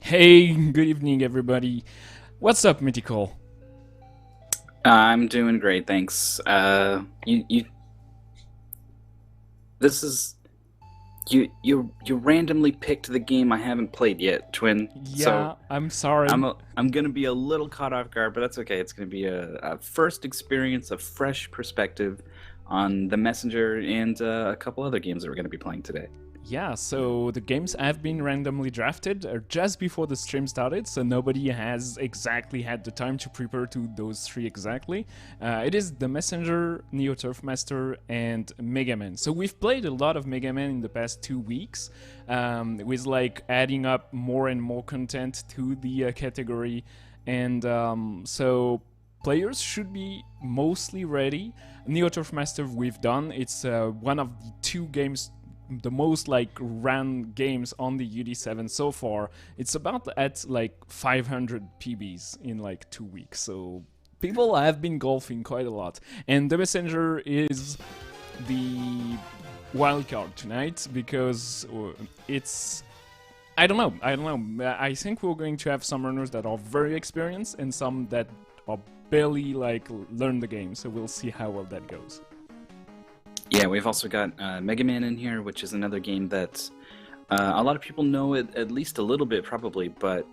Hey, good evening, everybody. What's up, Mythical? I'm doing great, thanks. This is you randomly picked the game I haven't played yet, Twin. So Yeah, I'm sorry. I'm gonna be a little caught off guard, but that's okay. It's gonna be a first experience, a fresh perspective on the Messenger and a couple other games that we're gonna be playing today. Yeah, so the games have been randomly drafted just before the stream started, so nobody has exactly had the time to prepare to those three exactly. It is The Messenger, Neo Turf Master, and Mega Man. So we've played a lot of Mega Man in the past 2 weeks, with like adding up more and more content to the category, and so players should be mostly ready. Neo Turf Master we've done. It's one of the two games, the most like ran games on the UD7 so far. It's about at like 500 PBs in like 2 weeks. So people have been golfing quite a lot. And the Messenger is the wild card tonight because it's I don't know. I think we're going to have some runners that are very experienced and some that are barely like learn the game. So we'll see how well that goes. Yeah, we've also got Mega Man in here, which is another game that a lot of people know it at least a little bit, probably, but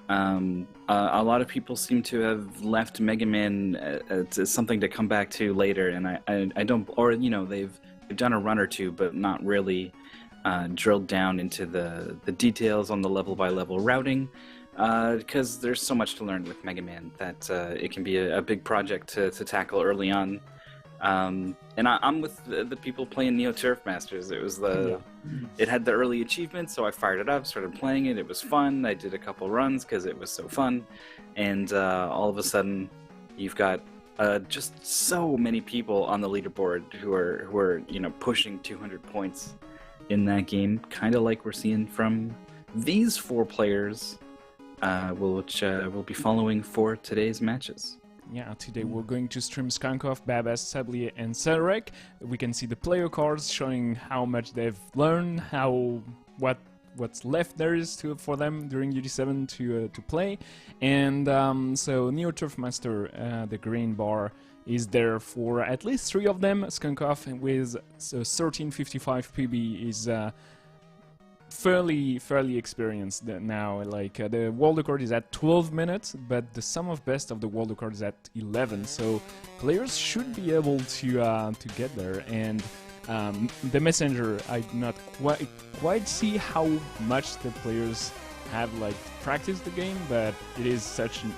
a lot of people seem to have left Mega Man as something to come back to later, and I don't, or they've done a run or two, but not really drilled down into the details on the level by level routing, because there's so much to learn with Mega Man that it can be a big project to tackle early on. And I'm with the people playing Neo Turf Masters. Yeah. It had the early achievements, so I fired it up, started playing it. It was fun. I did a couple runs because it was so fun, and all of a sudden, you've got just so many people on the leaderboard who are pushing 200 points in that game, kind of like we're seeing from these four players, which we'll be following for today's matches. Yeah, today we're going to stream Skankov, Babas, Sablier, and Cedric. We can see the player cards showing how much they've learned, what's left there is for them during UD7 to play, and so Neo Turf Master, the green bar, is there for at least three of them. Skankov with 1355 PB is fairly experienced now. Like the world record is at 12 minutes, but the sum of best of the world record is at 11. So players should be able to get there. And the messenger, I do not quite see how much the players have like practiced the game, but it is such a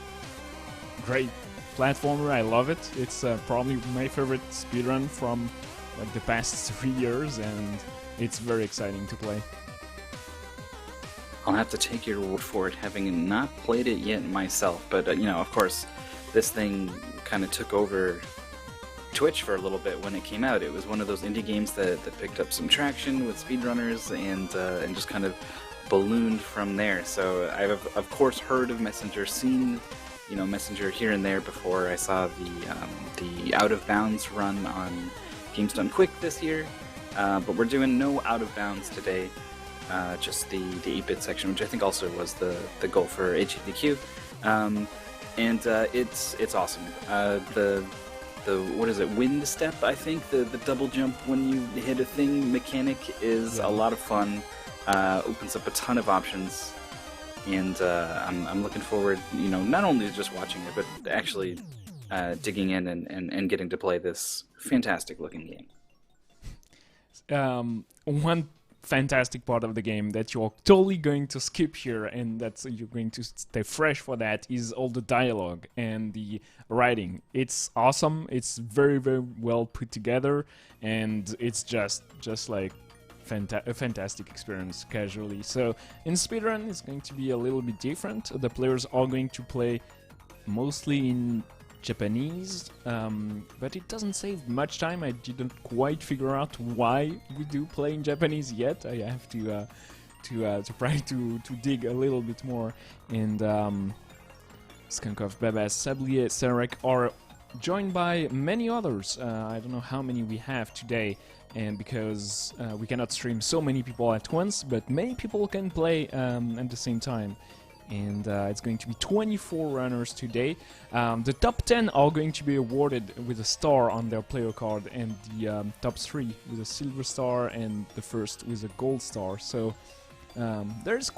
great platformer. I love it. It's probably my favorite speedrun from like the past 3 years, and it's very exciting to play. I'll have to take your word for it, having not played it yet myself. But of course, this thing kind of took over Twitch for a little bit when it came out. It was one of those indie games that picked up some traction with speedrunners and just kind of ballooned from there. So I've of course heard of Messenger, seen Messenger here and there before. I saw the Out of Bounds run on Games Done Quick this year, but we're doing no Out of Bounds today. Just the 8-bit section, which I think also was the goal for HEDQ, and it's awesome. The what is it, wind step? I think the double jump when you hit a thing mechanic is a lot of fun. Opens up a ton of options, and I'm looking forward, not only to just watching it, but actually digging in and getting to play this fantastic looking game. One fantastic part of the game that you're totally going to skip here, and that you're going to stay fresh for, that is all the dialogue and the writing. It's awesome. It's very well put together, and it's just like a fantastic experience casually. So in speedrun it's going to be a little bit different. The players are going to play mostly in Japanese, but it doesn't save much time. I didn't quite figure out why we do play in Japanese yet. I have to try to dig a little bit more. And Skankov, Babas, Sablier, Sarek are joined by many others. I don't know how many we have today, and because we cannot stream so many people at once, but many people can play at the same time. and it's going to be 24 runners today. The top 10 are going to be awarded with a star on their player card, and the top 3 with a silver star, and the first with a gold star. So there's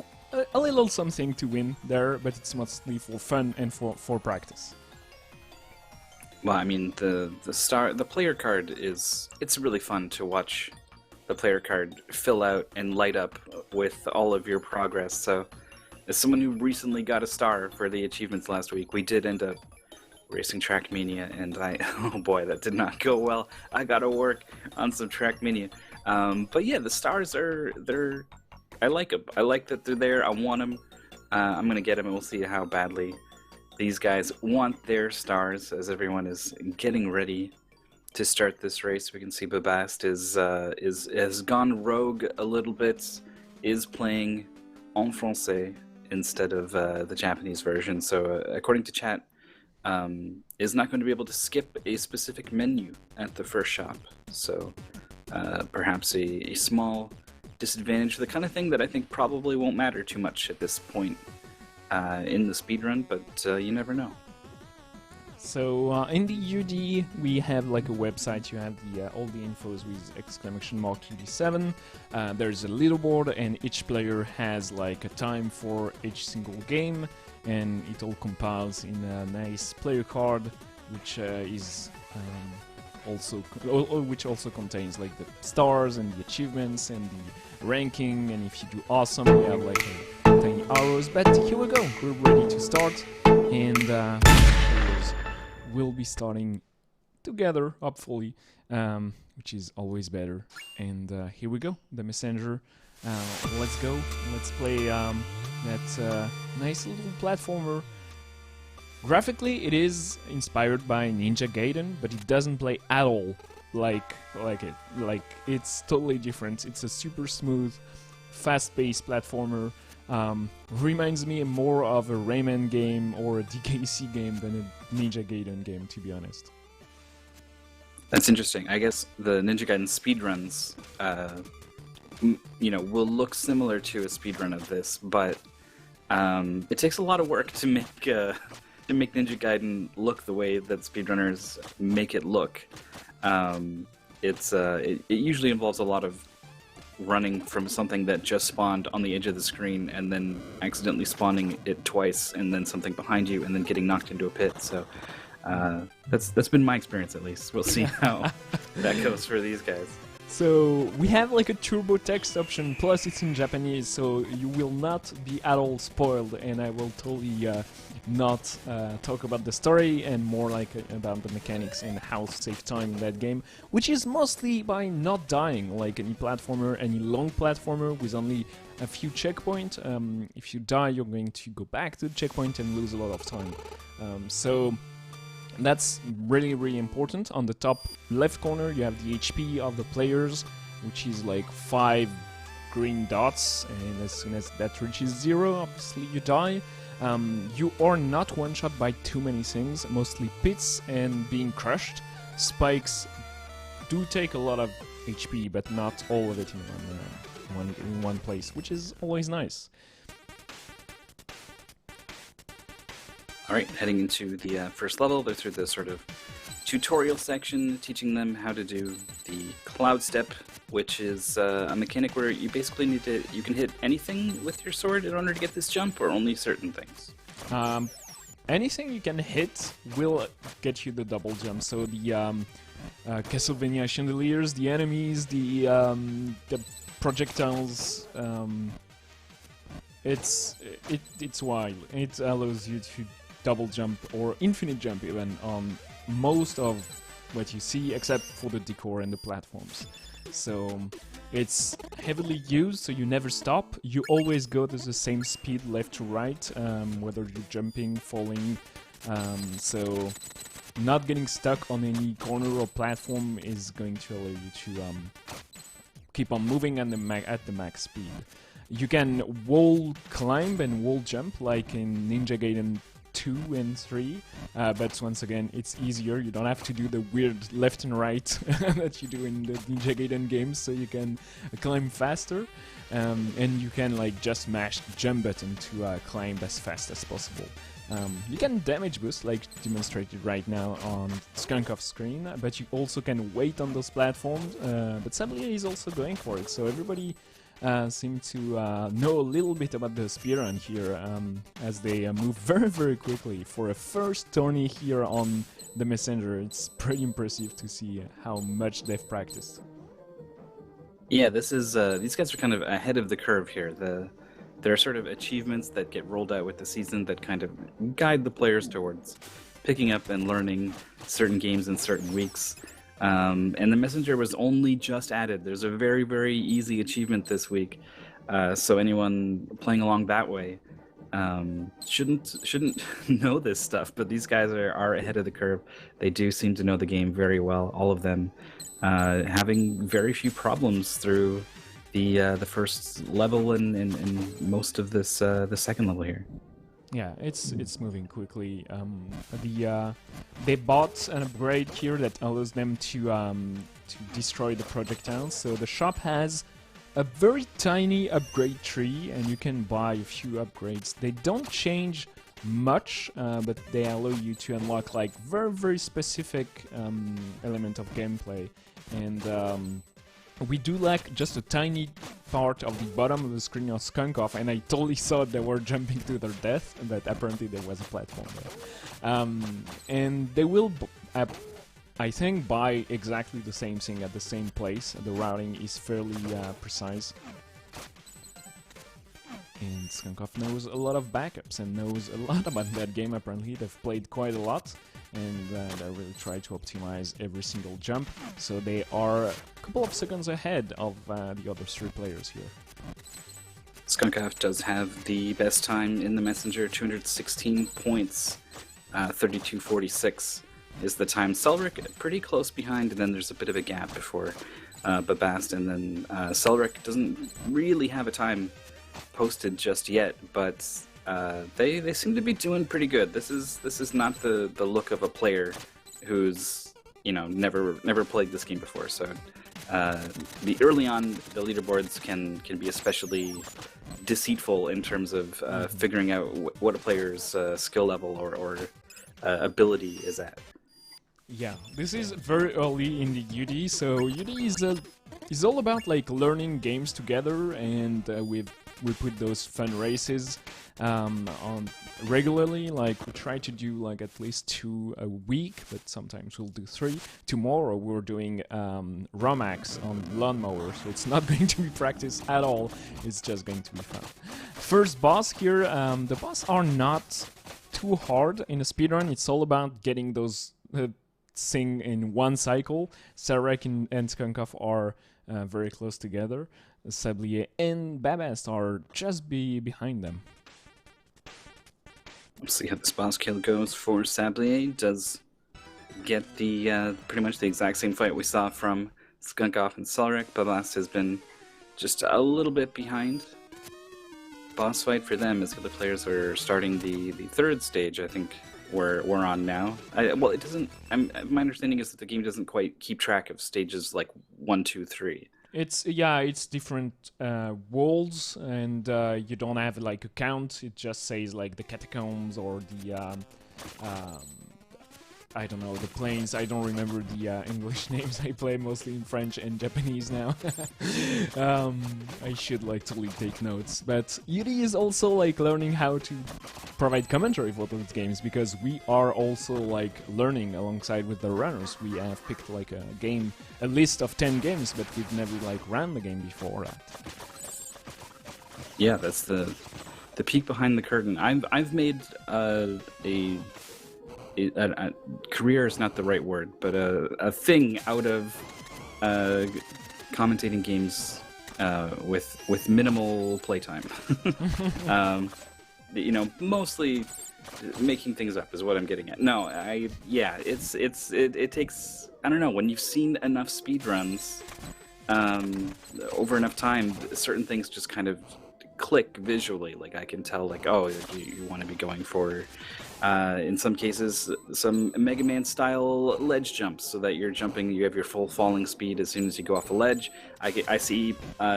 a little something to win there, but it's mostly for fun and for practice. Well, I mean, the player card it's really fun to watch the player card fill out and light up with all of your progress. So, as someone who recently got a star for the achievements last week, we did end up racing Trackmania, and oh boy, that did not go well. I gotta work on some Trackmania. But yeah, the stars I like them. I like that they're there. I want them. I'm gonna get them, and we'll see how badly these guys want their stars as everyone is getting ready to start this race. We can see Babast has gone rogue a little bit, is playing en français instead of the Japanese version. So according to chat, is not going to be able to skip a specific menu at the first shop. So perhaps a small disadvantage, the kind of thing that I think probably won't matter too much at this point in the speedrun, but you never know. So in the UD, we have like a website. You have all the infos with exclamation mark UD7. There's a leaderboard, and each player has like a time for each single game, and it all compiles in a nice player card, which also contains like the stars and the achievements and the ranking. And if you do awesome, we have like tiny arrows. But here we go. We're ready to start, and we'll be starting together, hopefully, which is always better. And here we go, the messenger. Let's go. Let's play that nice little platformer. Graphically, it is inspired by Ninja Gaiden, but it doesn't play at all like it. Like, it's totally different. It's a super smooth, fast-paced platformer. Reminds me more of a Rayman game or a DKC game than a Ninja Gaiden game, to be honest. That's interesting. I guess the Ninja Gaiden speedruns, will look similar to a speedrun of this, but it takes a lot of work to make Ninja Gaiden look the way that speedrunners make it look. It usually involves a lot of running from something that just spawned on the edge of the screen and then accidentally spawning it twice, and then something behind you, and then getting knocked into a pit. So that's been my experience, at least. We'll see how that goes for these guys. So we have like a turbo text option, plus it's in Japanese, so you will not be at all spoiled, and I will totally not talk about the story and more like about the mechanics and how to save time in that game, which is mostly by not dying, like any platformer, any long platformer with only a few checkpoints. If you die, you're going to go back to the checkpoint and lose a lot of time. So that's really, really important. On the top left corner, you have the HP of the players, which is like 5 green dots, and as soon as that reaches 0, obviously you die. You are not one-shot by too many things, mostly pits and being crushed. Spikes do take a lot of HP, but not all of it in one place, which is always nice. Alright, heading into the first level, they're through the sort of tutorial section, teaching them how to do the cloud step, which is a mechanic where you basically you can hit anything with your sword in order to get this jump, or only certain things? Anything you can hit will get you the double jump. So the Castlevania chandeliers, the enemies, the projectiles, it's wild. It allows you to double jump or infinite jump even on most of what you see, except for the decor and the platforms. So it's heavily used, so you never stop. You always go to the same speed left to right, whether you're jumping, falling. So not getting stuck on any corner or platform is going to allow you to keep on moving at the max speed. You can wall climb and wall jump like in Ninja Gaiden 2 and 3, but once again, it's easier. You don't have to do the weird left and right that you do in the Ninja Gaiden games, so you can climb faster, and you can like just mash the jump button to climb as fast as possible. You can damage boost, like demonstrated right now on Skunkoff's screen, but you also can wait on those platforms, but Sablier is also going for it, so everybody seem to know a little bit about the speedrun here, as they move very, very quickly. For a first tourney here on the Messenger, it's pretty impressive to see how much they've practiced. Yeah, this is these guys are kind of ahead of the curve here. There are sort of achievements that get rolled out with the season that kind of guide the players towards picking up and learning certain games in certain weeks. And the Messenger was only just added. There's a very, very easy achievement this week, so anyone playing along that way shouldn't know this stuff. But these guys are ahead of the curve. They do seem to know the game very well. All of them having very few problems through the first level and most of this the second level here. Yeah, it's moving quickly. They bought an upgrade here that allows them to destroy the projectiles. So the shop has a very tiny upgrade tree, and you can buy a few upgrades. They don't change much, but they allow you to unlock like very, very specific element of gameplay. And we do like just a tiny part of the bottom of the screen of Skunkoff, and I totally thought they were jumping to their death, but apparently there was a platform there. And they will, I think, buy exactly the same thing at the same place. The routing is fairly precise. And Skunkoff knows a lot of backups and knows a lot about that game, apparently. They've played quite a lot, and they really try to optimize every single jump, so they are a couple of seconds ahead of the other 3 players here. Skunkoff does have the best time in the Messenger, 216 points, 32:46 is the time. Selric pretty close behind, and then there's a bit of a gap before Babast, and then Selric doesn't really have a time posted just yet, but they seem to be doing pretty good. This is not the look of a player who's never played this game before. So the early on the leaderboards can be especially deceitful in terms of figuring out what a player's skill level or ability is at. Yeah, this is very early in the UD, so UD is all about like learning games together, and we put those fun races on regularly. Like we try to do like at least 2 a week, but sometimes we'll do 3. Tomorrow we're doing Romax on lawnmower, so it's not going to be practice at all. It's just going to be fun. First boss here. The boss are not too hard in a speedrun. It's all about getting those thing in one cycle. Sarek and Skunkoff are very close together. Sablier and Babast are just behind them. We'll see how this boss kill goes for Sablier. Does get the pretty much the exact same fight we saw from Skunkoff and Selric. Babast has been just a little bit behind. Boss fight for them as the other players are starting the 3rd stage, I think we're on now. Well, it doesn't. My understanding is that the game doesn't quite keep track of stages like 1, 2, 3. It's different worlds, and you don't have like a count. It just says like the catacombs or the I don't know, the planes. I don't remember the English names. I play mostly in French and Japanese now. I should like totally take notes. But Yuri is also like learning how to provide commentary for those games, because we are also like learning alongside with the runners. We have picked like a list of 10 games, but we've never like ran the game before that. Yeah, that's the peek behind the curtain. I've made a career is not the right word, but a thing out of commentating games with minimal playtime. Mostly making things up is what I'm getting at. No, it takes, I don't know, when you've seen enough speedruns over enough time, certain things just kind of click visually. Like I can tell, like, oh, you want to be going for, in some cases, some Mega Man style ledge jumps, so that you're jumping, you have your full falling speed as soon as you go off a ledge. I see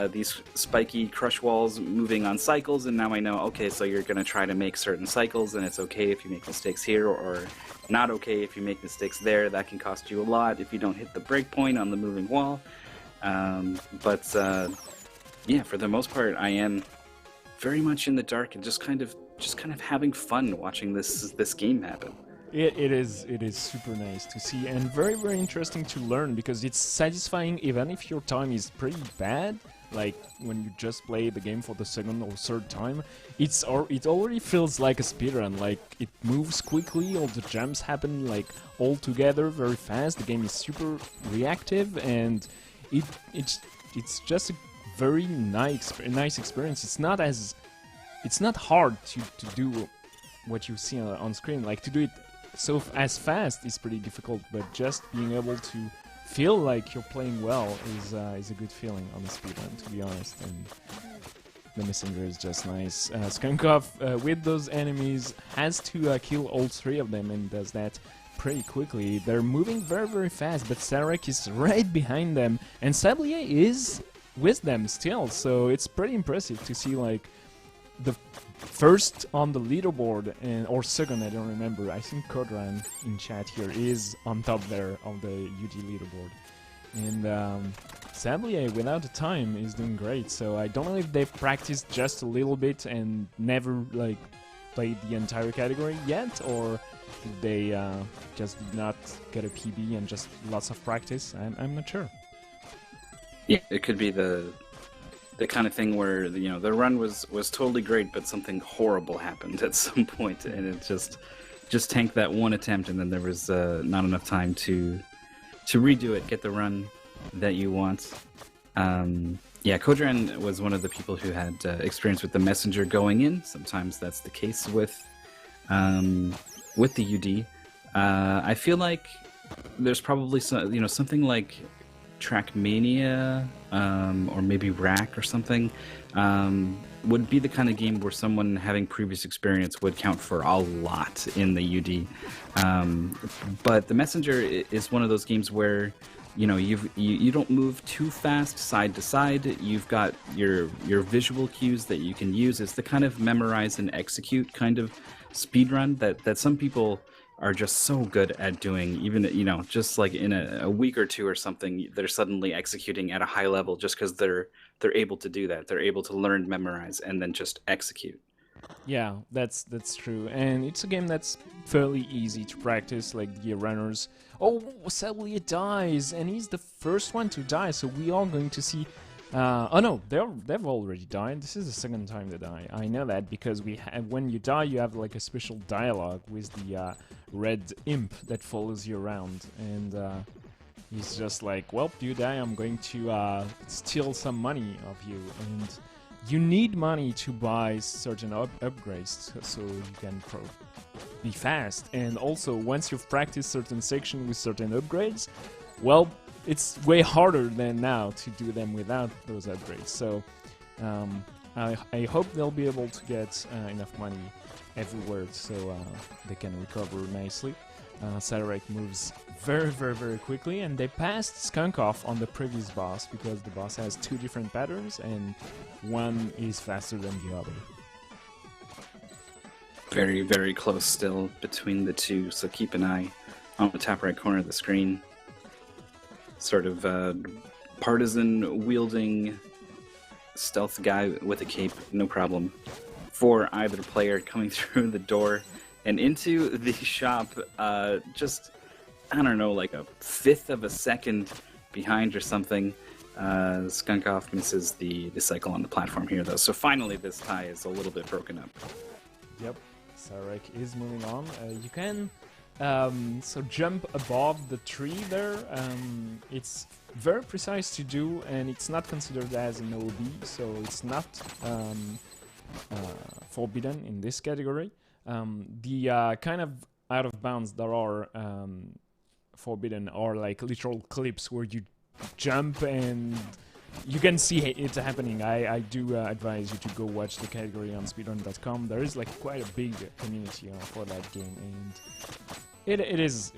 these spiky crush walls moving on cycles, and now I know, okay, so you're gonna try to make certain cycles, and it's okay if you make mistakes here, or not okay if you make mistakes there. That can cost you a lot if you don't hit the breakpoint on the moving wall. Yeah, for the most part, I am very much in the dark and just kind of having fun watching this game happen. It is super nice to see, and very, very interesting to learn, because it's satisfying even if your time is pretty bad. Like when you just play the game for the second or third time, it already feels like a speedrun. Like it moves quickly, all the jumps happen like all together very fast. The game is super reactive, and it's just a very nice experience. It's not hard to do what you see on screen. Like to do it as fast is pretty difficult, but just being able to feel like you're playing well is a good feeling on the speedrun, to be honest. And the messenger is just nice. Skunkov with those enemies has to kill all three of them, and does that pretty quickly. They're moving very, very fast, but Sarek is right behind them, and Sablier is with them still, so it's pretty impressive to see like the first on the leaderboard, or second, I don't remember. I think Kodran in chat here is on top there of the UD leaderboard. And Sablier, without the time, is doing great. So I don't know if they've practiced just a little bit and never like played the entire category yet, or did they just did not get a PB and just lots of practice. I'm not sure. Yeah, it could be the kind of thing where, you know, the run was totally great, but something horrible happened at some point, and it just tanked that one attempt, and then there was not enough time to redo it, get the run that you want. Yeah, Kodran was one of the people who had experience with the messenger going in. Sometimes that's the case with the UD. I feel like there's probably something like Trackmania, or maybe Rack or something, would be the kind of game where someone having previous experience would count for a lot in the UD. But the Messenger is one of those games where, you know, you don't move too fast side to side. You've got your visual cues that you can use. It's the kind of memorize and execute kind of speedrun that some people are just so good at doing. Even, you know, just like in a week or two or something, they're suddenly executing at a high level just because they're able to do that. They're able to learn, memorize, and then just execute. Yeah, that's true, and it's a game that's fairly easy to practice. Like the runners. Oh, sadly it dies, and he's the first one to die. So we are going to see. Oh no, they've already died. This is the second time they die. I know that because when you die, you have like a special dialogue with the red imp that follows you around, and he's just like, "Well, you die. I'm going to steal some money of you." And you need money to buy certain upgrades, so you can be fast. And also, once you've practiced certain sections with certain upgrades, well, it's way harder than now to do them without those upgrades. So I hope they'll be able to get enough money everywhere so they can recover nicely. Sadarek moves very, very, very quickly, and they passed Skunkov on the previous boss because the boss has two different patterns and one is faster than the other. Very, very close still between the two, so keep an eye on the top right corner of the screen. Sort of partisan wielding stealth guy with a cape, no problem for either player coming through the door and into the shop, just, I don't know, like a fifth of a second behind or something. Skunkov misses the cycle on the platform here, though. So finally, this tie is a little bit broken up. Yep, Sarek is moving on. You can so jump above the tree there. It's very precise to do, and it's not considered as an OB, so it's not forbidden in this category. The kind of out of bounds that are forbidden are like literal clips where you jump and you can see it happening. I do advise you to go watch the category on speedrun.com. There is like quite a big community for that game, and it is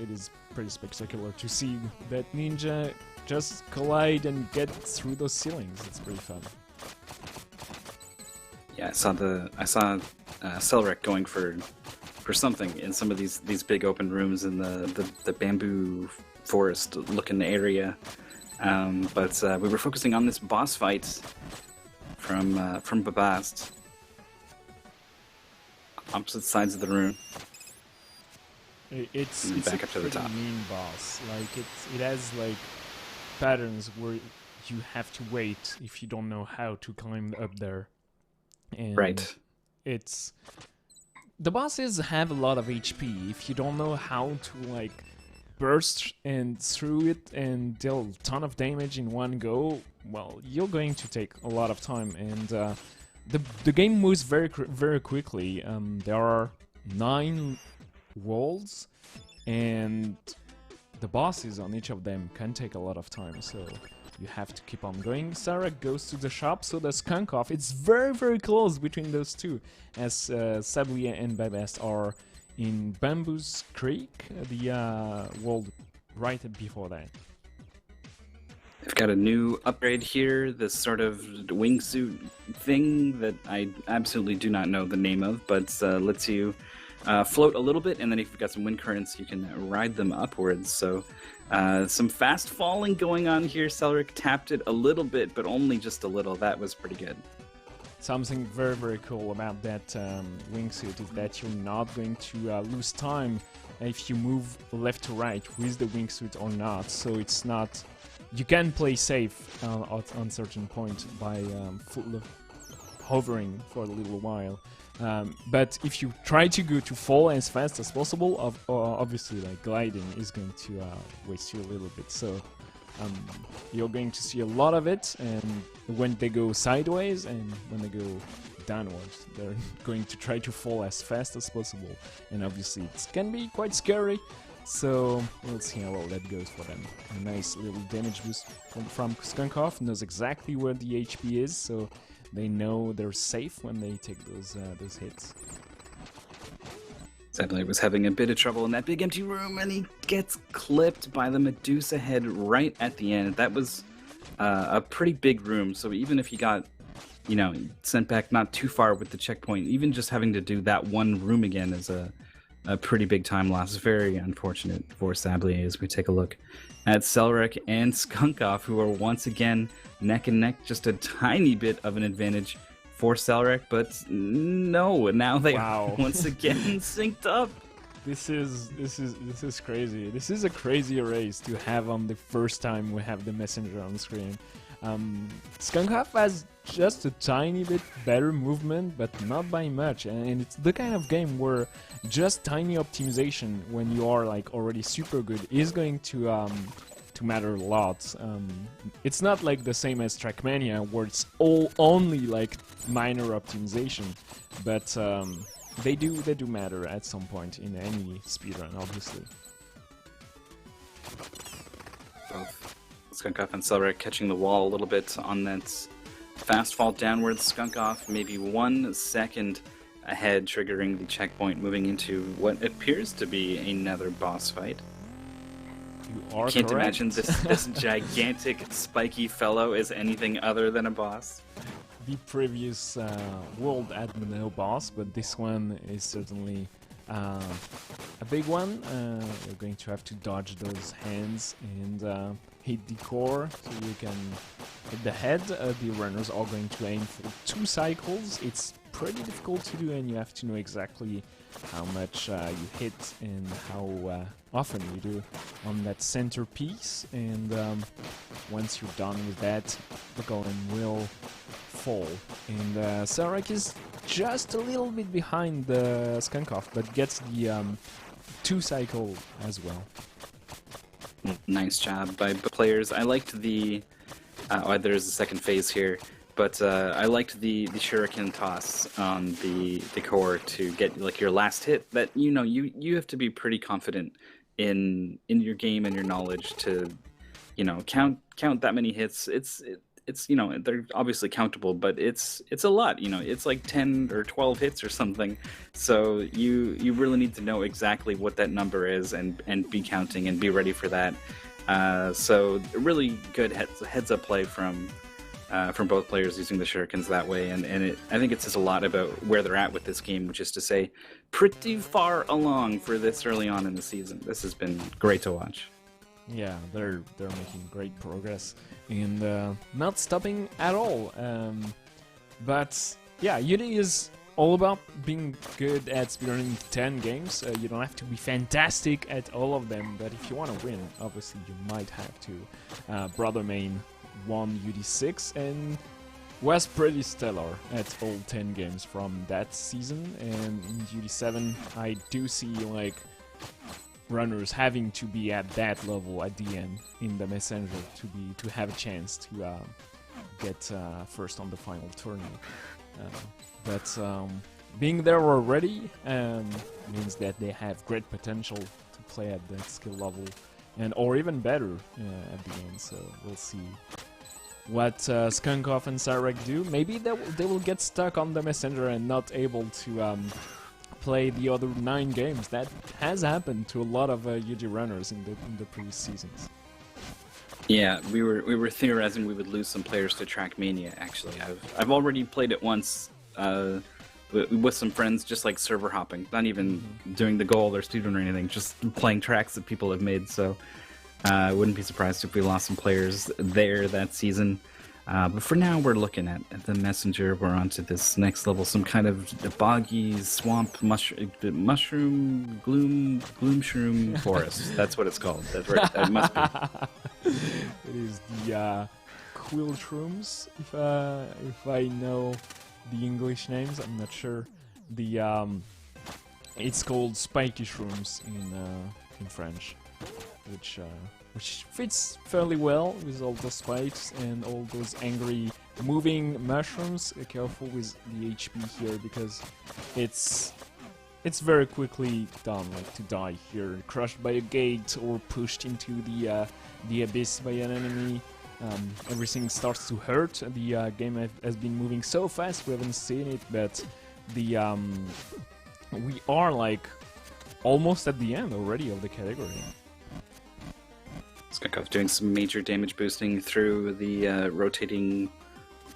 pretty spectacular to see that ninja just collide and get through those ceilings. It's pretty fun. Yeah, I saw Selrek going for something in some of these big open rooms in the bamboo forest looking area. But we were focusing on this boss fight from Babast. Opposite sides of the room. It's back a up to the top. mean boss. Like it has like patterns where you have to wait if you don't know how to climb up there. And Right. it's the bosses have a lot of HP. If you don't know how to like burst and through it and deal a ton of damage in one go, well, you're going to take a lot of time. And the game moves very quickly. There are 9 worlds, and the bosses on each of them can take a lot of time, so you have to keep on going. Sarah goes to the shop, so does Skunkoff. It's very close between those two, as Sablier and Babast are in Bamboo's Creek, the world right before that. I've got a new upgrade here, this sort of wingsuit thing that I absolutely do not know the name of, but lets you float a little bit, and then if you've got some wind currents, you can ride them upwards. So some fast falling going on here. Selric tapped it a little bit, but only just a little. That was pretty good. Something very cool about that wingsuit is that you're not going to lose time if you move left to right with the wingsuit or not. So it's not... You can play safe on certain point by hovering for a little while. But if you try to fall as fast as possible, obviously like gliding is going to waste you a little bit. So you're going to see a lot of it, and when they go sideways and when they go downwards, they're going to try to fall as fast as possible. And obviously it can be quite scary. So we'll see how well that goes for them. A nice little damage boost from Skunkoff. Knows exactly where the HP is, so they know they're safe when they take those hits. Sablier was having a bit of trouble in that big empty room, and he gets clipped by the Medusa head right at the end. That was a pretty big room, so even if he got, sent back not too far with the checkpoint, even just having to do that one room again is a pretty big time loss. Very unfortunate for Sablier as we take a look at Selric and Skunkoff, who are once again neck and neck, just a tiny bit of an advantage for Selric, but no, now they are once again synced up. This is crazy. This is a crazy race to have on the first time we have the messenger on screen. Skunkoff has just a tiny bit better movement, but not by much, and it's the kind of game where just tiny optimization when you are like already super good is going to matter a lot. It's not like the same as Trackmania where it's only like minor optimization, but they do matter at some point in any speedrun, obviously. Both Skunkoff and Selric catching the wall a little bit on that fast fall downwards. Skunkoff maybe 1 second ahead, triggering the checkpoint, moving into what appears to be another boss fight. You are Can't correct. imagine this gigantic spiky fellow is anything other than a boss. The previous world had no boss, but this one is certainly a big one. You're going to have to dodge those hands and hit the core so you can hit the head. The runners are going to aim for 2 cycles. It's pretty difficult to do, and you have to know exactly how much you hit and how often you do on that centerpiece. And once you're done with that, the golem will fall. And Selric is just a little bit behind the Skunkoff, but gets the 2 cycle as well. Nice job by players. I liked the... there's a second phase here, but I liked the shuriken toss on the core to get like your last hit. That you have to be pretty confident in your game and your knowledge to count that many hits. It's it's they're obviously countable, but it's a lot. It's like 10 or 12 hits or something. So you really need to know exactly what that number is and be counting and be ready for that. So really good heads up play from both players using the shurikens that way, and I think it says a lot about where they're at with this game, which is to say, pretty far along for this early on in the season. This has been great to watch. Yeah, they're making great progress and not stopping at all. But yeah, UD is all about being good at speedrunning 10 games. You don't have to be fantastic at all of them, but if you want to win, obviously you might have to. Brother Main won UD6 and was pretty stellar at all 10 games from that season, and in UD7 I do see like runners having to be at that level at the end in the messenger to have a chance to get first on the final tournament. But being there already means that they have great potential to play at that skill level, and or even better at the end. So we'll see what Skunkov and Sarek do. Maybe they will get stuck on the messenger and not able to play the other 9 games. That has happened to a lot of UD runners in the previous seasons. Yeah, we were theorizing we would lose some players to Trackmania. Actually, I've already played it once with some friends, just like server hopping, not even doing the goal or speedrun or anything, just playing tracks that people have made. So I wouldn't be surprised if we lost some players there that season. But for now, we're looking at the messenger. We're on to this next level, some kind of boggy swamp mushroom gloom shroom forest. That's what it's called. That's right. That must be. It is the quill shrooms, if I know the English names. I'm not sure. It's called spiky shrooms in French, which fits fairly well with all the spikes and all those angry moving mushrooms. Careful with the HP here, because it's very quickly done, like to die here, crushed by a gate or pushed into the abyss by an enemy. Everything starts to hurt. The game has been moving so fast we haven't seen it, but we are like almost at the end already of the category. Skunkov doing some major damage boosting through the rotating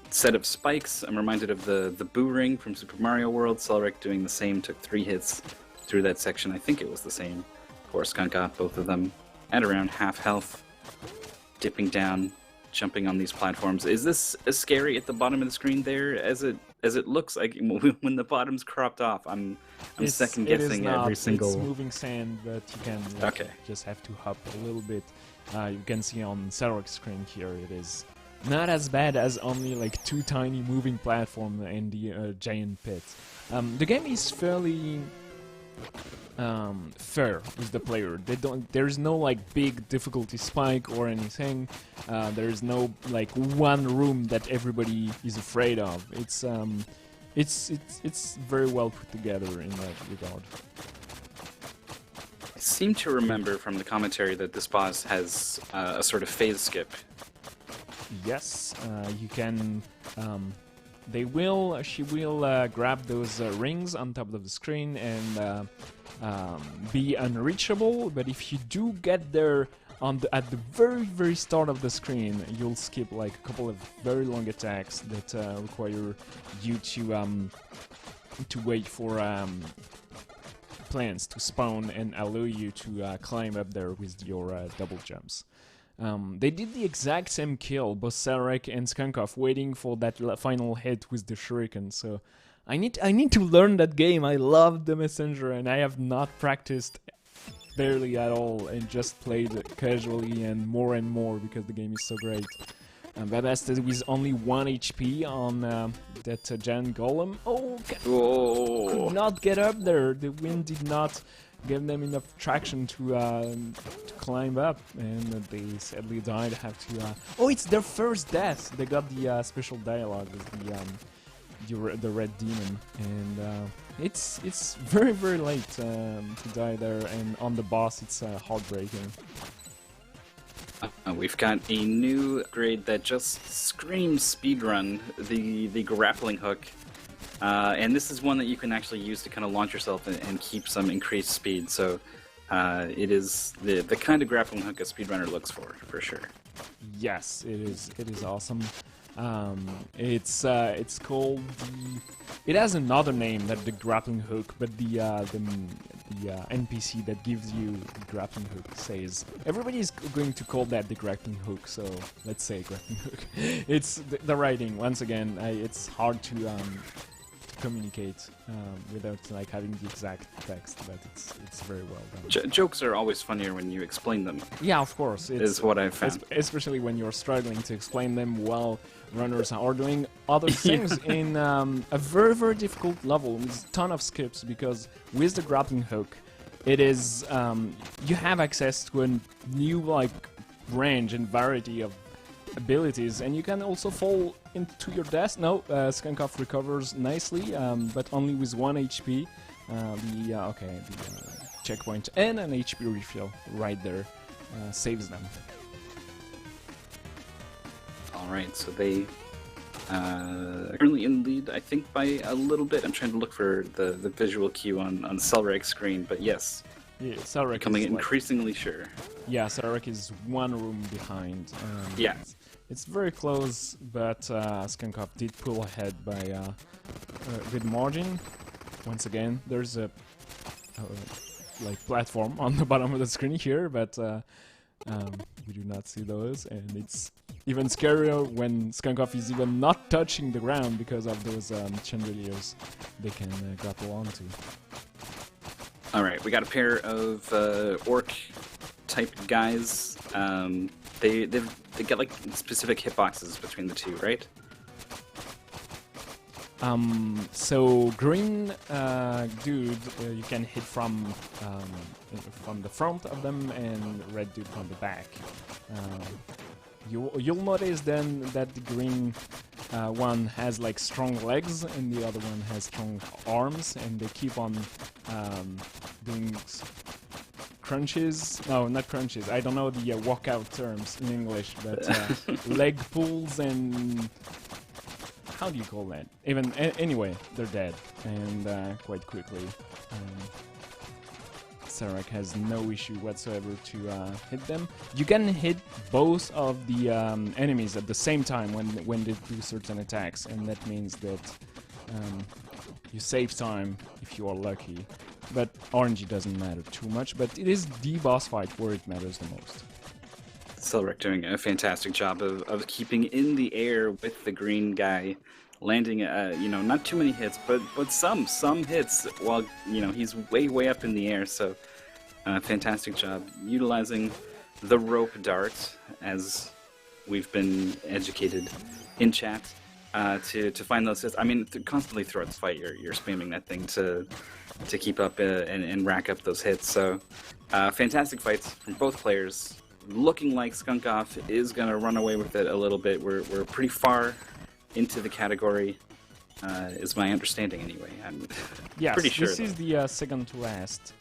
set of spikes. I'm reminded of the Boo Ring from Super Mario World. Selric doing the same, took 3 hits through that section. I think it was the same for Skunkov, both of them at around half health, dipping down, jumping on these platforms. Is this as scary at the bottom of the screen there as it looks like when the bottom's cropped off? I'm second guessing every single. It's moving sand, but you can just have to hop a little bit. You can see on Sarok's screen here, it is not as bad as only like 2 tiny moving platforms and the giant pit. The game is fairly fair with the player. There's no like big difficulty spike or anything. There's no like one room that everybody is afraid of. It's very well put together in that regard. I seem to remember from the commentary that this boss has a sort of phase skip. Yes, you can. She will grab those rings on top of the screen and be unreachable. But if you do get there at the very start of the screen, you'll skip like a couple of very long attacks that require you to wait for plants to spawn and allow you to climb up there with your double jumps. They did the exact same kill, both Sarek and Skunkov, waiting for that final hit with the shuriken. So I need to learn that game. I love the messenger, and I have not practiced barely at all, and just played casually and more because the game is so great. Babasted with only 1 HP on that giant golem. Oh, could not get up there. The wind did not give them enough traction to climb up, and they sadly died. Have to. Oh, it's their first death. They got the special dialogue with the red demon, and it's very late to die there. And on the boss, it's heartbreaking. We've got a new grade that just screams speedrun, the grappling hook. And this is one that you can actually use to kind of launch yourself and keep some increased speed. So it is the kind of grappling hook a speedrunner looks for sure. Yes, it is. It is awesome. It's called the. It has another name that the grappling hook, but the NPC that gives you the grappling hook says everybody is going to call that the grappling hook. So let's say grappling hook. It's the writing once again. It's hard to communicate without like having the exact text, but it's very well done. Jokes are always funnier when you explain them. Yeah, of course. Is what I've found. Especially when you're struggling to explain them while runners are doing other things in a very, very difficult level with a ton of skips, because with the grappling hook, it is you have access to a new like range and variety of abilities, and you can also fall into your death. No, Skunkoff recovers nicely, but only with 1 HP. The checkpoint and an HP refill right there saves them. Alright, so they are currently in lead, I think, by a little bit. I'm trying to look for the visual cue on Selrek's screen, but yes. Yeah, Selrek becoming is increasingly sure. Yeah, Selrek is one room behind. Yeah. It's very close, but Skunkoff did pull ahead by a good margin. Once again, there's a like platform on the bottom of the screen here, but we do not see those, and it's even scarier when Skunkoff is even not touching the ground because of those chandeliers they can grapple onto. Alright, we got a pair of orc-type guys. They get like specific hitboxes between the two, right? So green dude you can hit from the front of them, and red dude from the back. You'll notice then that the green one has like strong legs and the other one has strong arms, and they keep on doing crunches. No, not crunches. I don't know the walkout terms in English, but leg pulls and how do you call that? Even anyway, they're dead, and quite quickly. Selrek has no issue whatsoever to hit them. You can hit both of the enemies at the same time when they do certain attacks, and that means that you save time if you are lucky. But RNG doesn't matter too much, but it is the boss fight where it matters the most. Selrek doing a fantastic job of keeping in the air with the green guy, landing not too many hits, but some hits while he's way up in the air. So fantastic job utilizing the rope dart, as we've been educated in chat, to find those hits. I mean, constantly throughout the fight, you're spamming that thing to keep up and rack up those hits. So fantastic fights from both players. Looking like Skunkoff is going to run away with it a little bit. We're pretty far into the category, is my understanding anyway. I'm pretty sure. This is the second to last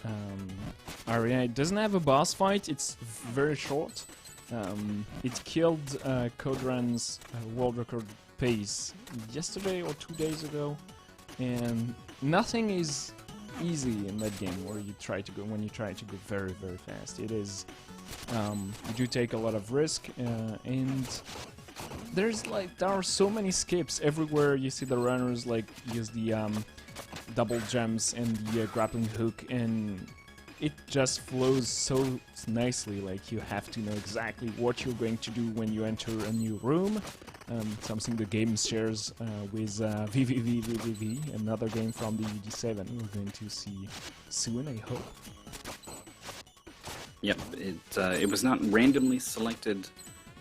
area. It doesn't have a boss fight. It's very short. It killed Codran's world record pace yesterday or 2 days ago, and nothing is easy in that game when you try to go very fast. It is you do take a lot of risk, and there are so many skips everywhere. You see the runners like use the double jumps and the grappling hook, and it just flows so nicely. Like, you have to know exactly what you're going to do when you enter a new room. Something the game shares with VVVVV, another game from the UD7 we're going to see soon, I hope. Yep, it was not randomly selected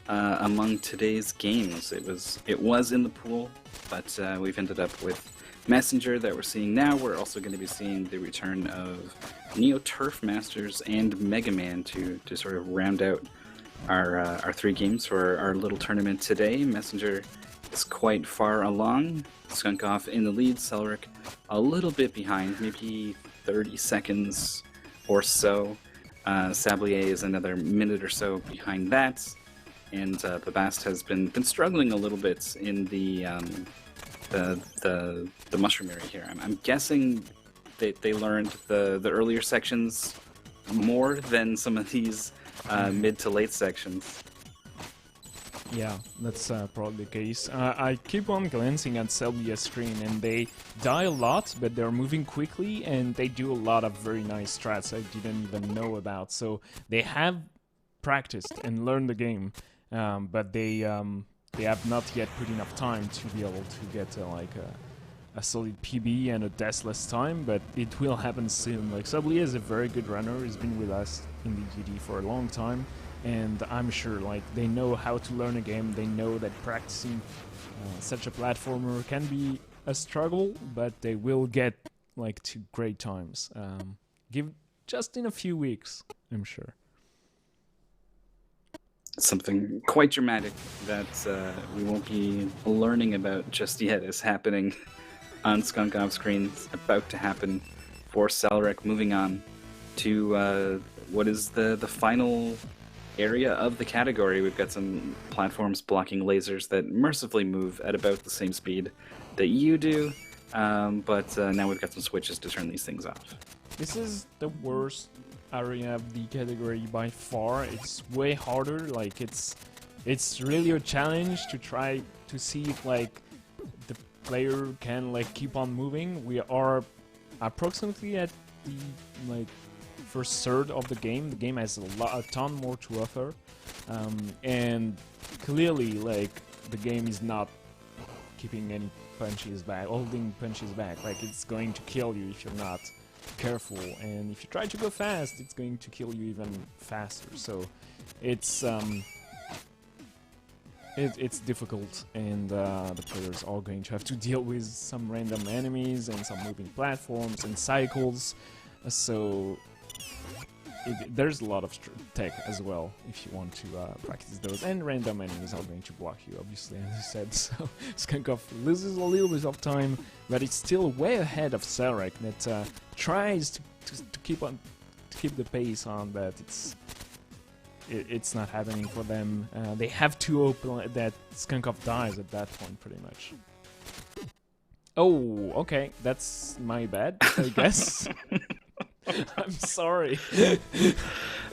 among today's games. It was in the pool, but we've ended up with Messenger that we're seeing now. We're also going to be seeing the return of Neo Turf Masters and Mega Man to sort of round out our three games for our little tournament today. Messenger is quite far along. Skunkoff in the lead. Selrek a little bit behind, maybe 30 seconds or so. Sablier is another minute or so behind that, and the Bast has been struggling a little bit in the mushroom area here. I'm guessing they learned the earlier sections more than some of these mid to late sections. Yeah, that's probably the case. I keep on glancing at Selvia's screen, and they die a lot, but they're moving quickly, and they do a lot of very nice strats I didn't even know about. So they have practiced and learned the game, but they have not yet put enough time to be able to get like a solid PB and a deathless time, but it will happen soon. Like, Sablia is a very good runner. He's been with us in the UD for a long time. And I'm sure, like, they know how to learn a game. They know that practicing such a platformer can be a struggle, but they will get, like, to great times. Give just in a few weeks, I'm sure. Something quite dramatic that we won't be learning about just yet is happening on Skunk Off screens, about to happen for Selrek, moving on to what is the final area of the category. We've got some platforms blocking lasers that mercifully move at about the same speed that you do, but now we've got some switches to turn these things off. This is the worst area of the category by far. It's way harder. Like, it's really a challenge to try to see if, like, the player can, like, keep on moving. We are approximately at the, like, first third of the game. The game has a ton more to offer, and clearly, like, the game is not keeping any punches back, holding punches back. Like, it's going to kill you if you're not careful, and if you try to go fast, it's going to kill you even faster. So it's it's difficult, and the players are going to have to deal with some random enemies and some moving platforms and cycles. So there's a lot of tech as well if you want to practice those, and random enemies are going to block you, obviously, as you said. So Skunk Off loses a little bit of time, but it's still way ahead of Selrek that tries to keep the pace on, but it's not happening for them. They have to open that Skunk Off dies at that point, pretty much. Oh, okay, that's my bad, I guess. I'm sorry.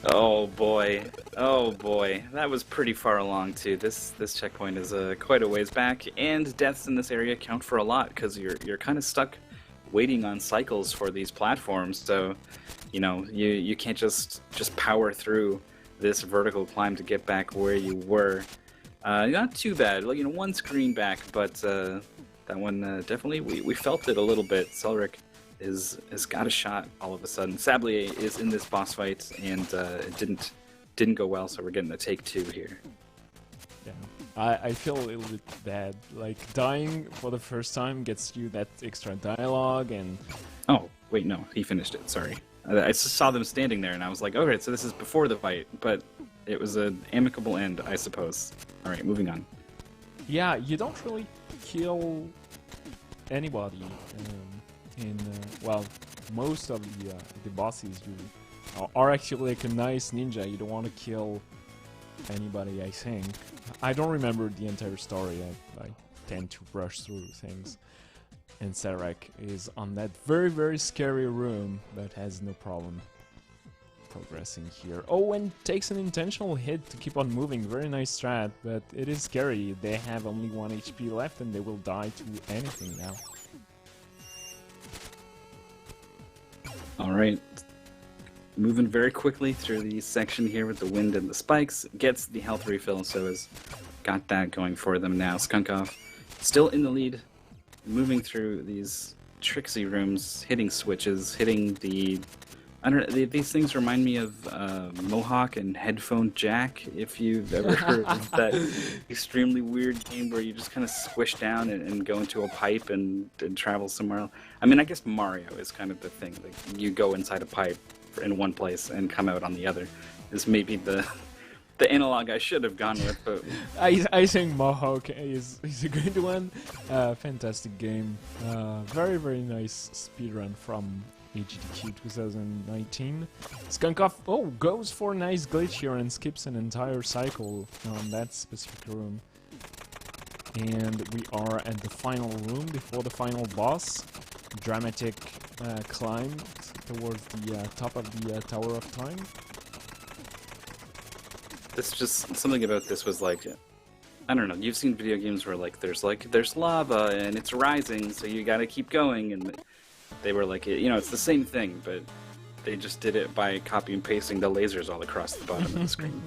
Oh boy, that was pretty far along too. This checkpoint is quite a ways back, and deaths in this area count for a lot because you're kind of stuck waiting on cycles for these platforms. So, you know, you can't just power through this vertical climb to get back where you were. Not too bad, like, you know, one screen back, but that one definitely we felt it a little bit. Selrek has got a shot all of a sudden. Sablier is in this boss fight, and it didn't go well, so we're getting a take two here. Yeah, I feel a little bit bad. Like, dying for the first time gets you that extra dialogue, and... Oh, wait, no, he finished it, sorry. I just saw them standing there, and I was like, okay, so this is before the fight, but it was an amicable end, I suppose. Alright, moving on. Yeah, you don't really kill anybody. Well, most of the bosses you are actually like a nice ninja. You don't want to kill anybody, I think. I don't remember the entire story. I tend to rush through things. And Selrek is on that very, very scary room, but has no problem progressing here. Oh, and takes an intentional hit to keep on moving. Very nice strat, but it is scary. They have only 1 HP left, and they will die to anything now. Alright, moving very quickly through the section here with the wind and the spikes. Gets the health refill, so has got that going for them now. Skunk Off still in the lead, moving through these tricksy rooms, hitting switches, hitting the... I don't know, these things remind me of Mohawk and Headphone Jack, if you've ever heard of that extremely weird game where you just kind of squish down and go into a pipe and travel somewhere else. I mean, I guess Mario is kind of the thing. Like, you go inside a pipe in one place and come out on the other. Is maybe the analog I should have gone with, but... I think Mohawk is a good one. Fantastic game. Very, very nice speedrun from HDQ 2019. Skunkoff, goes for a nice glitch here and skips an entire cycle on that specific room. And we are at the final room before the final boss. Dramatic climb towards the top of the Tower of Time. This just something about this was like, I don't know. You've seen video games where there's lava and it's rising, so you got to keep going, and they were like, it's the same thing, but they just did it by copy and pasting the lasers all across the bottom of the screen.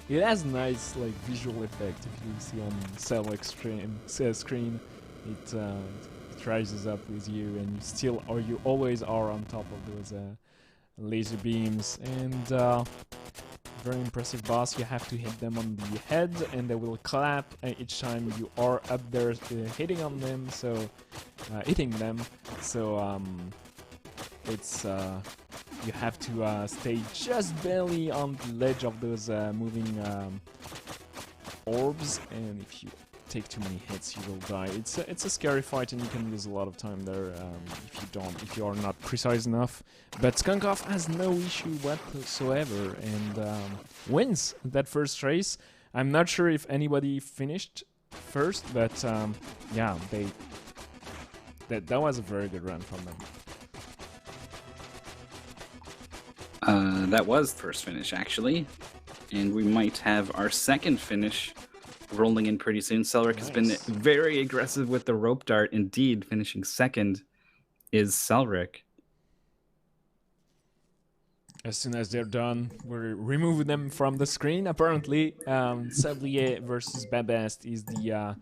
It has nice visual effect. If you see on Select screen, it rises up with you, and you always are on top of those laser beams. And very impressive boss. You have to hit them on the head, and they will clap each time you are up there hitting them. So hitting them. So it's you have to stay just barely on the ledge of those moving orbs, and if you take too many hits, you will die. It's a scary fight, and you can lose a lot of time there if you are not precise enough. But Skunkoff has no issue whatsoever and wins that first race. I'm not sure if anybody finished first, but yeah, that was a very good run from them. That was first finish, actually. And we might have our second finish rolling in pretty soon. Selric has been very aggressive with the rope dart. Indeed, finishing second is Selric. As soon as they're done, we're removing them from the screen. Apparently, Sablier versus Babast is the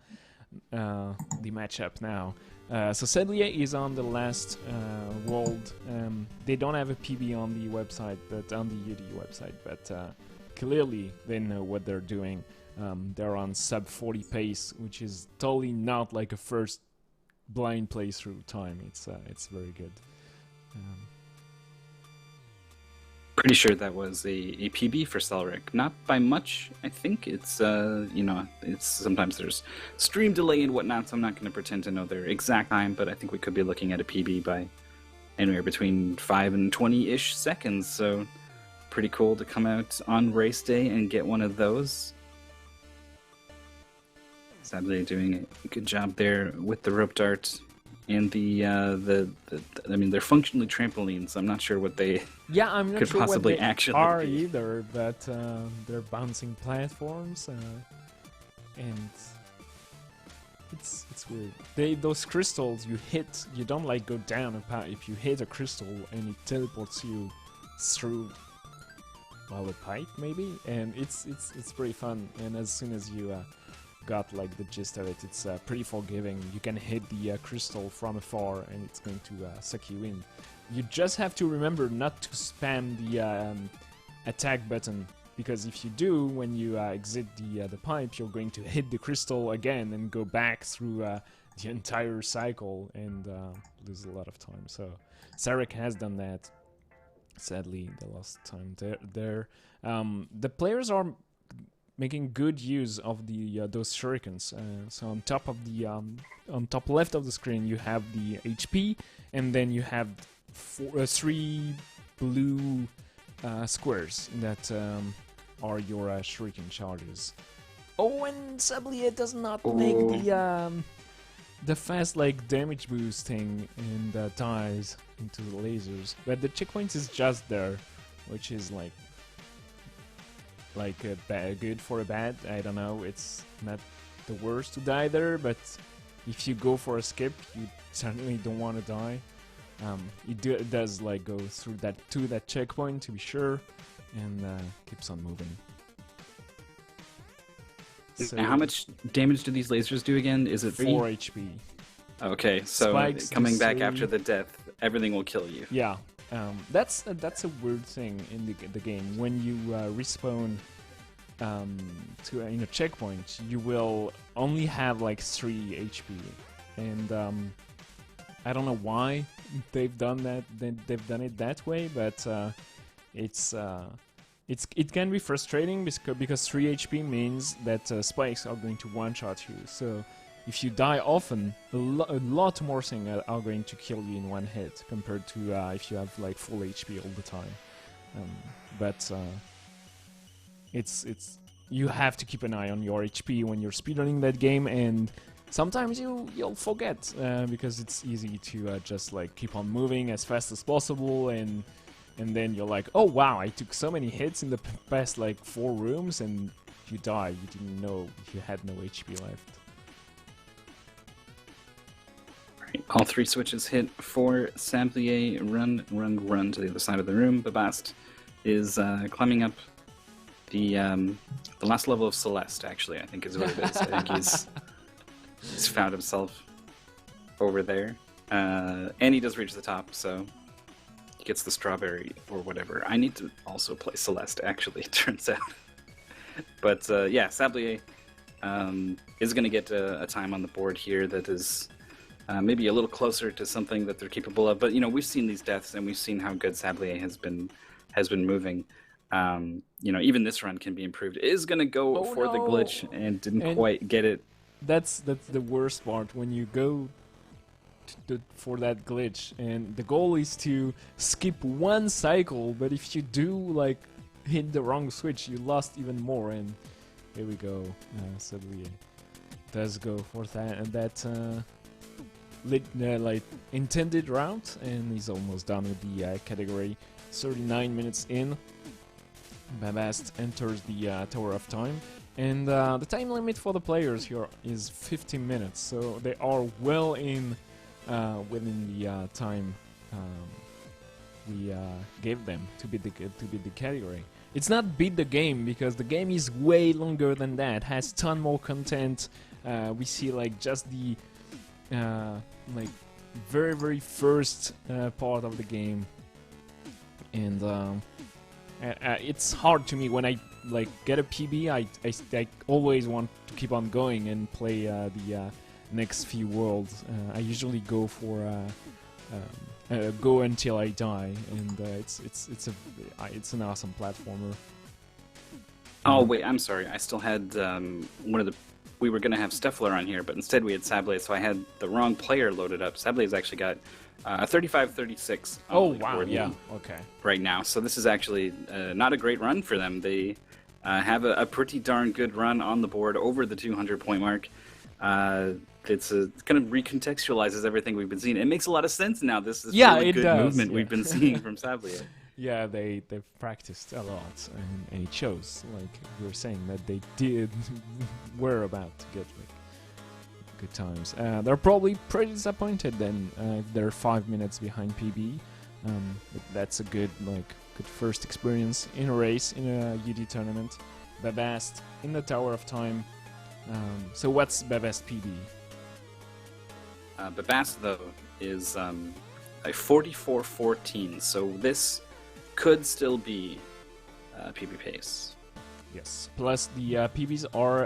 matchup now. So Sablier is on the last world. They don't have a PB on the website, but on the UD website. But clearly, they know what they're doing. They're on sub 40 pace, which is totally not like a first blind playthrough time. It's very good. Pretty sure that was a PB for Selric. Not by much, I think. It's it's sometimes there's stream delay and whatnot, so I'm not going to pretend to know their exact time, but I think we could be looking at a PB by anywhere between 5 and 20-ish seconds. So pretty cool to come out on race day and get one of those. Sadly, doing a good job there with the rope dart and I mean, they're functionally trampolines, so I'm not sure what they I'm not could sure possibly what they actually are be. either, but they're bouncing platforms, and it's weird. Those crystals you hit, you don't go down a path. If you hit a crystal and it teleports you through a pipe maybe, and it's pretty fun. And as soon as you got the gist of it, it's pretty forgiving. You can hit the crystal from afar and it's going to suck you in. You just have to remember not to spam the attack button, because if you do, when you exit the pipe, you're going to hit the crystal again and go back through the entire cycle and lose a lot of time. So Sarek has done that, sadly, the last time there. The players are making good use of the those shurikens. So on top of the on top left of the screen, you have the HP, and then you have 3 blue squares that are your shuriken charges. Oh, and Sablier does not make the fast damage boosting and dies into the lasers, but the checkpoint is just there, which is good for a bad. I don't know, it's not the worst to die there, but if you go for a skip, you certainly don't want to die. It does go through that checkpoint to be sure, and keeps on moving. So how much damage do these lasers do again? Is it 4 HP? Okay, so Spikes coming back after the death, everything will kill you. Yeah. That's a weird thing in the game. When you respawn in a checkpoint, you will only have 3 HP, and I don't know why they've done that. They've done it that way, but it can be frustrating because 3 HP means that spikes are going to one-shot you. So if you die often, a lot more things are going to kill you in one hit compared to if you have like full HP all the time. But it's you have to keep an eye on your HP when you're speedrunning that game, and sometimes you'll forget because it's easy to just like keep on moving as fast as possible, and then you're like, oh wow, I took so many hits in the past like 4 rooms, and you die. You didn't know you had no HP left. All 3 switches hit for Sablier. Run to the other side of the room. Babast is climbing up the last level of Celeste, actually, I think is what it is. I think he's found himself over there. And he does reach the top, so he gets the strawberry or whatever. I need to also play Celeste, actually, it turns out. But yeah, Sablier is going to get a time on the board here that is maybe a little closer to something that they're capable of. But you know, we've seen these deaths, and we've seen how good Sablier has been moving. You know, even this run can be improved. It is going to go for the glitch and didn't quite get it. That's the worst part, when you go for that glitch, and the goal is to skip 1 cycle, but if you do like hit the wrong switch, you lost even more. And here we go. Sablier does go for that like intended route, and he's almost done with the category. 39 minutes in, Babast enters the Tower of Time, and the time limit for the players here is 15 minutes, so they are well in within the time we gave them to beat the category. It's not beat the game, because the game is way longer than that, has ton more content. We see like just the like very first part of the game, and it's hard to me when I like get a PB. I always want to keep on going and play the next few worlds. I usually go for go until I die, and it's an awesome platformer. Oh wait, I'm sorry. I still had one of the. We were going to have Steffler on here, but instead we had Sablier, so I had the wrong player loaded up. Sablier's actually got a 35-36. Oh wow, yeah, okay. Right now, so this is actually not a great run for them. They have a pretty darn good run on the board over the 200-point mark. It's kind of recontextualizes everything we've been seeing. It makes a lot of sense now. This is really good movement we've been seeing from Sablier. Yeah, they've practiced a lot, and it shows. Like we were saying, that they were about to get like good times. They're probably pretty disappointed then if they're 5 minutes behind PB. But that's a good first experience in a race in a UD tournament. Babast in the Tower of Time. So what's Babast PB? Babast though is a 44-14. So this could still be PB pace. Yes. Plus the PBs are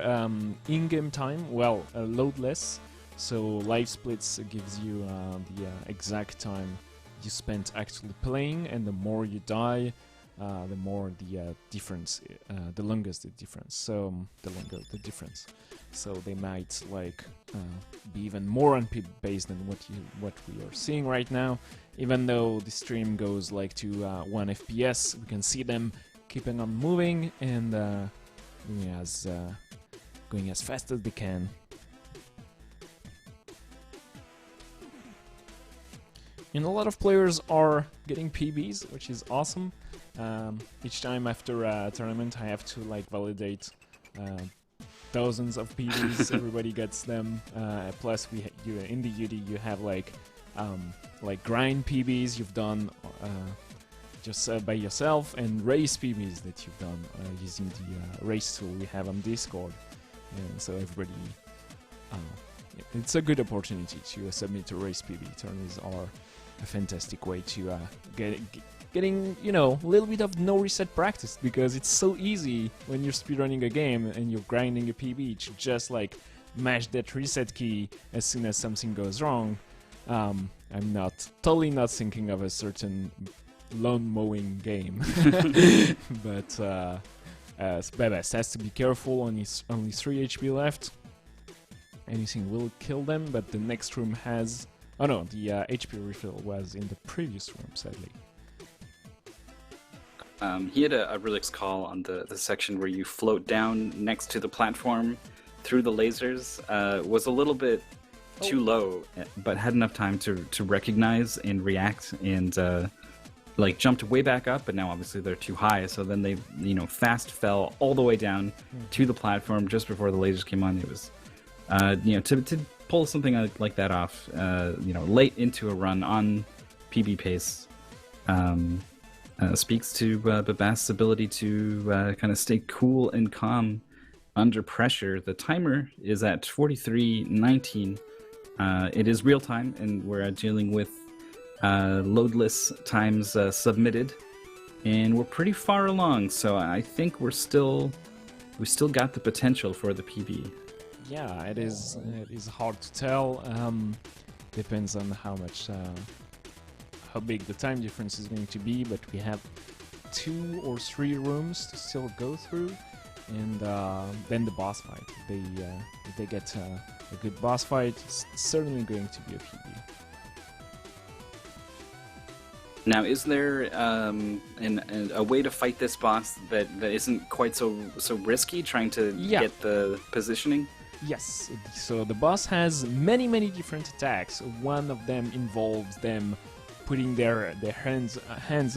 in-game time, loadless. So live splits gives you the exact time you spent actually playing, and the more you die, the more the difference, the longest the difference. So the longer the difference. So they might be even more on PB based than what we are seeing right now. Even though the stream goes like to 1 FPS, we can see them keeping on moving and going as fast as they can. And a lot of players are getting PBs, which is awesome. Each time after a tournament, I have to validate thousands of PBs. Everybody gets them. Plus, in the UD you have like grind PBs you've done just by yourself, and race PBs that you've done using the race tool we have on Discord. And so everybody, it's a good opportunity to submit a race PB. Tournaments are a fantastic way to getting a little bit of no reset practice, because it's so easy when you're speedrunning a game and you're grinding a PB to just mash that reset key as soon as something goes wrong. I'm totally not thinking of a certain lawn mowing game, but Babast has to be careful. Only 3 HP left, anything will kill them, but the next room has... Oh no, the HP refill was in the previous room, sadly. He had a Relix call on the section where you float down next to the platform through the lasers. Was a little bit too low, but had enough time to recognize and react, and like jumped way back up, but now obviously they're too high, so then they fast fell all the way down to the platform just before the lasers came on. It was to pull something like that off late into a run on PB pace speaks to Babast's ability to kind of stay cool and calm under pressure. The timer is at 43:19. It is real time, and we're dealing with loadless times submitted, and we're pretty far along. So I think we still got the potential for the PB. Yeah, it is hard to tell. Depends on how big the time difference is going to be, but we have 2 or 3 rooms to still go through, and then the boss fight. If they get a good boss fight, it's certainly going to be a PB. Now, is there a way to fight this boss that isn't quite so risky, trying to get the positioning? Yes, so the boss has many different attacks. One of them involves them putting their hands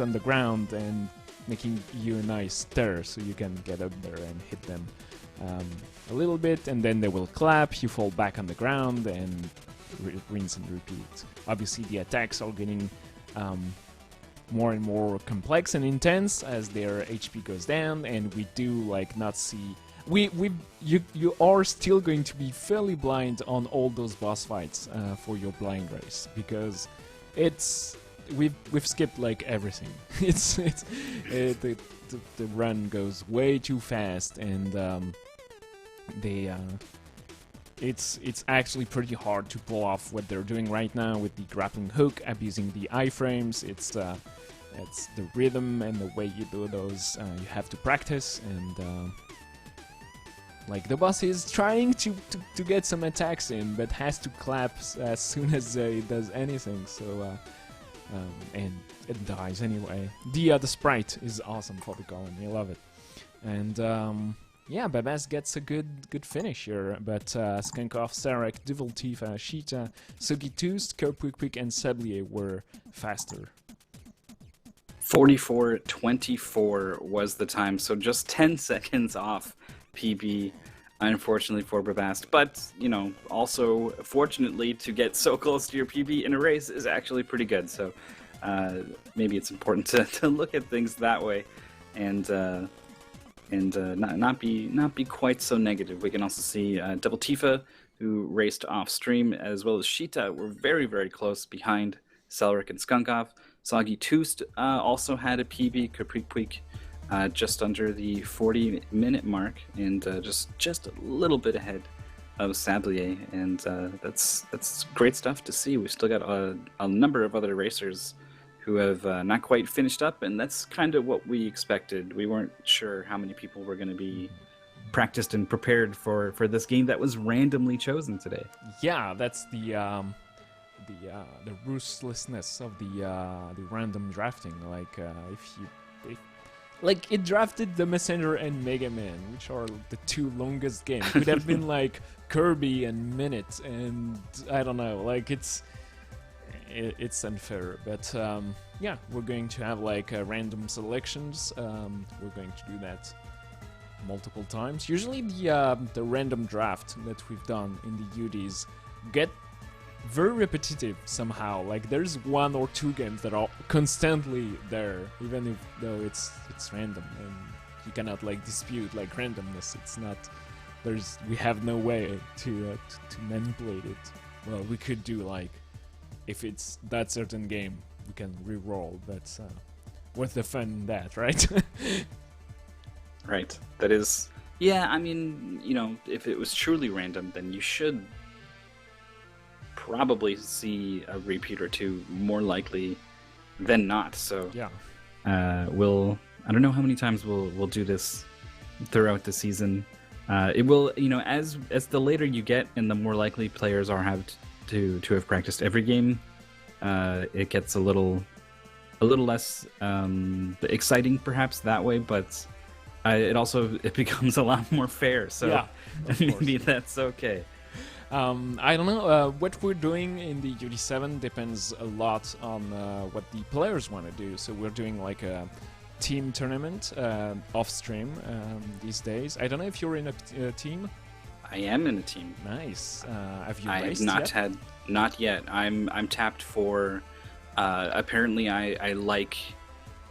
on the ground and making you a nice stir so you can get up there and hit them a little bit, and then they will clap, you fall back on the ground, and rinse and repeat. Obviously the attacks are getting more and more complex and intense as their HP goes down, and we do not see... You are still going to be fairly blind on all those boss fights for your blind race, because we've skipped everything. The run goes way too fast, and it's actually pretty hard to pull off what they're doing right now with the grappling hook, abusing the iframes. It's the rhythm and the way you do those. You have to practice, and the boss is trying to get some attacks in, but has to clap as soon as he does anything. So and it dies anyway. The sprite is awesome for the golem. I love it. And yeah, Babas gets a good finish here, but Skunkov, Sarek, Devil Tifa, Sheeta, Sugi Toost, Kerpwikpik, and Sablier were faster. 44:24 was the time, so just 10 seconds off PB, unfortunately for Babast. But, also, fortunately, to get so close to your PB in a race is actually pretty good. So maybe it's important to look at things that way, and not be quite so negative. We can also see Double Tifa, who raced off stream, as well as Sheeta, were very, very close behind Selric and Skunkov. Soggy Toost also had a PB, Capricquick just under the 40-minute mark, and just a little bit ahead of Sablier, and that's great stuff to see. We've still got a number of other racers who have not quite finished up, and that's kind of what we expected. We weren't sure how many people were going to be practiced and prepared for this game that was randomly chosen today. Yeah, that's the ruthlessness of the random drafting. It drafted the Messenger and Mega Man, which are the 2 longest games. Could have been Kirby and Minute, and I don't know. It's unfair, but yeah, we're going to have random selections. We're going to do that multiple times. Usually the random draft that we've done in the UDs get very repetitive somehow. There's 1 or 2 games that are constantly there, even though it's random, and you cannot dispute randomness. It's not. We have no way to manipulate it. Well, we could do if it's that certain game, we can re-roll, but what's the fun in that, right? Right. That is. Yeah, I mean, if it was truly random, then you should probably see a repeat or 2 more likely than not. So yeah, I don't know how many times we'll do this throughout the season. It will, as the later you get and the more likely players are to have practiced every game, it gets a little less exciting perhaps that way, but it becomes a lot more fair. So Yeah, of maybe course. that's okay. I don't know. What we're doing in the UD7 depends a lot on what the players want to do. So we're doing like a team tournament off stream these days. I don't know if you're in a team. I am in a team. Nice. Have you I have raced not yet? not yet. I'm tapped for. Apparently, I like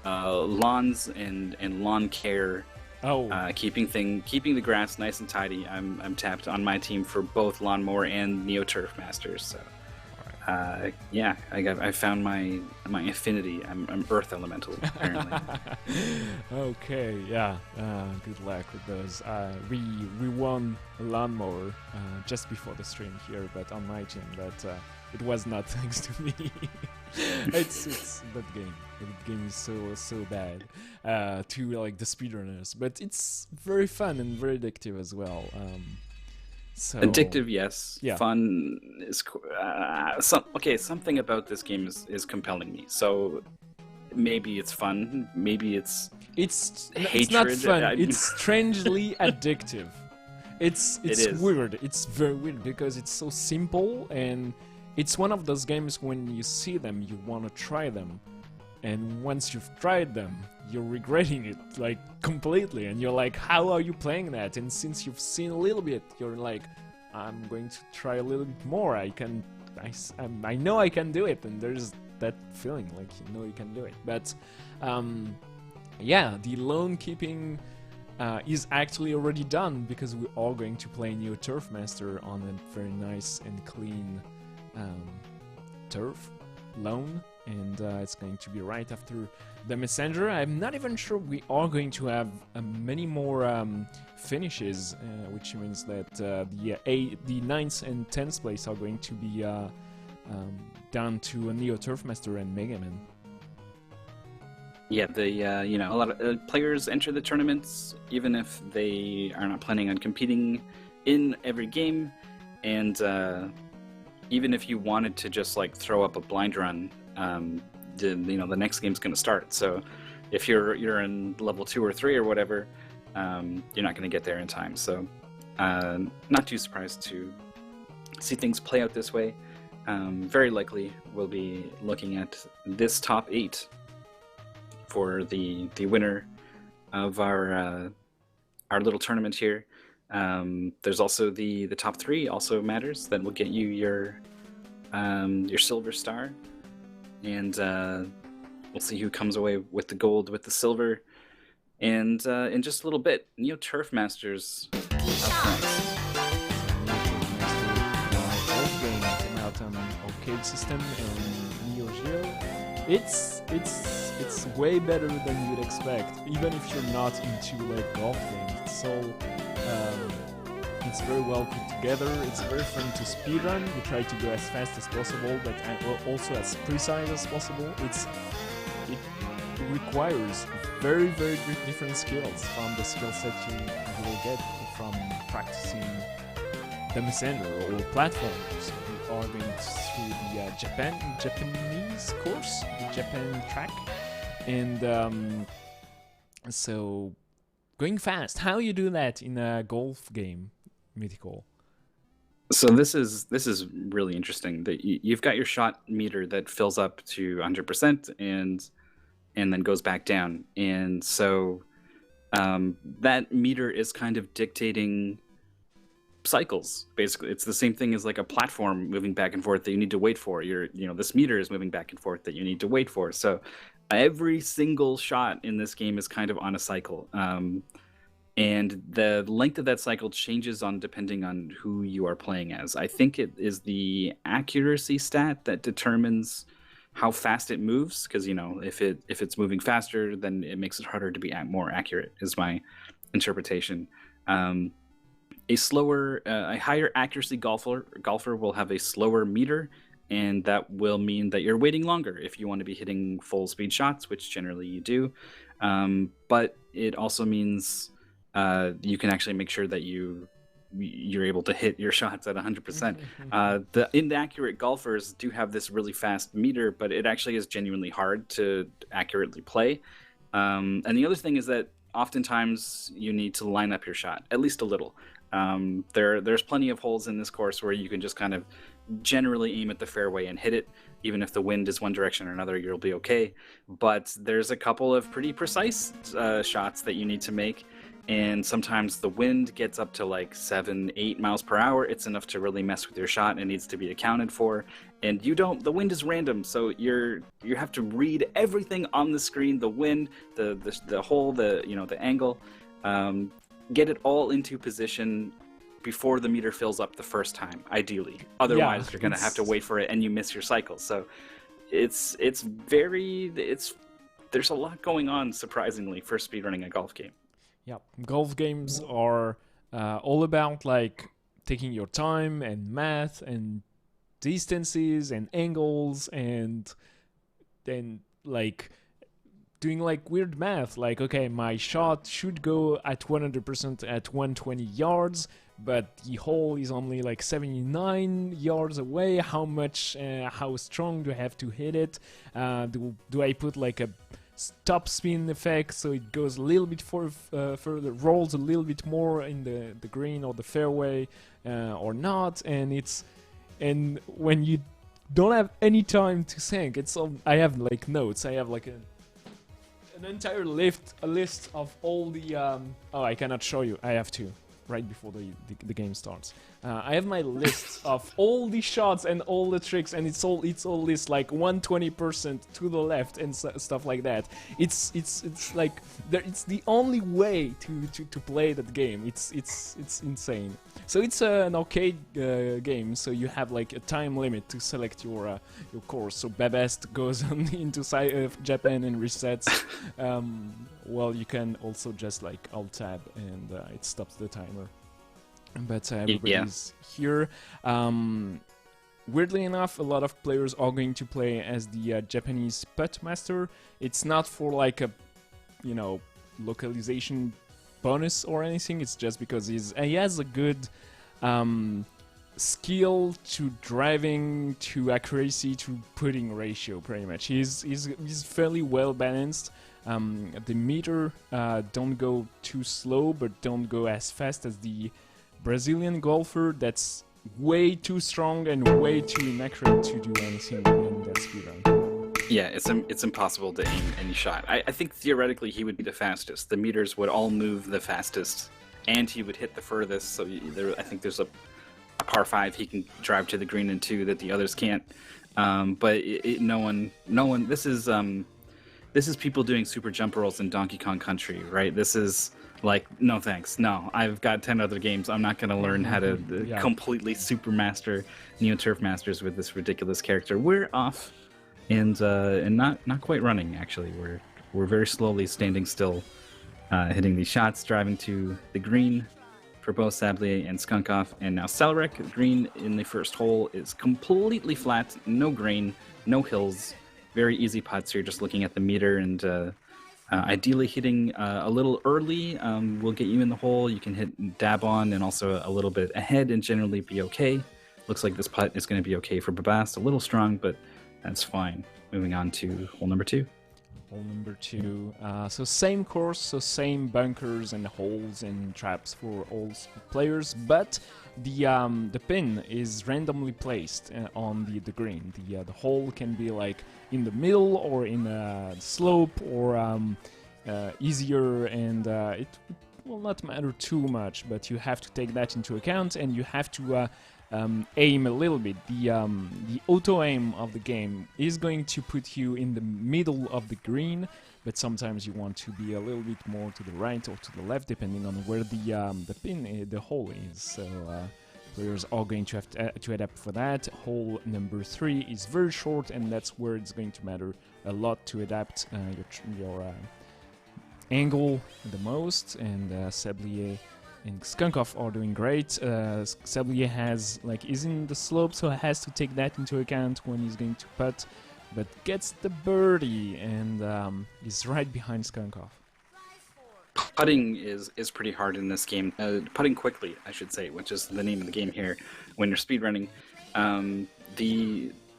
lawns and lawn care. Oh, Keeping the grass nice and tidy. I'm tapped on my team for both lawnmower and Neo Turf Masters. So, yeah, I found my affinity. I'm Earth Elemental apparently. okay, yeah. Good luck with those. We won a lawnmower just before the stream here, but on my team, but it was not thanks to me. it's that game. That game is so bad to like the speedrunners, but it's very fun and very addictive as well. So Addictive, yes. yeah. Fun is something about this game is compelling me. So maybe it's fun. Maybe it's It's not hatred. fun. It's strangely addictive. It's It is. weird. It's very weird because it's so simple, and it's one of those games when you see them, you want to try them, and once you've tried them, you're regretting it like completely, and you're like, how are you playing that? And since you've seen a little bit, you're like, I'm going to try a little bit more. I know I can do it, and there's that feeling like you can do it, but. Yeah, the loan keeping is actually already done because we're all going to play Neo Turf Master on a very nice and clean turf loan, and it's going to be right after the Messenger. I'm not even sure we are going to have many more finishes, which means that the 9th and 10th place are going to be down to a Neo Turf Master and Mega Man. Yeah, a lot of players enter the tournaments even if they are not planning on competing in every game, and even if you wanted to just like throw up a blind run, the next game's going to start. So if you're in level 2 or 3 or whatever, you're not going to get there in time. So not too surprised to see things play out this way. Very likely we'll be looking at this top 8 for the winner of our little tournament here. There's also the top 3 also matters. That will get you your silver star, and we'll see who comes away with the gold, with the silver. And in just a little bit, Neo Turf Masters up next. Old game came out on arcade system and Neo Geo. It's way better than you'd expect, even if you're not into like golf games. It's very well put together. It's very fun to speedrun. You try to go as fast as possible, but also as precise as possible. It requires very different skills from the skill set you will get from practicing the Messenger or platformers. We are going through the Japanese course, the Japan track, and so going fast. How you do that in a golf game, Mythical? So this is really interesting. That you've got your shot meter that fills up to 100% and then goes back down, and so that meter is kind of dictating cycles. Basically, it's the same thing as like a platform moving back and forth that you need to wait for. This meter is moving back and forth that you need to wait for. So every single shot in this game is kind of on a cycle, and the length of that cycle changes depending on who you are playing as. I think it is the accuracy stat that determines how fast it moves, because if it's moving faster, then it makes it harder to be more accurate, is my interpretation. A higher accuracy golfer will have a slower meter, and that will mean that you're waiting longer if you want to be hitting full speed shots, which generally you do. But it also means you can actually make sure that you're able to hit your shots at 100%. The inaccurate golfers do have this really fast meter, but it actually is genuinely hard to accurately play. And the other thing is that oftentimes you need to line up your shot, at least a little. There's plenty of holes in this course where you can just kind of generally aim at the fairway and hit it. Even if the wind is one direction or another, you'll be okay. But there's a couple of pretty precise shots that you need to make. And sometimes the wind gets up to like 7-8 miles per hour. It's enough to really mess with your shot and needs to be accounted for. And the wind is random, so you have to read everything on the screen, the wind, the hole, the angle, get it all into position before the meter fills up the first time, ideally. Otherwise, you're going to have to wait for it and you miss your cycle. So there's a lot going on, surprisingly, for speedrunning a golf game. Yeah, golf games are all about like taking your time and math and distances and angles and then like doing like weird math, like okay, my shot should go at 100% at 120 yards, but the hole is only like 79 yards away. How strong do I have to hit it? Do I put like a top spin effect so it goes a little bit further, rolls a little bit more in the green or the fairway or not? And when you don't have any time to think, I have like notes. I have like an entire list of all the oh, I cannot show you. I have to right before the game starts. I have my list of all the shots and all the tricks, and it's all list like 120% to the left and stuff like that. It's like it's the only way to play that game. It's insane. So it's an arcade game, so you have like a time limit to select your course. So Babest goes on into Japan and resets. Well, you can also just like alt tab and it stops the timer. But everybody's here. Weirdly enough, a lot of players are going to play as the Japanese putt master. It's not for like a, localization bonus or anything. It's just because he has a good skill to driving, to accuracy, to putting ratio. Pretty much, he's fairly well balanced. The meter don't go too slow, but don't go as fast as the Brazilian golfer that's way too strong and way too inaccurate to do anything in that speedrun. Yeah, it's impossible to aim any shot. I think theoretically he would be the fastest. The meters would all move the fastest, and he would hit the furthest. So I think there's a par 5 he can drive to the green in 2 that the others can't. But no one. This is people doing super jump rolls in Donkey Kong Country, right? This is like, no thanks. No, I've got 10 other games. I'm not going to learn how to completely super master Neo Turf Masters with this ridiculous character. We're off and not quite running, actually. We're very slowly standing still, hitting these shots, driving to the green for both Sablier and Skunkoff. And now Selrek, green in the first hole, is completely flat, no grain, no hills. Very easy putts. You're just looking at the meter and ideally hitting a little early will get you in the hole. You can hit dab on and also a little bit ahead and generally be okay. Looks like this putt is going to be okay for Babast. A little strong, but that's fine. Moving on to hole number 2. Hole number 2. So same course, so same bunkers and holes and traps for all players, but the pin is randomly placed on the green. The hole can be like in the middle or in a slope or easier, and it will not matter too much, but you have to take that into account, and you have to aim a little bit. The auto aim of the game is going to put you in the middle of the green, but sometimes you want to be a little bit more to the right or to the left, depending on where the pin, the hole is. So players are going to have to adapt for that. Hole number 3 is very short, and that's where it's going to matter a lot to adapt your angle the most. And Sablier and Skunkoff are doing great. Sablier is in the slope, so has to take that into account when he's going to putt, but gets the birdie and is right behind Skunkoff. putting is pretty hard in this game. Putting quickly, I should say, which is the name of the game here. When you're speedrunning,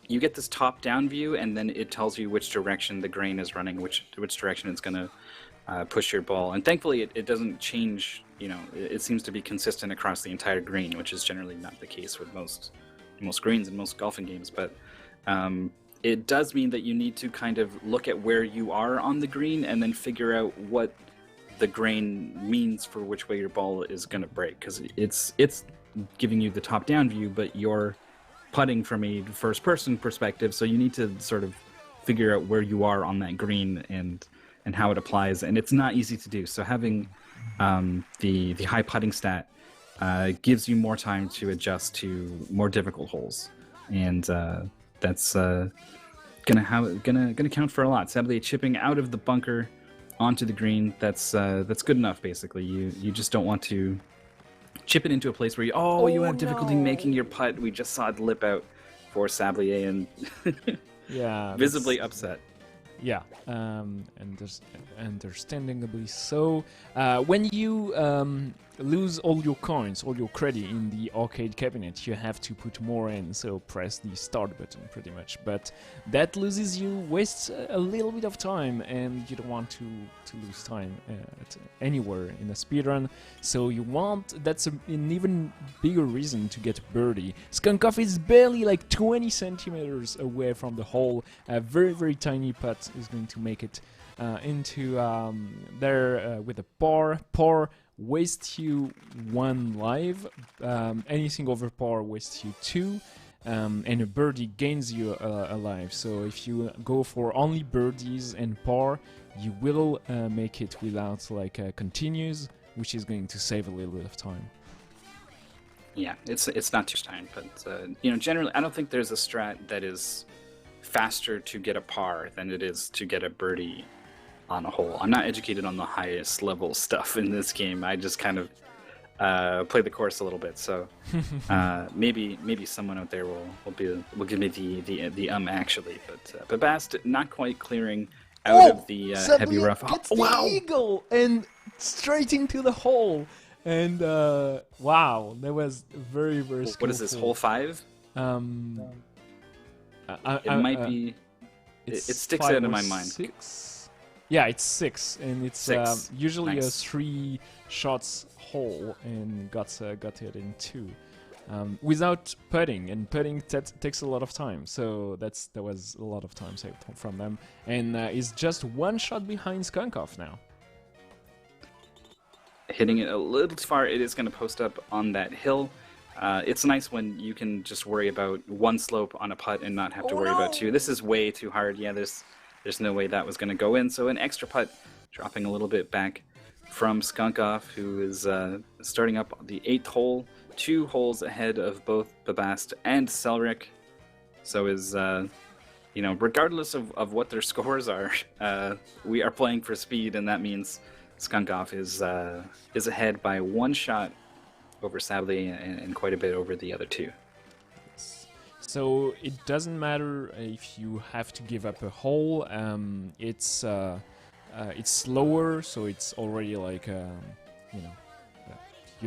you get this top-down view, and then it tells you which direction the grain is running, which direction it's going to push your ball. And thankfully, it doesn't change. You know, it seems to be consistent across the entire green, which is generally not the case with most greens in most golfing games. But it does mean that you need to kind of look at where you are on the green and then figure out what the grain means for which way your ball is going to break, because it's giving you the top-down view, but you're putting from a first-person perspective, so you need to sort of figure out where you are on that green and how it applies, and it's not easy to do. So having the high putting stat gives you more time to adjust to more difficult holes, and that's gonna count for a lot. Sablé chipping out of the bunker onto the green, that's good enough. Basically, you just don't want to chip it into a place where you have difficulty making your putt. We just saw it lip out for Sablé, and yeah, visibly upset. Yeah, understandably so. When you lose all your coins, all your credit in the arcade cabinet, you have to put more in, so press the start button pretty much. But that wastes a little bit of time, and you don't want to lose time anywhere in a speedrun. So that's an even bigger reason to get birdie. Skunkoff is barely like 20 centimeters away from the hole. A very, very tiny putt is going to make it into there with a par. Par wastes you 1 life, anything over par wastes you 2, and a birdie gains you a life. So if you go for only birdies and par, you will make it without like continues, which is going to save a little bit of time. Yeah, it's not too much time, but generally I don't think there's a strat that is faster to get a par than it is to get a birdie on a hole. I'm not educated on the highest level stuff in this game. I just kind of play the course a little bit. So maybe someone out there will give me the actually. But Bast not quite clearing out of the heavy rough. Gets the eagle and straight into the hole. And wow, that was very, very skillful. What is this, hole 5? It might be. It sticks out in my mind. 6? Yeah, it's 6, and it's 6. usually Nice. a 3 shots hole, and got it in 2 without putting. And putting takes a lot of time, so that was a lot of time saved from them. And is just 1 shot behind Skunkoff now. Hitting it a little too far, it is going to post up on that hill. It's nice when you can just worry about 1 slope on a putt and not have to worry about 2. This is way too hard. Yeah, there's no way that was going to go in. So an extra putt, dropping a little bit back from Skunkoff, who is starting up the 8th hole, 2 holes ahead of both Babast and Selric. So is regardless of what their scores are, we are playing for speed, and that means Skunkoff is ahead by 1 shot over Sablé and quite a bit over the other 2. So it doesn't matter if you have to give up a hole. It's slower, so it's already like you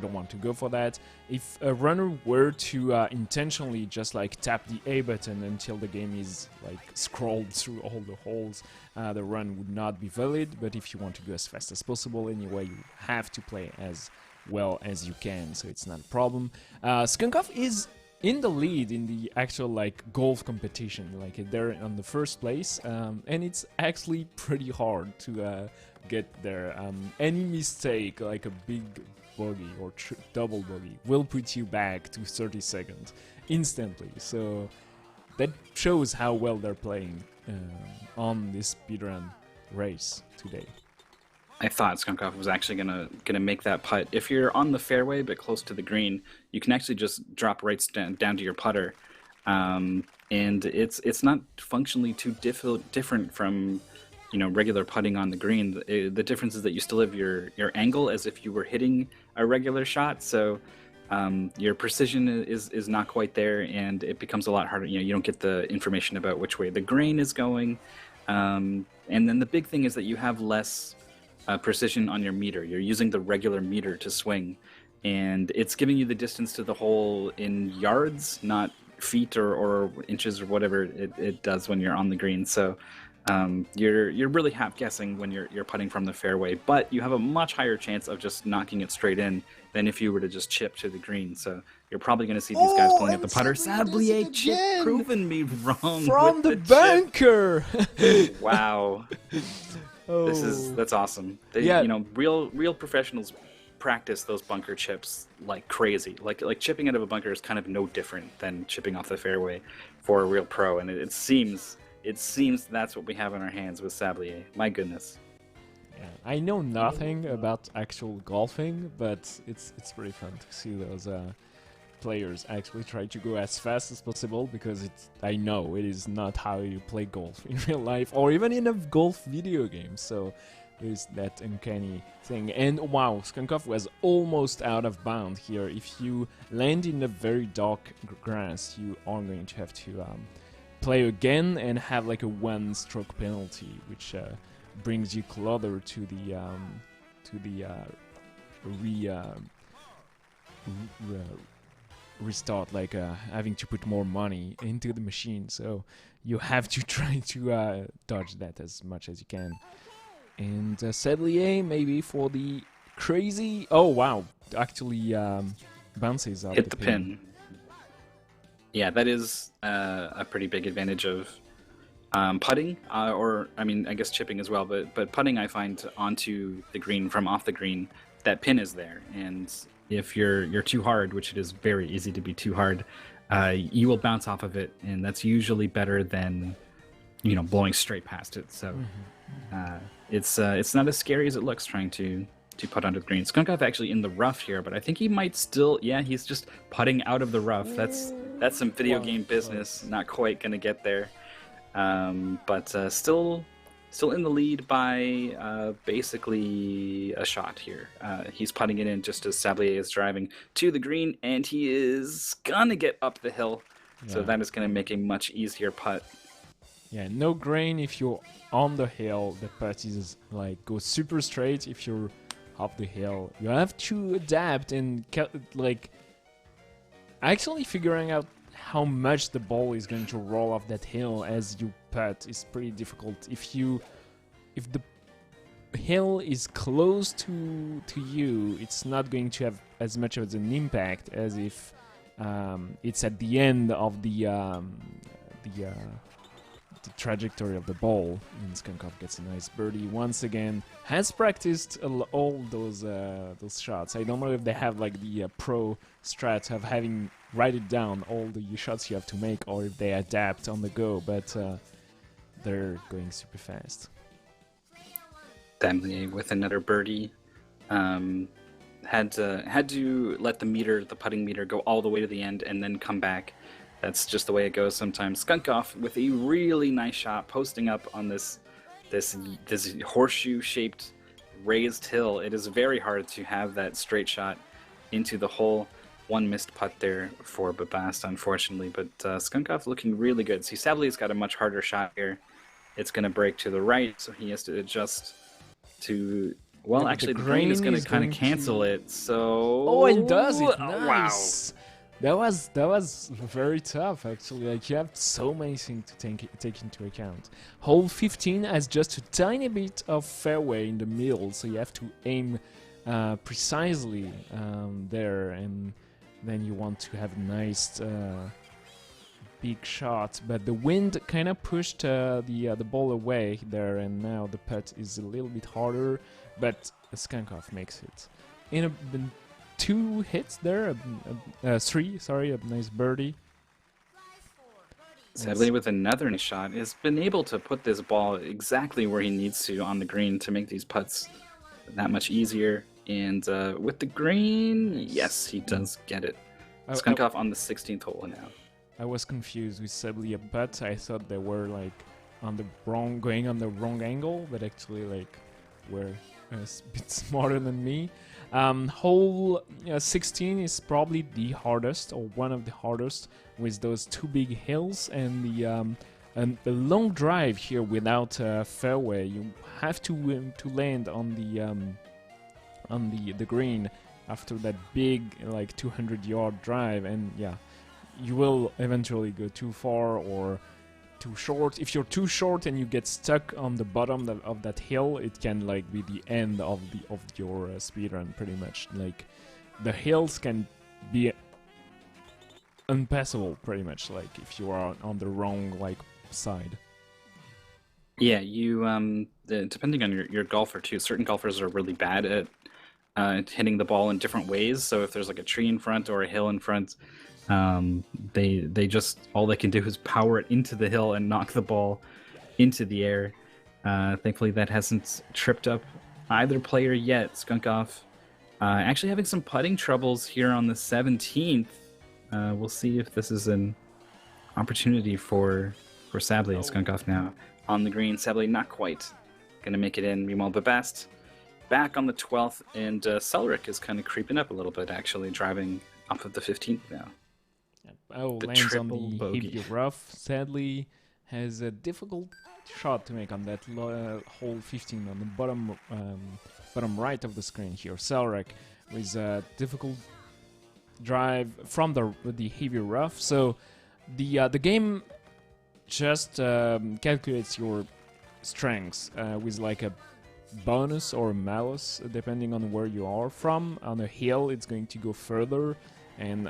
don't want to go for that. If a runner were to intentionally just like tap the A button until the game is like scrolled through all the holes, the run would not be valid. But if you want to go as fast as possible anyway, you have to play as well as you can, so it's not a problem. Skunkoff is in the lead in the actual like golf competition, like they're on the first place, and it's actually pretty hard to get there. Any mistake, like a big bogey or double bogey, will put you back to 30 seconds instantly. So that shows how well they're playing on this speedrun race today. I thought Skunkoff was actually gonna make that putt. If you're on the fairway but close to the green, you can actually just drop right down to your putter, and it's not functionally too different from regular putting on the green. The difference is that you still have your angle as if you were hitting a regular shot, so your precision is not quite there, and it becomes a lot harder. You don't get the information about which way the grain is going, and then the big thing is that you have less precision on your meter. You're using the regular meter to swing, and it's giving you the distance to the hole in yards, not feet or inches or whatever it does when you're on the green. So you're really half guessing when you're putting from the fairway, but you have a much higher chance of just knocking it straight in than if you were to just chip to the green. So you're probably going to see these guys pulling up the putter. Sablier chip proving me wrong from with the bunker. Wow. Oh. That's awesome. They, Yeah. you know, real professionals practice those bunker chips like crazy. Like chipping out of a bunker is kind of no different than chipping off the fairway for a real pro, and it seems that's what we have in our hands with Sablier. My goodness. Yeah, I know nothing about actual golfing, but it's pretty fun to see those players actually try to go as fast as possible, because I know it is not how you play golf in real life or even in a golf video game. So there's that uncanny thing. And wow, Skunkov was almost out of bounds here. If you land in the very dark grass, you are going to have to play again and have like a one-stroke penalty, which brings you closer to the restart, like having to put more money into the machine. So you have to try to dodge that as much as you can. And Sablier maybe for the crazy. Oh wow! Actually, bounces off hit the pin. Yeah, that is a pretty big advantage of putting, or I mean, I guess chipping as well. But putting, I find onto the green from off the green, that pin is there, and if you're too hard, which it is very easy to be too hard, you will bounce off of it, and that's usually better than blowing straight past it. So it's not as scary as it looks trying to putt under the green. Skunkov actually in the rough here, but I think he might still. Yeah, he's just putting out of the rough. That's some video game business. Not quite gonna get there, but still in the lead by basically a shot here. He's putting it in just as Sablier is driving to the green, and he is gonna get up the hill. Yeah. So that is gonna make a much easier putt. Yeah, no grain if you're on the hill. The putt is like go super straight. If you're up the hill, you have to adapt and like actually figuring out how much the ball is going to roll off that hill as you putt is pretty difficult. If the hill is close to you, it's not going to have as much of an impact as if it's at the end of the trajectory of the ball. And Skunkov gets a nice birdie once again. Has practiced all those shots. I don't know if they have like the pro strat of having write it down all the shots you have to make, or if they adapt on the go. But they're going super fast. Sablier with another birdie. Had to let the putting meter go all the way to the end and then come back. That's just the way it goes sometimes. Skunkov with a really nice shot, posting up on this horseshoe-shaped raised hill. It is very hard to have that straight shot into the hole. One missed putt there for Babast, unfortunately, but Skunkov looking really good. See, Sablier's got a much harder shot here. It's going to break to the right, so he has to adjust to... Well, yeah, actually, the green is going to kind of cancel it, so... Oh, it does it! Nice! Wow. That was very tough, actually. Like, you have so many things to take into account. Hole 15 has just a tiny bit of fairway in the middle, so you have to aim precisely there, and then you want to have a nice big shot. But the wind kind of pushed the ball away there, and now the putt is a little bit harder, but Skunkov makes it. In a 2 hits there, 3, sorry, a nice birdie. Sadly, with another nice shot, has been able to put this ball exactly where he needs to on the green to make these putts that much easier. And with the green, yes, he does get it. Skunkov on the 16th hole now. I was confused with Sablier putt. I thought they were like going on the wrong angle, but actually like were a bit smarter than me. Hole 16 is probably the hardest, or one of the hardest, with those 2 big hills, and the a long drive here without a fairway. You have to land on the green after that big like 200-yard drive, and yeah, you will eventually go too far or too short. If you're too short and you get stuck on the bottom of that hill, it can like be the end of your speedrun pretty much. Like the hills can be unpassable pretty much, like if you are on the wrong like side. Yeah, you depending on your golfer too. Certain golfers are really bad at hitting the ball in different ways. So if there's like a tree in front or a hill in front, they just all they can do is power it into the hill and knock the ball into the air. Thankfully, that hasn't tripped up either player yet. Skunkoff actually having some putting troubles here on the 17th. We'll see if this is an opportunity for Sablé. Skunkoff now on the green. Sablé not quite gonna make it in. Meanwhile, Babast back on the 12th, and Selric is kind of creeping up a little bit, actually driving off of the 15th now. Oh, The lands on triple the bogey. heavy rough. Sadly, has a difficult shot to make on that hole 15 on the bottom right of the screen here. Selric with a difficult drive from the heavy rough. So the game just calculates your strengths with like a bonus or a malus depending on where you are from. On a hill, it's going to go further, and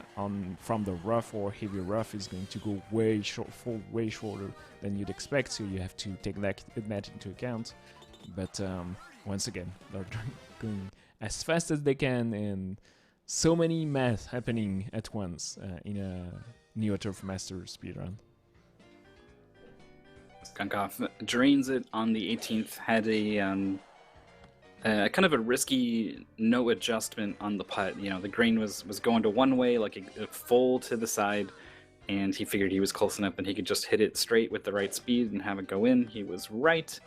from the rough or heavy rough is going to go way shorter than you'd expect. So you have to take that into account. But once again, they're going as fast as they can, and so many math happening at once in a Neo Turf Master speedrun. Skunkoff drains it on the 18th. Had a kind of a risky no adjustment on the putt. You know, the green was going to one way, like a full to the side, and he figured he was close enough and he could just hit it straight with the right speed and have it go in. He was right.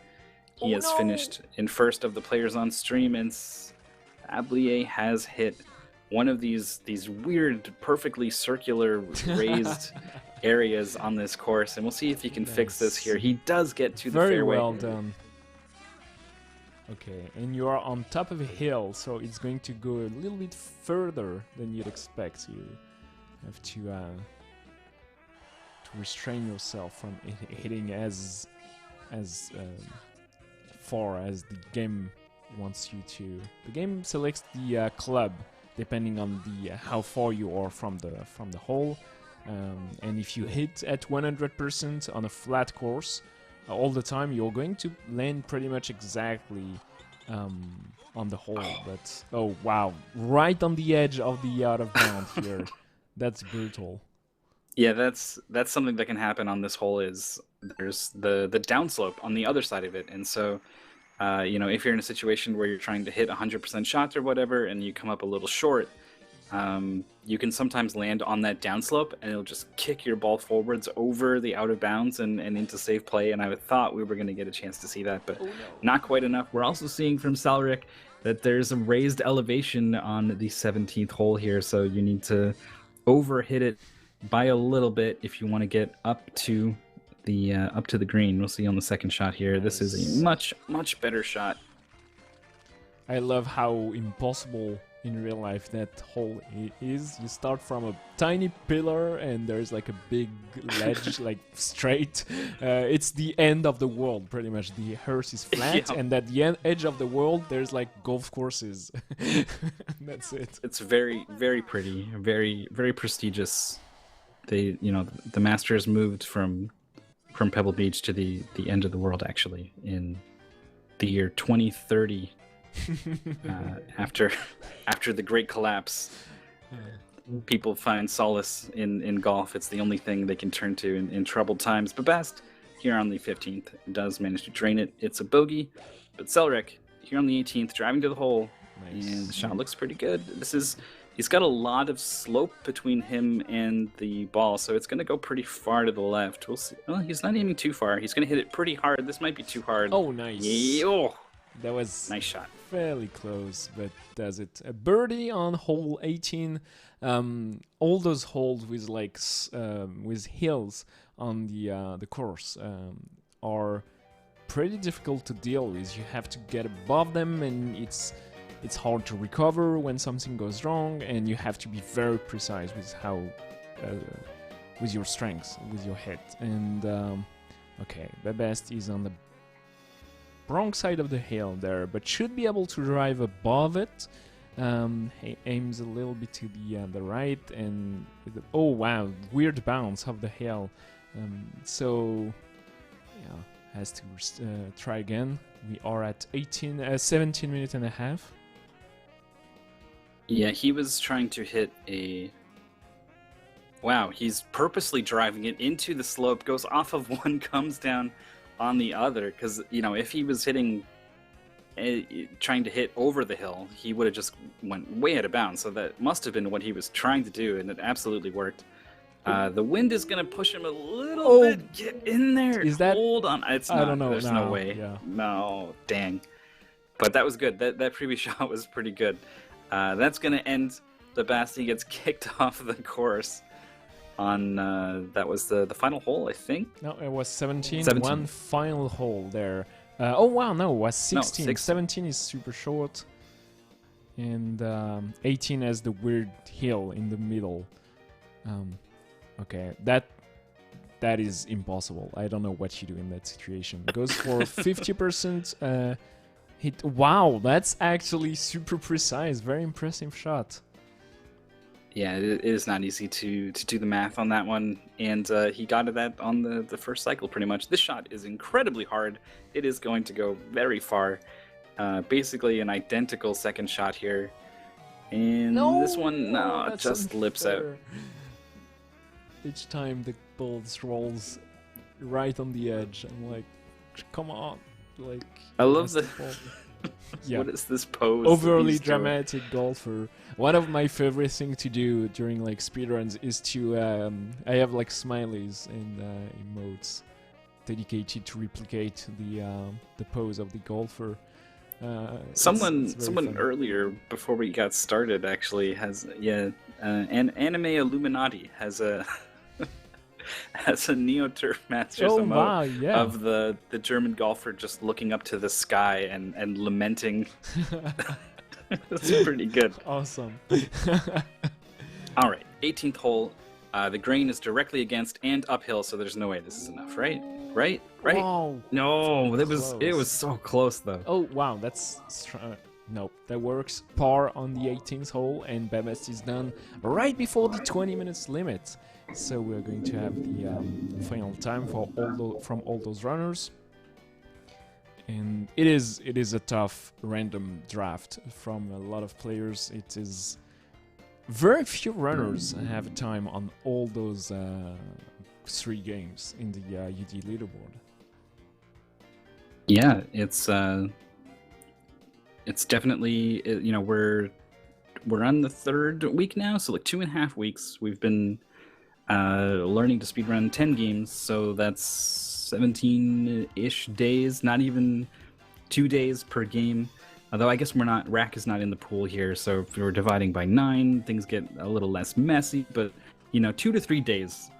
He has finished in first of the players on stream, and Sablé has hit one of these weird, perfectly circular raised areas on this course, and we'll see if he can fix this here. He does get to the fairway. Very well done. Okay, and you are on top of a hill, so it's going to go a little bit further than you'd expect. You have to restrain yourself from hitting as far as the game wants you to. The game selects the club depending on the how far you are from the hole, and if you hit at 100% on a flat course all the time, you're going to land pretty much exactly on the hole. But oh wow, right on the edge of the out of bounds here. That's brutal. Yeah, that's something that can happen on this hole. Is there's the downslope on the other side of it, and so you know, if you're in a situation where you're trying to hit 100% shots or whatever, and you come up a little short, you can sometimes land on that downslope, and it'll just kick your ball forwards over the out of bounds and into safe play. And I thought we were going to get a chance to see that, but not quite enough. We're also seeing from Selric that there's a raised elevation on the 17th hole here, so you need to overhit it by a little bit if you want to get up to the green. We'll see on the second shot here. This is a much better shot. I love how impossible in real life that hole is. You start from a tiny pillar and there's like a big ledge, like straight. It's the end of the world pretty much. The earth is flat, and at the edge of the world there's like golf courses. That's it. It's very pretty, very prestigious. They, you know, the Masters moved from Pebble Beach to the end of the world, actually, in the year 2030. After the Great Collapse, people find solace in golf. It's the only thing they can turn to in troubled times. Babast here on the 15th does manage to drain it. It's a bogey, but Selric here on the 18th driving to the hole, and the shot looks pretty good. He's got a lot of slope between him and the ball, so it's going to go pretty far to the left. We'll see. Well, he's not aiming too far. He's going to hit it pretty hard. This might be too hard. Oh, nice. Yeah. That was Nice shot. fairly close, but does it. A birdie on hole 18. All those holes with with hills on the course are pretty difficult to deal with. You have to get above them, and it's hard to recover when something goes wrong, and you have to be very precise with how with your strength, with your hit. And okay, the best is on the wrong side of the hill there, but should be able to drive above it. He aims a little bit to the right, and oh wow, weird bounce of the hill. So yeah, has to try again. We are at 17 minutes and a half. Yeah, he was trying to hit a... Wow, he's purposely driving it into the slope, goes off of one, comes down on the other, because, you know, if he was hitting, trying to hit over the hill, he would have just went way out of bounds, so that must have been what he was trying to do, and it absolutely worked. The wind is going to push him a little bit. Get in there. Is that... Hold on. It's not. I don't know. There's no way. Yeah. No, dang. But that was good. That previous shot was pretty good. That's going to end the Basti gets kicked off the course on, that was the final hole, I think? No, it was 17. One final hole there. Oh, wow, no, it was 16. No, 17 is super short. And 18 has the weird hill in the middle. Okay, that is impossible. I don't know what you do in that situation. Goes for 50% hit. Wow, that's actually super precise. Very impressive shot. Yeah, it is not easy to do the math on that one, and he got to that on the first cycle pretty much. This shot is incredibly hard. It is going to go very far. Basically an identical second shot here. And this one, no, just lips out. Each time the ball rolls right on the edge, I'm like, come on. Like, I love the... Yeah. What is this pose? Overly dramatic golfer. One of my favorite things to do during like speedruns is to I have like smileys and emotes dedicated to replicate the pose of the golfer. Someone earlier before we got started actually has an Anime Illuminati has a has a NeoTurf Masters emote of the German golfer just looking up to the sky and lamenting. That's pretty good. Awesome. All right, 18th hole. The grain is directly against and uphill, so there's no way this is enough, right? Right? Wow. No, it was so close though. Oh wow, that's nope, that works. Par on the 18th hole, and Babest is done right before the 20 minutes limit. So we're going to have the final time for from all those runners. And it is a tough random draft from a lot of players. It is very few runners have a time on all those 3 games in the UD leaderboard. Yeah, it's definitely, you know, we're on the 3rd week now, so like 2.5 weeks we've been learning to speedrun 10 games, so that's 17-ish days, not even 2 days per game. Although I guess Rack is not in the pool here, so if we're dividing by 9, things get a little less messy, but, you know, 2 to 3 days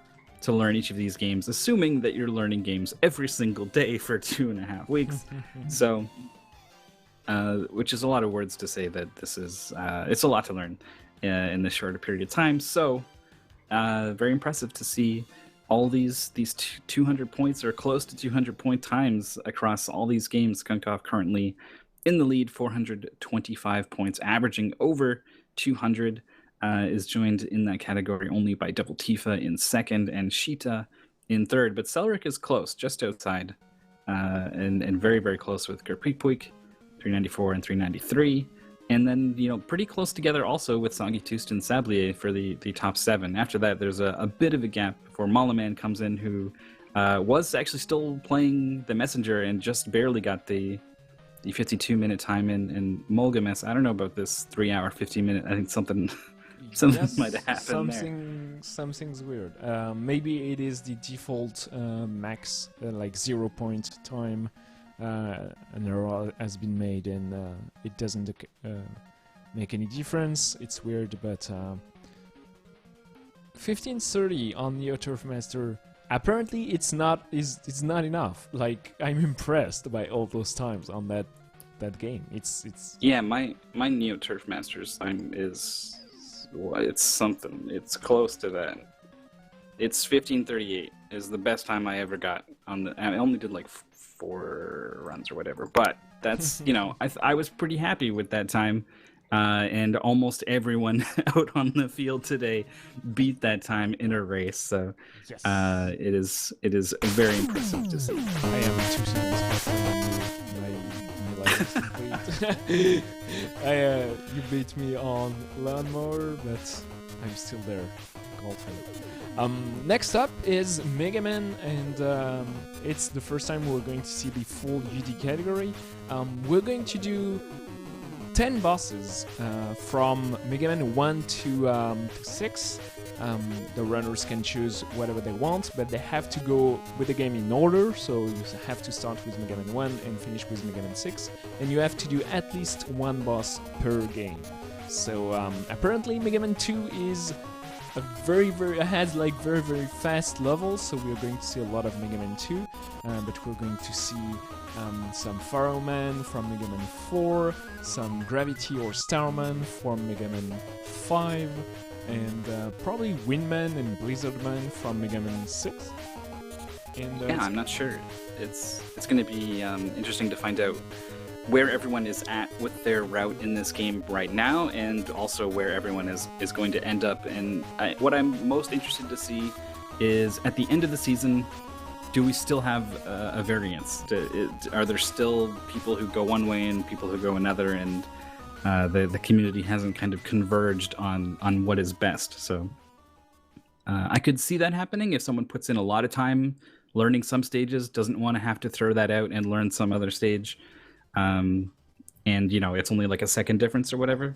to learn each of these games, assuming that you're learning games every single day for 2.5 weeks. So, which is a lot of words to say that this is, it's a lot to learn in this shorter period of time. So, very impressive to see all these 200 points or close to 200 point times across all these games. Skunkov currently in the lead, 425 points, averaging over 200. Is joined in that category only by Double Tifa in 2nd and Sheeta in 3rd. But Selric is close, just outside, and very, very close with Gerpikpuik, 394 and 393. And then, you know, pretty close together also with Sagi Tust and Sablier for the top 7. After that, there's a bit of a gap before Malaman comes in, who was actually still playing the Messenger and just barely got the 52-minute time in. And Molgames, I don't know about this 3-hour, 50-minute, I think something might have happened there. Something's weird. Maybe it is the default max, like 0 point time an error has been made and it doesn't make any difference. It's weird, but 1530 on Neo Turf Master. Apparently, it's not enough. Like, I'm impressed by all those times on that game. It's yeah. My Neo Turf Masters time is it's something. It's close to that. It's 1538 is the best time I ever got on the. I only did like 4 runs or whatever, but that's you know I was pretty happy with that time. And almost everyone out on the field today beat that time in a race. So yes. It is very impressive to see. I am 2 seconds behind my life is complete. You beat me on lawnmower, but I'm still there. Golfing. Next up is Mega Man, and it's the first time we're going to see the full UD category. We're going to do 10 bosses from Mega Man 1 to 6. The runners can choose whatever they want, but they have to go with the game in order, so you have to start with Mega Man 1 and finish with Mega Man 6, and you have to do at least 1 boss per game. So apparently Mega Man 2 is a very fast levels, so we're going to see a lot of Mega Man 2, but we're going to see some Pharaoh Man from Mega Man 4, some Gravity or Starman from Mega Man 5, and probably Windman and Blizzard Man from Mega Man 6. And, yeah, I'm not sure. It's going to be interesting to find out where everyone is at with their route in this game right now, and also where everyone is going to end up. And what I'm most interested to see is at the end of the season, do we still have a variance? Are there still people who go one way and people who go another, and the community hasn't kind of converged on what is best? So I could see that happening if someone puts in a lot of time learning some stages, doesn't want to have to throw that out and learn some other stage. And you know, it's only like a second difference or whatever.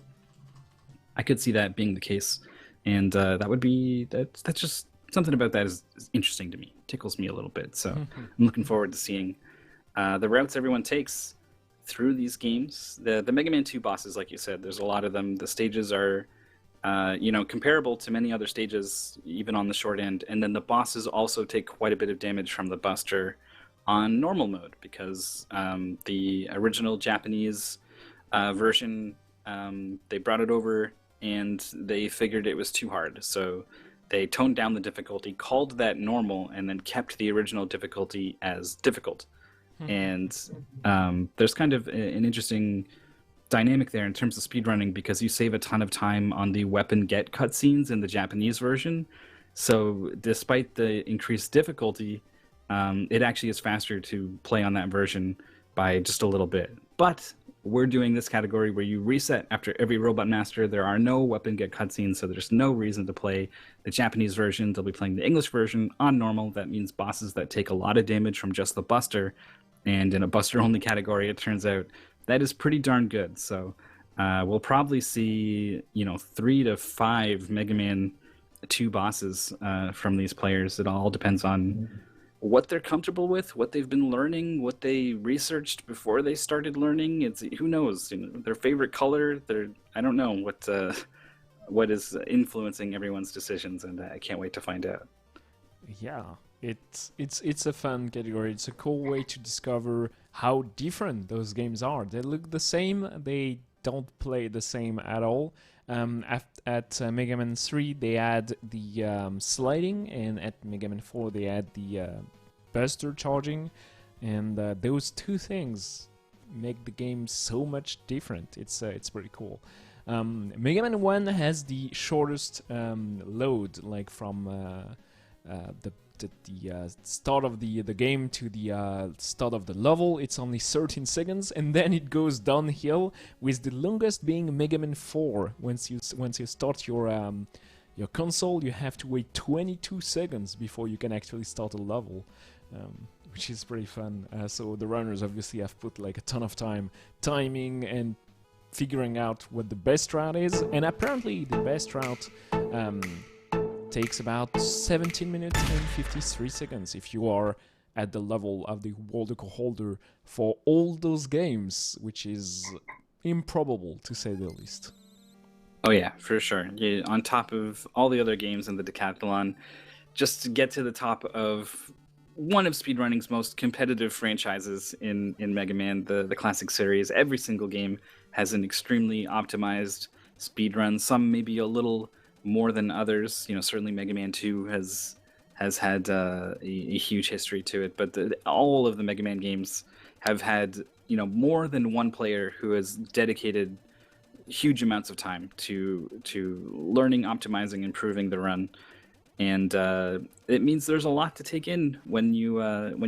I could see that being the case, and that's just something about that is interesting to me, tickles me a little bit. So I'm looking forward to seeing the routes everyone takes through these games. The Mega Man 2 bosses, like you said, there's a lot of them. The stages are you know, comparable to many other stages, even on the short end, and then the bosses also take quite a bit of damage from the Buster on normal mode, because the original Japanese version, they brought it over and they figured it was too hard, so they toned down the difficulty, called that normal, and then kept the original difficulty as difficult. And there's kind of an interesting dynamic there in terms of speedrunning, because you save a ton of time on the weapon get cutscenes in the Japanese version. So despite the increased difficulty, it actually is faster to play on that version by just a little bit. But we're doing this category where you reset after every Robot Master. There are no weapon get cutscenes, so there's no reason to play the Japanese version. They'll be playing the English version on normal. That means bosses that take a lot of damage from just the Buster. And in a Buster-only category, it turns out that is pretty darn good. So we'll probably see, you know, 3 to 5 Mega Man 2 bosses from these players. It all depends on what they're comfortable with, what they've been learning, what they researched before they started learning. It's who knows, you know, their favorite color. I don't know what is influencing everyone's decisions, and I can't wait to find out. Yeah, it's a fun category. It's a cool way to discover how different those games are. They look the same, they don't play the same at all. At Mega Man 3 they add the sliding, and at Mega Man 4 they add the Buster charging, and those two things make the game so much different. It's pretty cool. Mega Man 1 has the shortest load, like from the start of the game to the start of the level. It's only 13 seconds, and then it goes downhill, with the longest being Mega Man 4. Once you start your console, you have to wait 22 seconds before you can actually start a level, which is pretty fun. So the runners obviously have put like a ton of time timing and figuring out what the best route is, and apparently the best route takes about 17 minutes and 53 seconds if you are at the level of the world record holder for all those games, which is improbable to say the least. Oh yeah, for sure. Yeah, on top of all the other games in the decathlon, just to get to the top of one of speedrunning's most competitive franchises in Mega Man, the classic series. Every single game has an extremely optimized speedrun. Some maybe a little more than others. You know, certainly Mega Man 2 has had a huge history to it, but all of the Mega Man games have had, you know, more than one player who has dedicated huge amounts of time to learning, optimizing, improving the run, and it means there's a lot to take in when you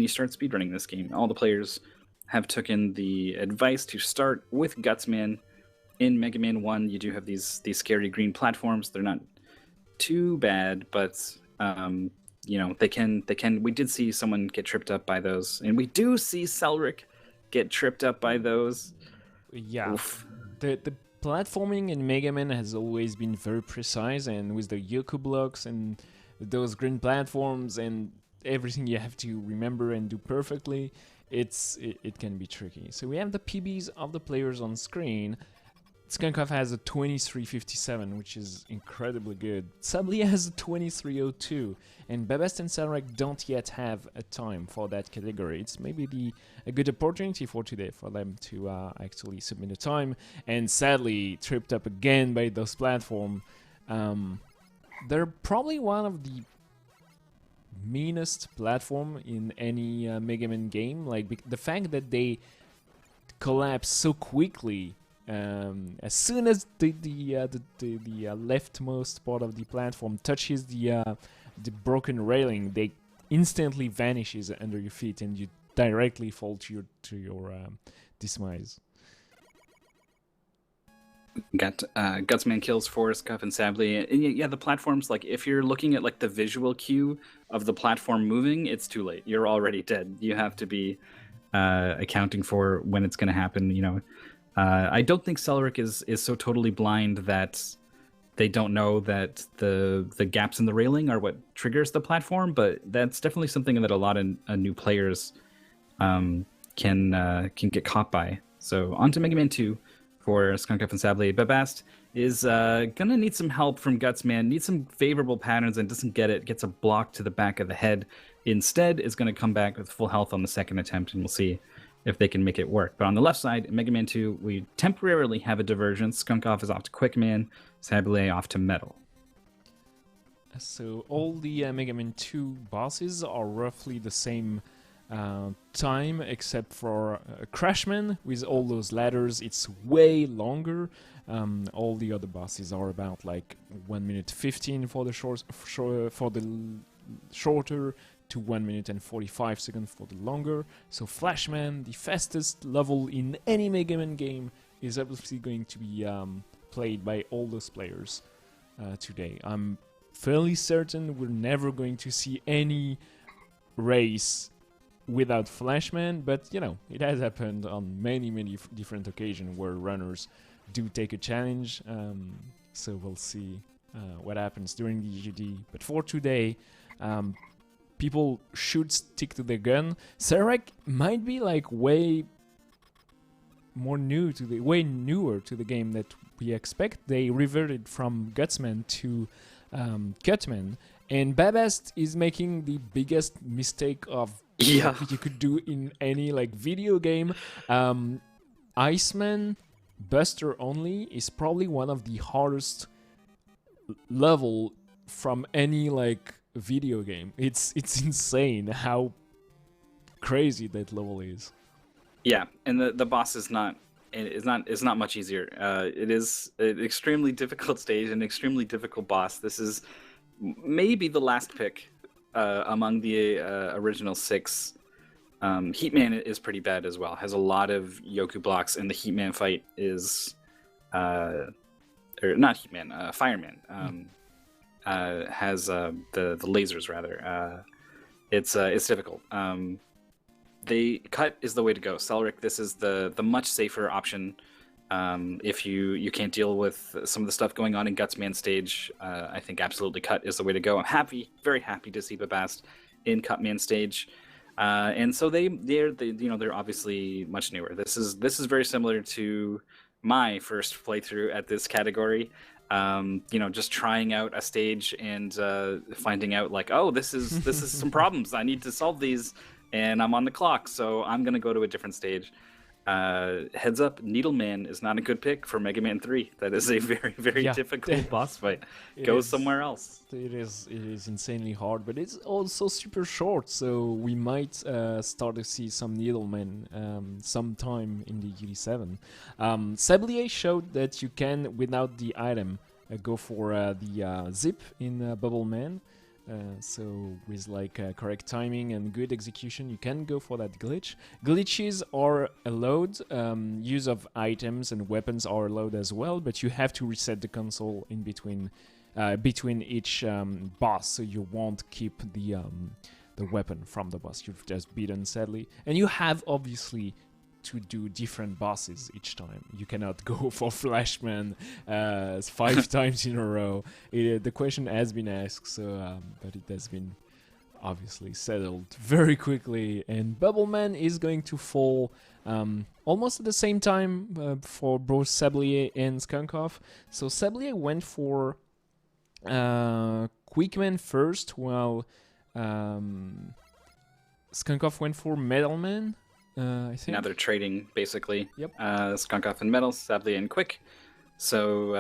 start speedrunning this game. All the players have taken the advice to start with Gutsman. In Mega Man 1, you do have these scary green platforms. They're not too bad, but you know, they can. We did see someone get tripped up by those, and we do see Selric get tripped up by those. Yeah. Oof. The platforming in Mega Man has always been very precise, and with the Yoku blocks and those green platforms and everything you have to remember and do perfectly, it can be tricky. So we have the PBs of the players on screen. Skunkov has a 2357, which is incredibly good. Sabli has a 2302, and Babest and Selrek don't yet have a time for that category. It's maybe a good opportunity for today for them to actually submit a time, and sadly tripped up again by those platforms. They're probably one of the meanest platform in any Mega Man game. Like the fact that they collapse so quickly. As soon as the leftmost part of the platform touches the broken railing, they instantly vanishes under your feet, and you directly fall to your demise. Got Gutsman kills Forrest, Cuff, and Sably. And yeah, the platforms, like if you're looking at like the visual cue of the platform moving, it's too late. You're already dead. You have to be accounting for when it's going to happen. You know, I don't think Selric is so totally blind that they don't know that the gaps in the railing are what triggers the platform, but that's definitely something that a lot of new players can get caught by. So on to Mega Man 2 for Skunkf and Sablé. Babast is gonna need some help from Gutsman, needs some favorable patterns and doesn't get it, gets a block to the back of the head. Instead is gonna come back with full health on the second attempt, and we'll see if they can make it work. But on the left side, in Mega Man 2, we temporarily have a divergence. Skunkov is off to Quickman, Sablé off to Metal. So all the Mega Man 2 bosses are roughly the same time, except for Crashman with all those ladders. It's way longer. All the other bosses are about like 1 minute 15 for the shorter to 1 minute and 45 seconds for the longer. So Flashman, the fastest level in any Mega Man game, is obviously going to be played by all those players today. I'm fairly certain we're never going to see any race without Flashman, but you know, it has happened on many different occasions where runners do take a challenge, so we'll see what happens during the UD. But for today, people should stick to their gun. Sarek might be like way newer to the game that we expect. They reverted from Gutsman to Cutman, and Babast is making the biggest mistake of what you could do in any like video game. Iceman Buster only is probably one of the hardest level from any like video game. It's insane how crazy that level is. Yeah, and the boss is not much easier. It is an extremely difficult stage, an extremely difficult boss. This is maybe the last pick among the original 6. Heatman is pretty bad as well. Has a lot of Yoku blocks, and the Heatman fight is or not Heatman, Fireman. Has the lasers rather. It's difficult. The cut is the way to go. Selric, this is the much safer option. If you can't deal with some of the stuff going on in Gutsman stage, I think absolutely cut is the way to go. I'm very happy to see Babast in Cutman stage. And so they're obviously much newer. This is very similar to my first playthrough at this category. Just trying out a stage and finding out like, oh, this is some problems. I need to solve these, and I'm on the clock, so I'm gonna go to a different stage. Heads up, Needleman is not a good pick for Mega Man 3. That is a very, very difficult boss fight. Go somewhere else. It is insanely hard, but it's also super short, so we might start to see some Needleman sometime in the UD7. Sablier showed that you can, without the item, go for the zip in Bubble Man. So with like correct timing and good execution, you can go for that glitch. Glitches are allowed, use of items and weapons are allowed as well, but you have to reset the console in between each boss, so you won't keep the weapon from the boss you've just beaten, sadly. And you have obviously to do different bosses each time. You cannot go for Flashman 5 times in a row. The question has been asked, so but it has been obviously settled very quickly. And Bubbleman is going to fall almost at the same time for both Sablier and Skunkoff. So Sablier went for Quickman first, while Skunkoff went for Metalman. I think. Now they're trading, basically. Yep. Skunkoff and Metal, Sablier and Quick. So,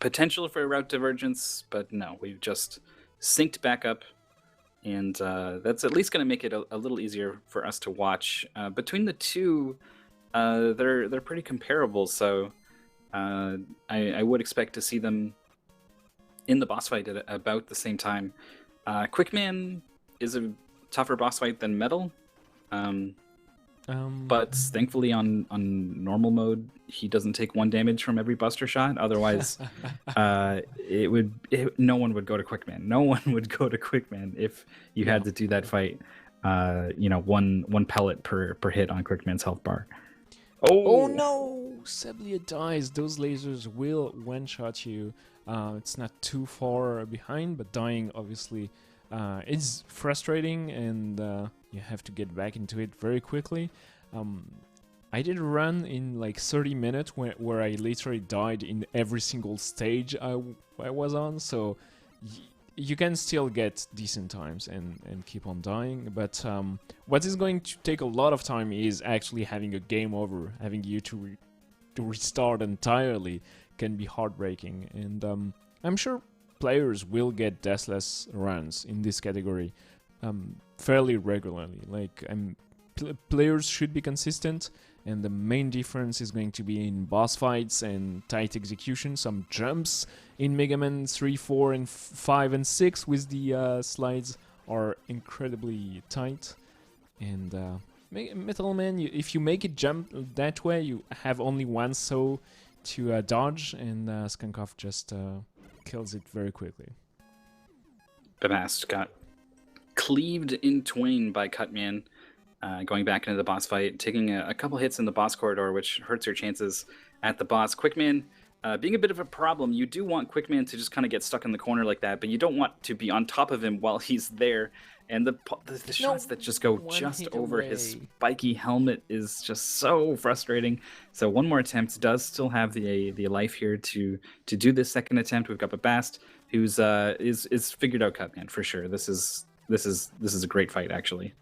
potential for a route divergence, but no, we've just synced back up, and that's at least going to make it a little easier for us to watch. Between the two, they're pretty comparable, so I would expect to see them in the boss fight at about the same time. Quickman is a tougher boss fight than Metal. But thankfully on normal mode, he doesn't take 1 damage from every buster shot. Otherwise, no one would go to Quickman. No one would go to Quickman if you had to do that fight. One pellet per hit on Quickman's health bar. Oh no! Sablier dies. Those lasers will one-shot you. It's not too far behind, but dying obviously is frustrating, and you have to get back into it very quickly. I did a run in like 30 minutes where I literally died in every single stage I was on, so you can still get decent times and keep on dying, but what is going to take a lot of time is actually having a game over. Having you to restart entirely can be heartbreaking, and I'm sure players will get deathless runs in this category fairly regularly. Like, players should be consistent, and the main difference is going to be in boss fights and tight execution. Some jumps in Mega Man 3, 4, and 5 and 6 with the slides are incredibly tight. And Metal Man, if you make it jump that way, you have only one so to dodge, and Skunkoff just kills it very quickly. Babast got cleaved in twain by Cutman, going back into the boss fight, taking a couple hits in the boss corridor, which hurts your chances at the boss. Quickman being a bit of a problem. You do want Quickman to just kind of get stuck in the corner like that, but you don't want to be on top of him while he's there. And the shots that just go just over his spiky helmet is just so frustrating. So one more attempt. Does still have the life here to do this second attempt. We've got Babast, who's is figured out Cutman for sure. This is a great fight, actually.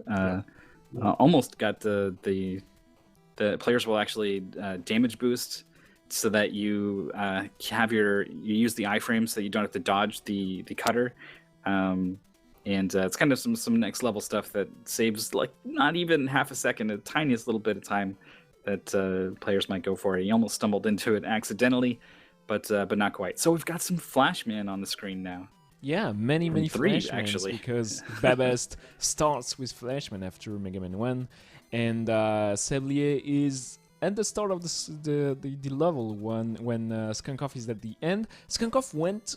Almost got the players will actually damage boost so that you use the iframe so that you don't have to dodge the cutter. And it's kind of some next level stuff that saves like not even half a second, a tiniest little bit of time that players might go for. He almost stumbled into it accidentally, but not quite. So we've got some Flashman on the screen now. Yeah, many Flashmans, actually, because Babast starts with Flashman after Mega Man 1, and Sablier is at the start of the level when Skunkoff is at the end. Skunkoff went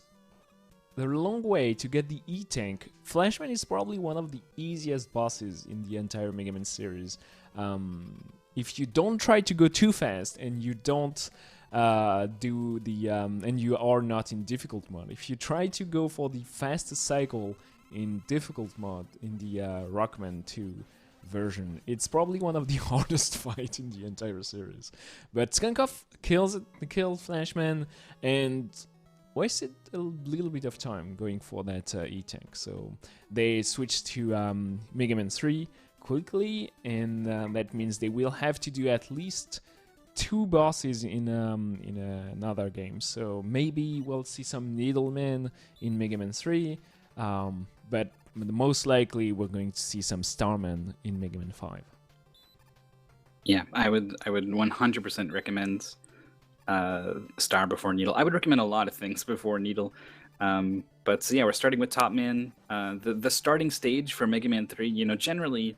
the long way to get the E-Tank. Flashman is probably one of the easiest bosses in the entire Mega Man series. If you don't try to go too fast and you don't and you are not in difficult mode, if you try to go for the fastest cycle in difficult mode in the Rockman 2 version. It's probably one of the hardest fights in the entire series. But Skunkov killed Flashman and wasted a little bit of time going for that E-Tank. So they switched to Mega Man 3 quickly, and that means they will have to do at least 2 bosses in another game. So maybe we'll see some Needleman in Mega Man 3, but most likely we're going to see some Starman in Mega Man 5. Yeah, I would 100% recommend Star before Needle. I would recommend a lot of things before Needle. But so yeah, we're starting with Top Man. The starting stage for Mega Man 3, you know, generally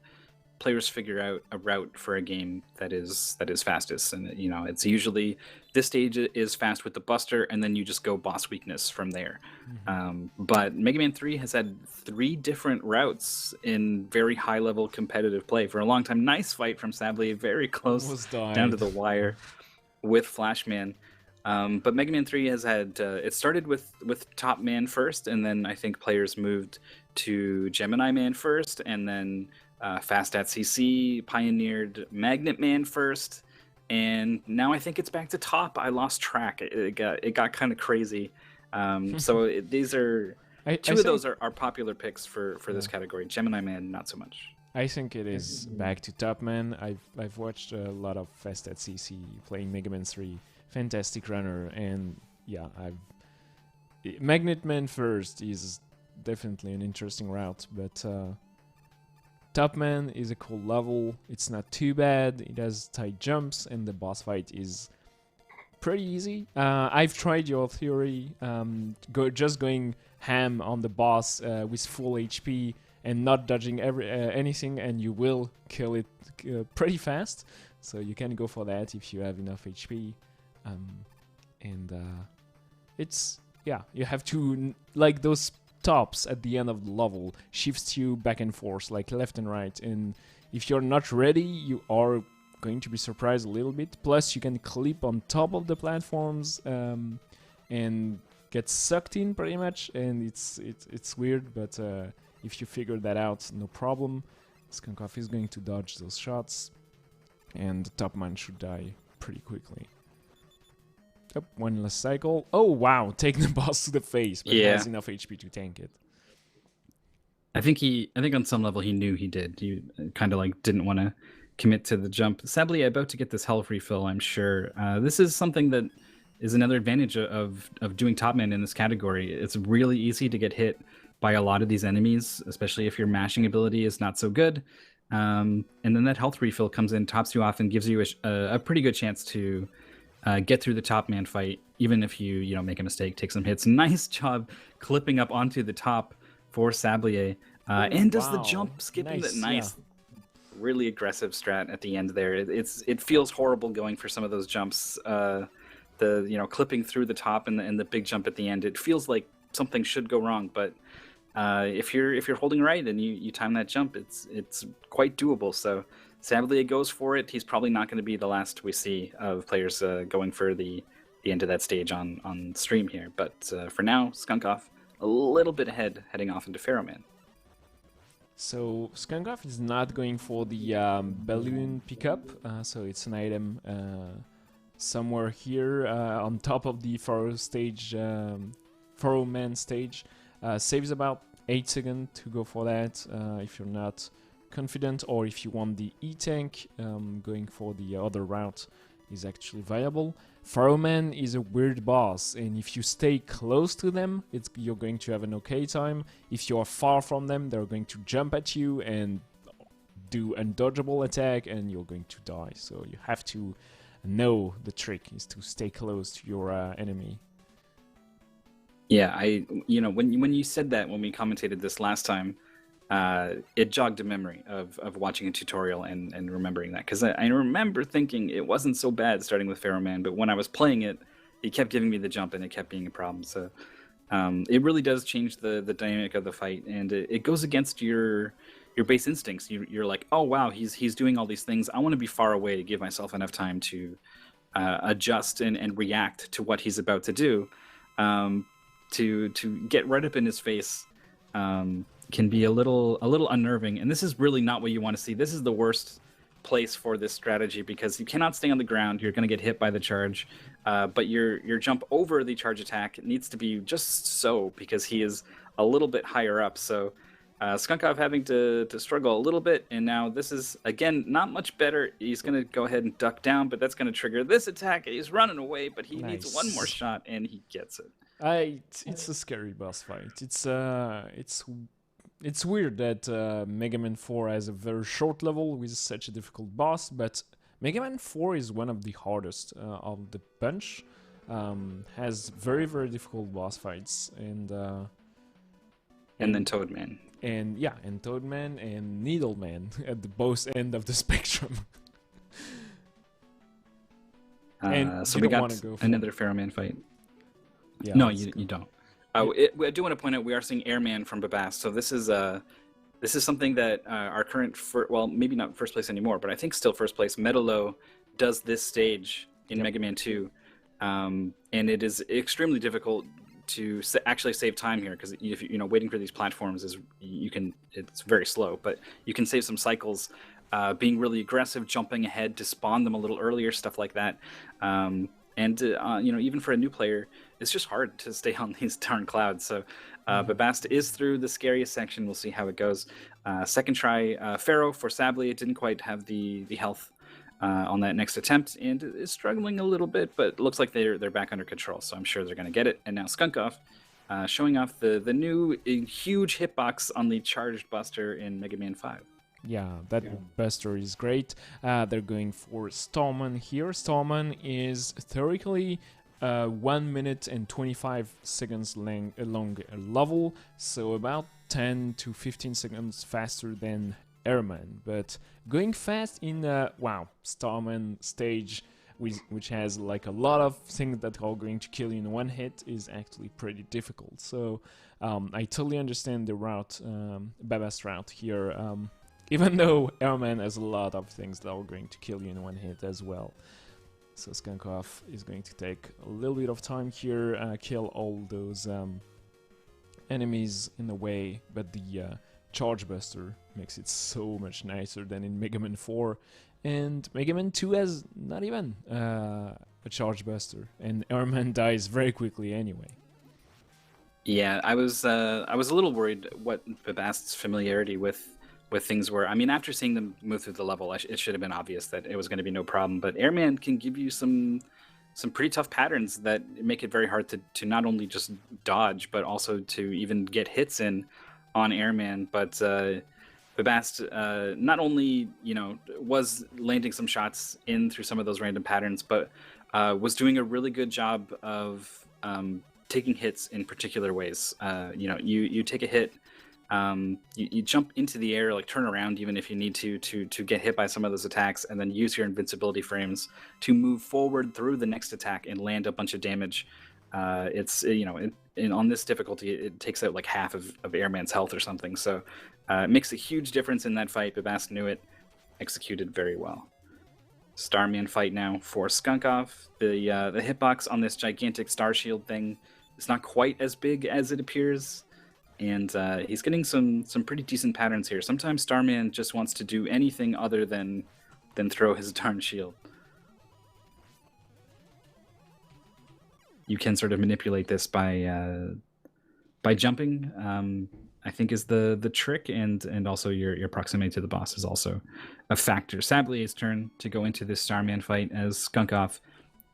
players figure out a route for a game that is fastest, and you know, it's usually this stage is fast with the Buster, and then you just go boss weakness from there. But Mega Man 3 has had 3 different routes in very high level competitive play for a long time. Nice fight from Sablé, very close down to the wire with Flashman. But Mega Man 3 has had it started with Top Man first, and then I think players moved to Gemini Man first, and then Fast at CC pioneered Magnet Man first, and now I think it's back to Top. I lost track. It got kind of crazy. So these are two of those are popular picks for this category. Gemini Man, not so much. I think it is back to Top Man. I've watched a lot of Fast at CC playing Mega Man 3. Fantastic runner, and yeah, Magnet Man first is definitely an interesting route, but Top Man is a cool level. It's not too bad. It has tight jumps, and the boss fight is pretty easy. I've tried your theory, just going ham on the boss with full HP and not dodging anything, and you will kill it pretty fast. So you can go for that if you have enough HP. It's, yeah, you have to, like those tops at the end of the level shifts you back and forth, like left and right, and if you're not ready, you are going to be surprised a little bit. Plus you can clip on top of the platforms and get sucked in pretty much, and it's weird, but if you figure that out, no problem. Skunkov is going to dodge those shots, and the Top Man should die pretty quickly. Yep, one less cycle. Oh wow, take the boss to the face, but he has enough HP to tank it. I think on some level he knew he did. He kind of like didn't want to commit to the jump. Sadly, about to get this health refill, I'm sure. This is something that is another advantage of doing Top Man in this category. It's really easy to get hit by a lot of these enemies, especially if your mashing ability is not so good. And then that health refill comes in, tops you off, and gives you a pretty good chance to get through the Top Man fight, even if you make a mistake, take some hits. Nice job clipping up onto the top for Sablier. And does the jump skipping nice, really aggressive strat at the end there. It feels horrible going for some of those jumps. The clipping through the top and the big jump at the end. It feels like something should go wrong, but if you're holding right and you time that jump, it's quite doable. So Sablier goes for it. He's probably not going to be the last we see of players going for the end of that stage on stream here. But for now, Skunkov a little bit ahead, heading off into Pharaoh Man. So Skunkov is not going for the balloon pickup, so it's an item somewhere here on top of the Pharaoh Man stage. Saves about 8 seconds to go for that if you're not confident, or if you want the E-Tank, going for the other route is actually viable. Pharaoh Man is a weird boss, and if you stay close to them, you're going to have an okay time. If you are far from them, they're going to jump at you and do undodgeable attack, and you're going to die. So you have to know the trick is to stay close to your enemy. Yeah, when you said that when we commentated this last time, it jogged a memory of watching a tutorial and remembering that, because I remember thinking it wasn't so bad starting with Pharaoh Man, but when I was playing it, he kept giving me the jump and it kept being a problem. So it really does change the dynamic of the fight, and it goes against your base instincts. You're like, oh wow, he's doing all these things. I want to be far away to give myself enough time to adjust and react to what he's about to do. To get right up in his face, can be a little unnerving. And this is really not what you want to see. This is the worst place for this strategy because you cannot stay on the ground. You're going to get hit by the charge, but your jump over the charge attack needs to be just so because he is a little bit higher up. So Skunkov having to struggle a little bit, and now this is, again, not much better. He's going to go ahead and duck down, but that's going to trigger this attack. He's running away, but he needs one more shot, and he gets it. It's a scary boss fight. It's weird that Mega Man 4 has a very short level with such a difficult boss, but Mega Man 4 is one of the hardest of the bunch. Has very, very difficult boss fights, and then Toadman. And yeah, and Toadman and Needleman at the both end of the spectrum. So we got another Pharaohman fight. Yeah, no, you don't. I do want to point out we are seeing Airman from Babast. So this is something that our current, well, maybe not first place anymore, but I think still first place, Metalo does this stage in Mega Man 2. And it is extremely difficult to actually save time here because if waiting for these platforms it's very slow, but you can save some cycles being really aggressive, jumping ahead to spawn them a little earlier, stuff like that. Even for a new player, it's just hard to stay on these darn clouds. So Babast is through the scariest section. We'll see how it goes. Second try, Pharaoh for Sably. It didn't quite have the health on that next attempt and is struggling a little bit, but it looks like they're back under control, so I'm sure they're going to get it. And now Skunkov showing off the new huge hitbox on the charged buster in Mega Man 5. Yeah, that buster is great. They're going for Starman here. Starman is theoretically 1 minute and 25 seconds long level, so about 10 to 15 seconds faster than Airman, but going fast in Starman stage, which has like a lot of things that are going to kill you in one hit, is actually pretty difficult. So I totally understand the route, Babast route here, even though Airman has a lot of things that are going to kill you in one hit as well. So Skunkov is going to take a little bit of time here, kill all those enemies in the way, but the Charge Buster makes it so much nicer than in Mega Man 4, and Mega Man 2 has not even a Charge Buster, and Airman dies very quickly anyway. Yeah, I was a little worried what Babast's familiarity with things were. I mean, after seeing them move through the level, it should have been obvious that it was going to be no problem. But Airman can give you some pretty tough patterns that make it very hard to not only just dodge, but also to even get hits in on Airman. But Babast not only was landing some shots in through some of those random patterns, but was doing a really good job of taking hits in particular ways. You take a hit, you jump into the air, like turn around even if you need to get hit by some of those attacks, and then use your invincibility frames to move forward through the next attack and land a bunch of damage. On this difficulty, it takes out like half of Airman's health or something. So it makes a huge difference in that fight. Babast knew it, executed very well. Starman fight now for Skunkov. The hitbox on this gigantic star shield thing is not quite as big as it appears, and he's getting some pretty decent patterns here. Sometimes Starman just wants to do anything other than throw his darn shield. You can sort of manipulate this by jumping, I think is the trick, and also your proximity to the boss is also a factor. Sablier's turn to go into this Starman fight, as Skunkov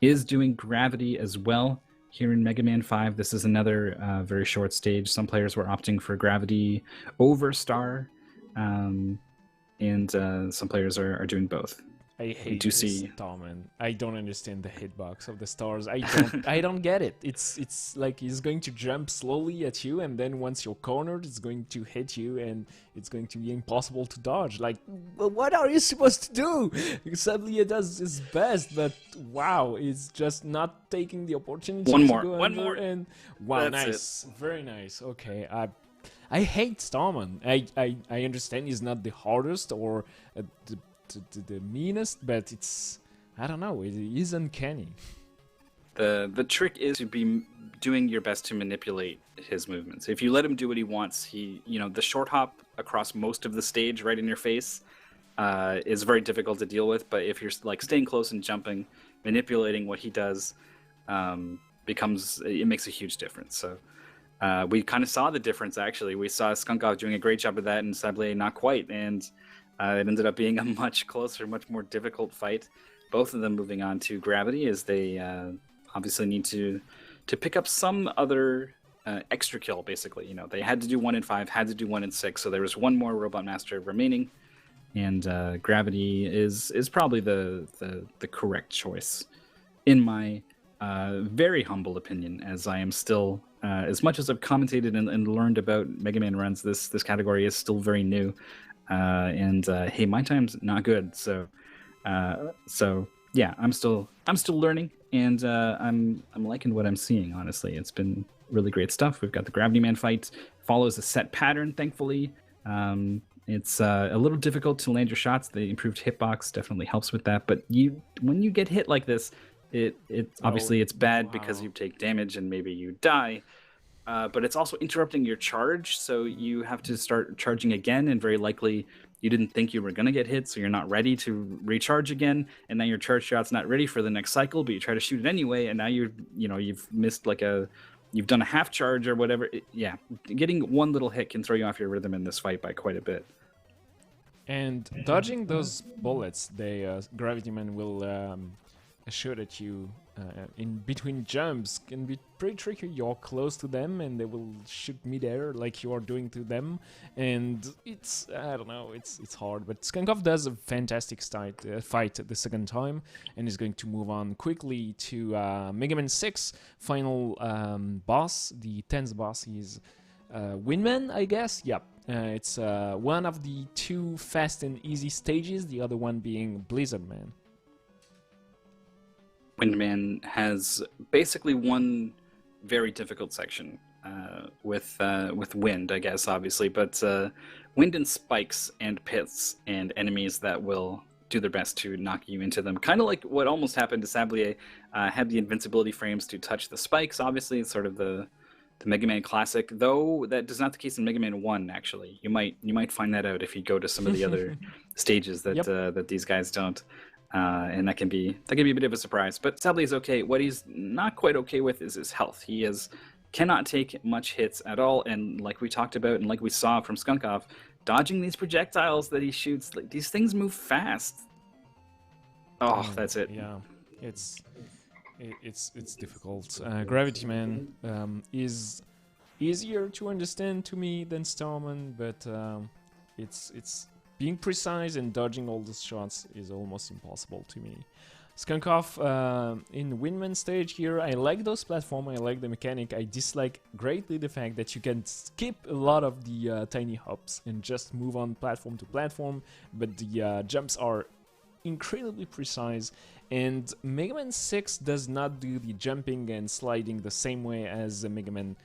is doing gravity as well here in Mega Man 5. This is another very short stage. Some players were opting for gravity over star, and some players are doing both. I hate this Starman. I don't understand the hitbox of the stars. I don't get it. It's like he's going to jump slowly at you, and then once you're cornered, it's going to hit you, and it's going to be impossible to dodge. Like, well, what are you supposed to do? Suddenly it does his best, but wow, it's just not taking the opportunity one to more, go one under. more. And wow, That's nice, very nice. Okay, I hate Starman. I understand he's not the hardest or the meanest, but it's, I don't know, it is uncanny. The trick is to be doing your best to manipulate his movements. If you let him do what he wants, the short hop across most of the stage right in your face is very difficult to deal with. But if you're like staying close and jumping, manipulating what he does, it makes a huge difference. So we kind of saw the difference, actually. We saw Skunkov doing a great job of that and Sablé not quite, and it ended up being a much closer, much more difficult fight. Both of them moving on to Gravity, as they obviously need to pick up some other extra kill, basically. They had to do 1 in 5, had to do 1 in 6, so there was one more Robot Master remaining, and Gravity is probably the correct choice, in my very humble opinion, as I am still, as much as I've commentated and learned about Mega Man runs, this category is still very new, and hey, my time's not good, so yeah, I'm still learning, and I'm liking what I'm seeing. Honestly, it's been really great stuff. We've got the Gravity Man fight, follows a set pattern, thankfully. It's a little difficult to land your shots. The improved hitbox definitely helps with that. But when you get hit like this, obviously it's bad because you take damage and maybe you die. But it's also interrupting your charge, so you have to start charging again, and very likely you didn't think you were going to get hit, so you're not ready to recharge again, and now your charge shot's not ready for the next cycle, but you try to shoot it anyway, and now you've missed you've done a half charge or whatever. Getting one little hit can throw you off your rhythm in this fight by quite a bit. And dodging those bullets, Gravity Man will shoot at you in between jumps can be pretty tricky. You're close to them and they will shoot midair like you are doing to them, and it's, I don't know, it's hard. But Skunkov does a fantastic fight the second time, and is going to move on quickly to Mega Man 6 final boss. The 10th boss is Windman, I guess. Yep. It's one of the 2 fast and easy stages, the other one being Blizzard Man. Windman has basically one very difficult section with wind, I guess, obviously, but wind and spikes and pits and enemies that will do their best to knock you into them. Kind of like what almost happened to Sablé. Had the invincibility frames to touch the spikes, obviously. It's sort of the Mega Man classic, though that is not the case in Mega Man 1, actually. You might find that out if you go to some of the other stages that that these guys don't. And that can be a bit of a surprise. But Sablé is okay. What he's not quite okay with is his health. He cannot take much hits at all, and like we talked about and like we saw from Skunkov, dodging these projectiles that he shoots, like, these things move fast. Oh, that's it. Yeah, it's difficult. Gravity Man is easier to understand to me than Starman, but it's being precise and dodging all those shots is almost impossible to me. Skunkov in Windman stage here, I like those platforms, I like the mechanic. I dislike greatly the fact that you can skip a lot of the tiny hops and just move on platform to platform, but the jumps are incredibly precise, and Mega Man 6 does not do the jumping and sliding the same way as Mega Man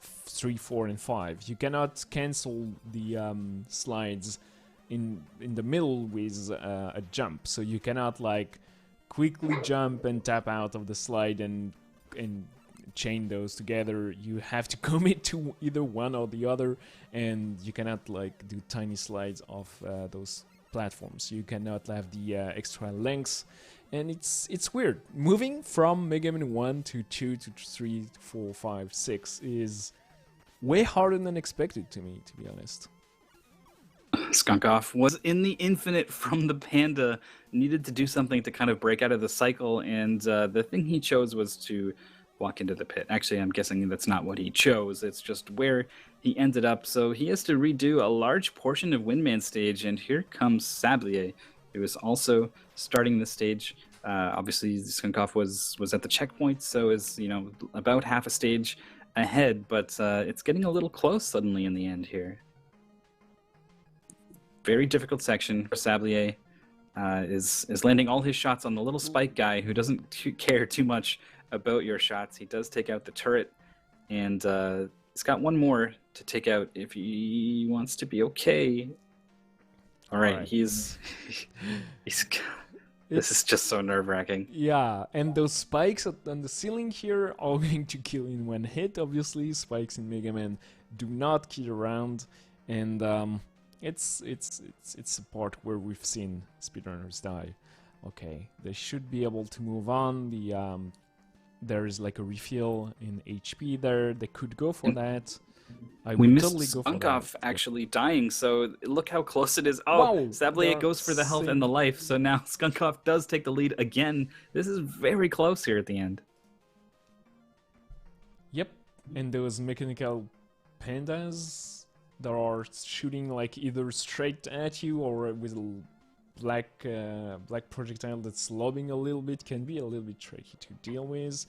3, 4, and 5. You cannot cancel the slides in the middle with a jump, so you cannot like quickly jump and tap out of the slide and chain those together. You have to commit to either one or the other, and you cannot like do tiny slides off those platforms. You cannot have the extra lengths, and it's weird. Moving from Mega Man 1 to 2 to 3 to 4, 5, 6 is way harder than expected to me, to be honest. Skunkov was in the infinite from the panda, needed to do something to kind of break out of the cycle, and the thing he chose was to walk into the pit. Actually, I'm guessing that's not what he chose, it's just where he ended up, so he has to redo a large portion of Windman stage, and here comes Sablé, who is also starting the stage. Obviously, Skunkov was at the checkpoint, so is, about half a stage ahead, but it's getting a little close suddenly in the end here. Very difficult section for Sablé. Is landing all his shots on the little spike guy who doesn't care too much about your shots. He does take out the turret, and he's got one more to take out if he wants to be okay. All right. He's This is just so nerve-wracking. Yeah, and those spikes on the ceiling here are going to kill in one hit, obviously. Spikes in Mega Man do not kill around, and it's a part where we've seen speedrunners die. Okay, they should be able to move on. There is like a refill in HP there. They could go for that. I We would missed totally go for Skunkov that. actually dying, so look how close it is. Oh, Wow, sadly they're it goes for the health and the same. life, so now Skunkov does take the lead again. This is very close here at the end. Yep, and those mechanical pandas that are shooting like either straight at you or with a black projectile that's lobbing a little bit can be a little bit tricky to deal with.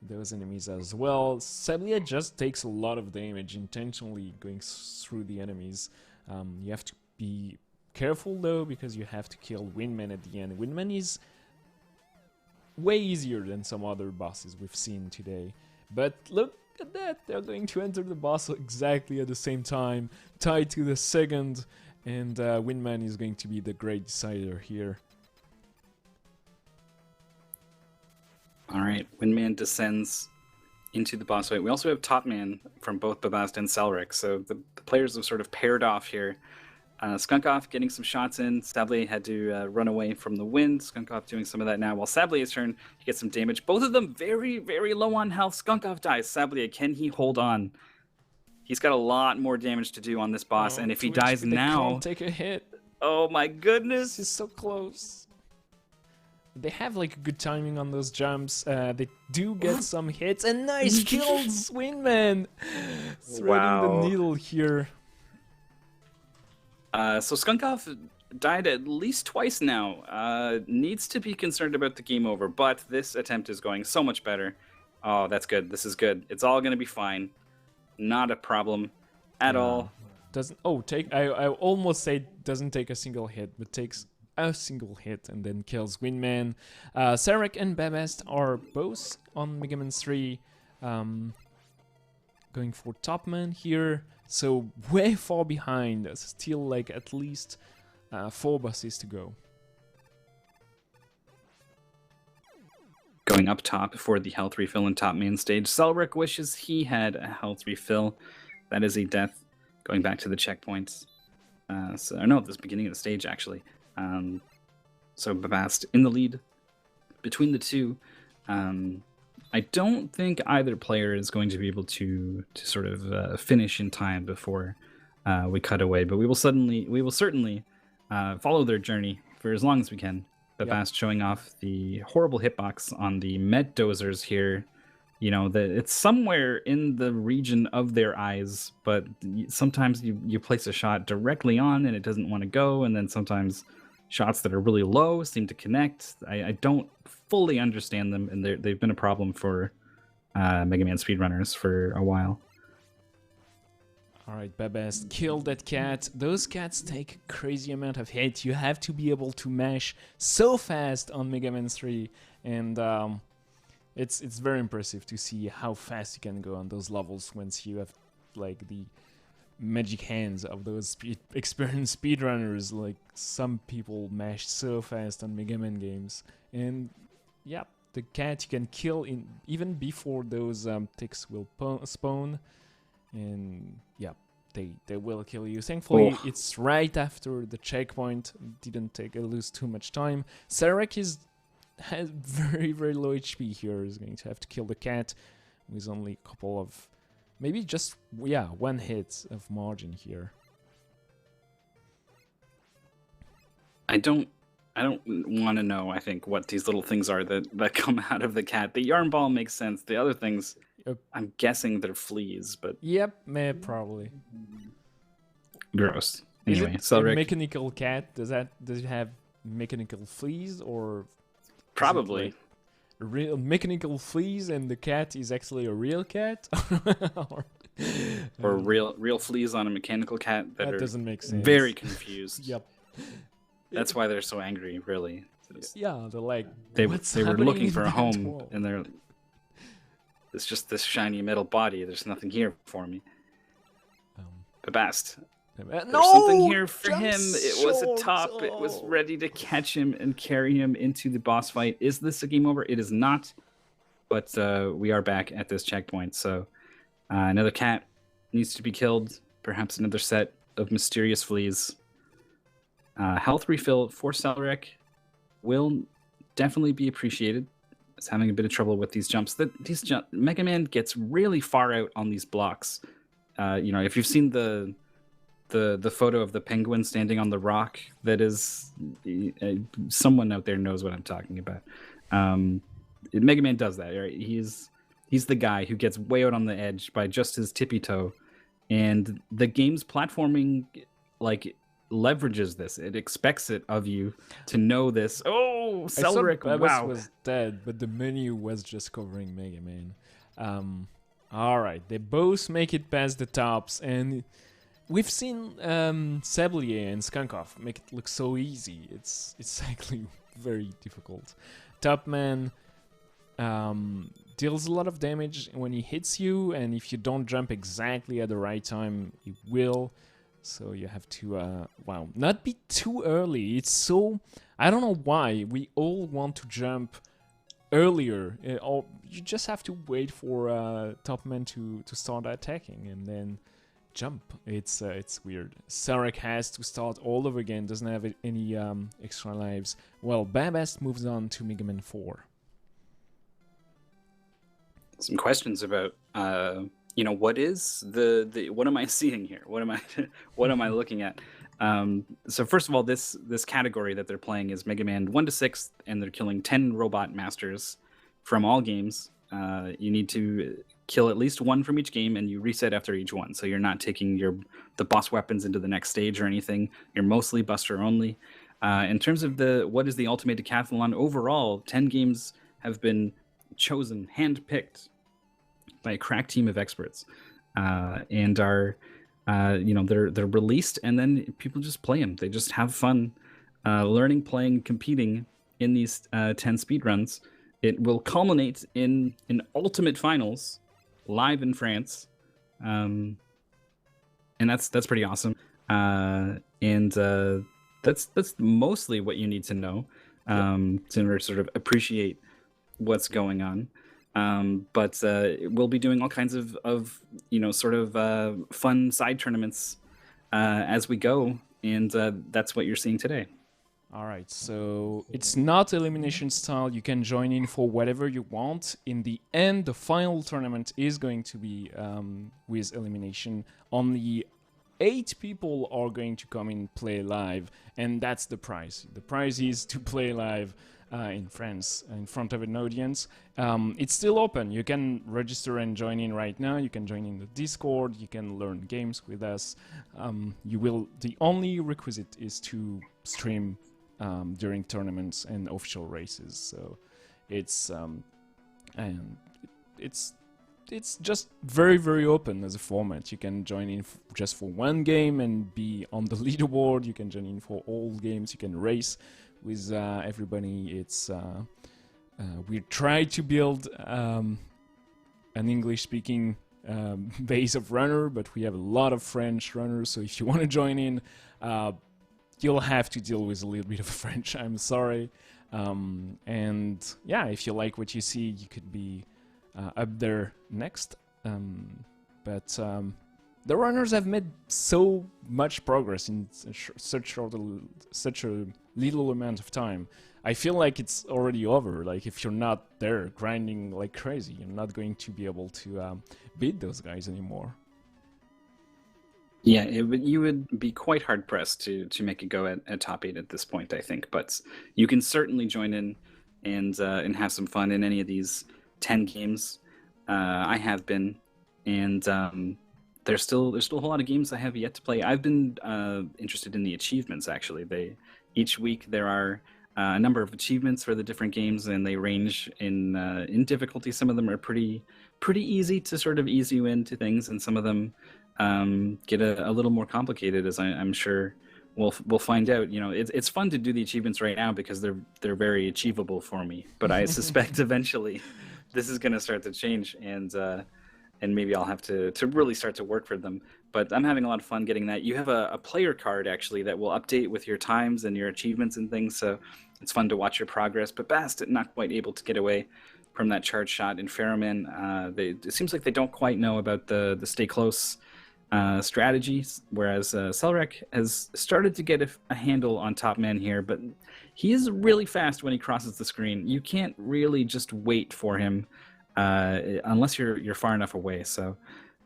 Those enemies as well. Sablia just takes a lot of damage intentionally going through the enemies. You have to be careful though, because you have to kill Windman at the end. Windman is way easier than some other bosses we've seen today. But look at that, they're going to enter the boss exactly at the same time, tied to the second, and Windman is going to be the great decider here. Alright, Windman descends into the boss fight. We also have Topman from both Babast and Selric, so the players have sort of paired off here. Skunkov getting some shots in. Sablé had to run away from the wind. Skunkov doing some of that now. While Sablé's turn, he gets some damage. Both of them very, very low on health. Skunkov dies. Sablé, can he hold on? He's got a lot more damage to do on this boss, and if he dies now... can't take a hit. Oh my goodness! He's so close. They have like good timing on those jumps. They do get some hits, and nice kills, Windman! Threading the needle here. So Skunkov died at least twice now. Needs to be concerned about the game over, but this attempt is going so much better. Oh, that's good. This is good. It's all going to be fine. Not a problem at all. Doesn't I almost say doesn't take a single hit, but takes a single hit and then kills Windman. Sarek and Babast are both on Mega Man 3. Going for Topman here. So way far behind, still like at least 4 bosses to go. Going up top for the health refill in top main stage. Selric wishes he had a health refill. That is a death. Going back to the checkpoints. No, this beginning of the stage actually. So Babast in the lead between the two. I don't think either player is going to be able to sort of finish in time before we cut away, but we will certainly follow their journey for as long as we can. Babast showing off the horrible hitbox on the Met Dozers here. You know, it's somewhere in the region of their eyes, but sometimes you place a shot directly on and it doesn't want to go, and then sometimes shots that are really low seem to connect. I don't fully understand them, and they've been a problem for Mega Man speedrunners for a while. Alright, Babast, kill that cat. Those cats take a crazy amount of hit. You have to be able to mash so fast on Mega Man 3, and it's very impressive to see how fast you can go on those levels once you have like the magic hands of those experienced speedrunners. Like some people mash so fast on Mega Man games, and yeah, the cat you can kill even before those ticks will spawn, and yeah, they will kill you. Thankfully, it's right after the checkpoint. Didn't lose too much time. Sarek has very, very low HP here. Is going to have to kill the cat with only a couple of, maybe just, one hit of margin here. I don't want to know, I think, what these little things are that come out of the cat. The yarn ball makes sense. The other things, I'm guessing they're fleas, but... Yep, probably. Gross. Is Anyway, it Selric... a mechanical cat? Does it have mechanical fleas, or... Probably. Like real mechanical fleas and the cat is actually a real cat? or real fleas on a mechanical cat that doesn't make sense. Very confused. Yep. That's why they're so angry, really. Yeah, they're like, they what's were looking happening for a in that home, world? and it's just this shiny metal body. There's nothing here for me. Babast There's something here for Jump him. It was a short. top. It was Oh. ready to catch him and carry him into the boss fight. Is this a game over? It is not. But we are back at this checkpoint. So another cat needs to be killed. Perhaps another set of mysterious fleas. Health refill for Celric will definitely be appreciated. It's having a bit of trouble with these jumps. Mega Man gets really far out on these blocks. If you've seen the photo of the penguin standing on the rock, that is someone out there knows what I'm talking about. Mega Man does that, right? He's the guy who gets way out on the edge by just his tippy toe, and the game's platforming leverages this. It expects it of you to know this. Oh, Celric! Wow, was dead, but the menu was just covering Mega Man. All right, they both make it past the tops, and we've seen Sablier and Skunkov make it look so easy. It's actually very difficult. Topman deals a lot of damage when he hits you, and if you don't jump exactly at the right time, he will. So you have to, not be too early. It's so... I don't know why. We all want to jump earlier. Or you just have to wait for Topman to start attacking and then jump. It's weird. Sarek has to start all over again. Doesn't have any extra lives. Well, Babast moves on to Mega Man 4. Some questions about what is the what am I seeing here? What am I looking at? So first of all, this category that they're playing is Mega Man 1 to 6, and they're killing 10 robot masters from all games. You need to kill at least one from each game, and you reset after each one. So you're not taking the boss weapons into the next stage or anything. You're mostly Buster only. In terms of what is the Ultimate Decathlon overall, 10 games have been chosen, handpicked by a crack team of experts, and are they're released, and then people just play them. They just have fun learning, playing, competing in these 10 speedruns. It will culminate in an ultimate finals live in France, and that's pretty awesome. That's mostly what you need to know to sort of appreciate what's going on. But we'll be doing all kinds of fun side tournaments as we go, and that's what you're seeing today. All right, so it's not elimination style. You can join in for whatever you want. In the end, the final tournament is going to be with elimination. Only 8 people are going to come in play live, and that's the prize. The prize is to play live in France, in front of an audience. It's still open. You can register and join in right now. You can join in the Discord. You can learn games with us. The only requisite is to stream during tournaments and official races. So it's just very, very open as a format. You can join in just for one game and be on the leaderboard. You can join in for all games. You can race with everybody. We try to build an English-speaking base of runner, but we have a lot of French runners. So if you want to join in, you'll have to deal with a little bit of French. I'm sorry. And yeah, if you like what you see, you could be up there next. But the runners have made so much progress in such a little amount of time. I feel like it's already over. Like, if you're not there grinding like crazy, you're not going to be able to beat those guys anymore. Yeah, you would be quite hard pressed to make a go at top 8 at this point, I think. But you can certainly join in and have some fun in any of these 10 games. I have been, and there's still a whole lot of games I have yet to play. I've been interested in the achievements, actually. Each week there are a number of achievements for the different games, and they range in difficulty. Some of them are pretty easy to sort of ease you into things, and some of them get a little more complicated, as I'm sure we'll find out. It's fun to do the achievements right now because they're very achievable for me. But I suspect eventually this is going to start to change, and and maybe I'll have to really start to work for them. But I'm having a lot of fun getting that. You have a player card actually that will update with your times and your achievements and things, so it's fun to watch your progress. But Bast not quite able to get away from that charge shot. And Ferroman, it seems like they don't quite know about the stay close strategies, whereas Selrek has started to get a handle on top man here, but he is really fast when he crosses the screen. You can't really just wait for him unless you're far enough away. So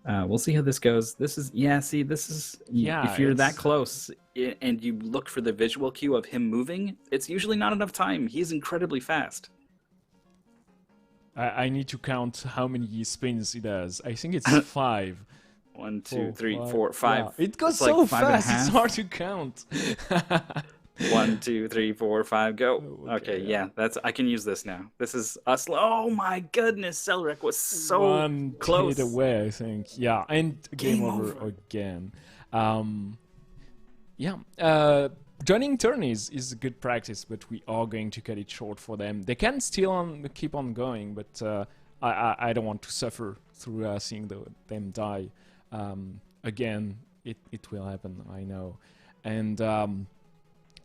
we'll see how this goes. This is if you're that close and you look for the visual cue of him moving, it's usually not enough time. He's incredibly fast. I need to count how many spins he does. I think it's 5. 1, 2, 3, 4, 5. Yeah. It goes so fast, it's hard to count. 1, 2, 3, 4, 5, go. Oh, okay, yeah, I can use this now. This is us. Oh my goodness, Selrek was so close. 1 away, I think. Yeah, and game over again. Joining tourneys is a good practice, but we are going to cut it short for them. They can still keep on going, but I don't want to suffer through seeing them die. Again, it will happen, I know. And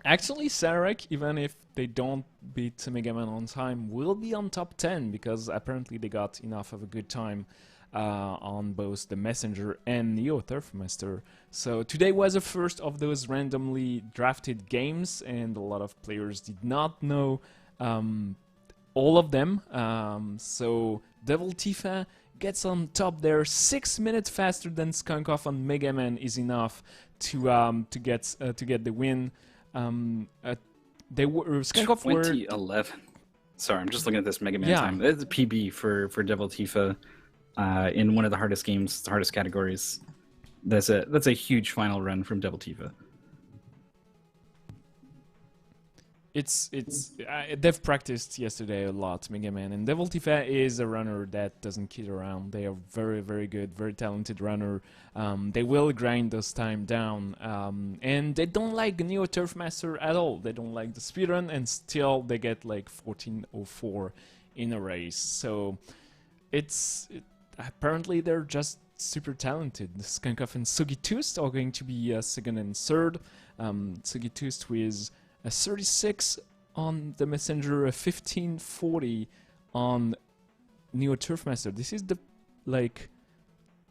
actually, Sarek, even if they don't beat Mega Man on time, will be on top 10, because apparently they got enough of a good time on both the Messenger and Neo Turfmaster. So today was the first of those randomly drafted games, and a lot of players did not know all of them. So Devil Tifa gets on top there. 6 minutes faster than Skunkoff on Mega Man is enough to get the win. They were Skunkoff 2011. Sorry, I'm just looking at this Mega Man time. It's a PB for Devil Tifa in one of the hardest games, the hardest categories. That's a huge final run from Devil Tifa. They've practiced yesterday a lot, Mega Man, and Devil Tifa is a runner that doesn't kid around. They are very, very good, very talented runner. They will grind those time down, and they don't like Neo Turfmaster at all. They don't like the speedrun, and still they get like 14:04 in a race. So apparently they're just super talented. Skunkoff and Sugitoost are going to be second and third. Sugitoost with a 36 on the Messenger, a 1540 on Neo Turfmaster. This is the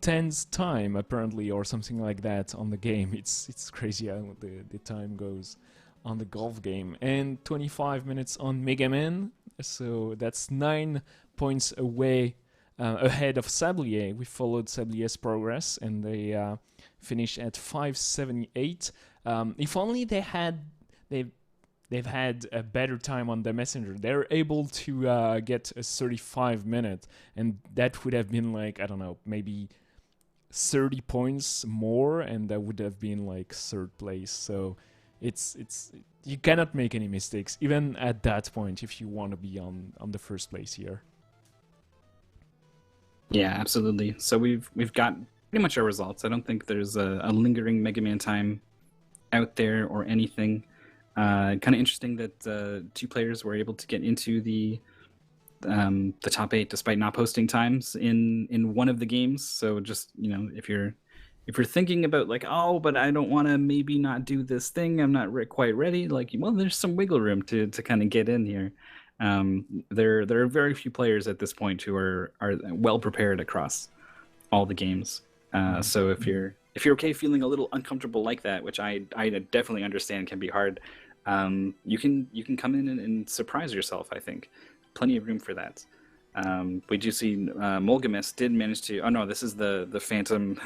10th time apparently, or something like that on the game. It's crazy how the time goes on the golf game. And 25 minutes on Mega Man, so that's 9 points away ahead of Sablier. We followed Sablier's progress, and they finished at 578. If only they've had a better time on the Messenger. They're able to get a 35 minute, and that would have been I don't know, maybe 30 points more, and that would have been third place. So it's you cannot make any mistakes, even at that point, if you want to be on the first place here. Yeah, absolutely. So we've got pretty much our results. I don't think there's a lingering Mega Man time out there or anything. Kind of interesting that 2 players were able to get into the top 8 despite not posting times in one of the games. So just if you're thinking about but I don't want to maybe not do this thing, I'm not quite ready. There's some wiggle room to kind of get in here. There are very few players at this point who are well prepared across all the games. So if you're okay feeling a little uncomfortable like that, which I definitely understand can be hard, you can come in and surprise yourself. I think plenty of room for that. We do see Molgamis did manage to. Oh no, this is the Phantom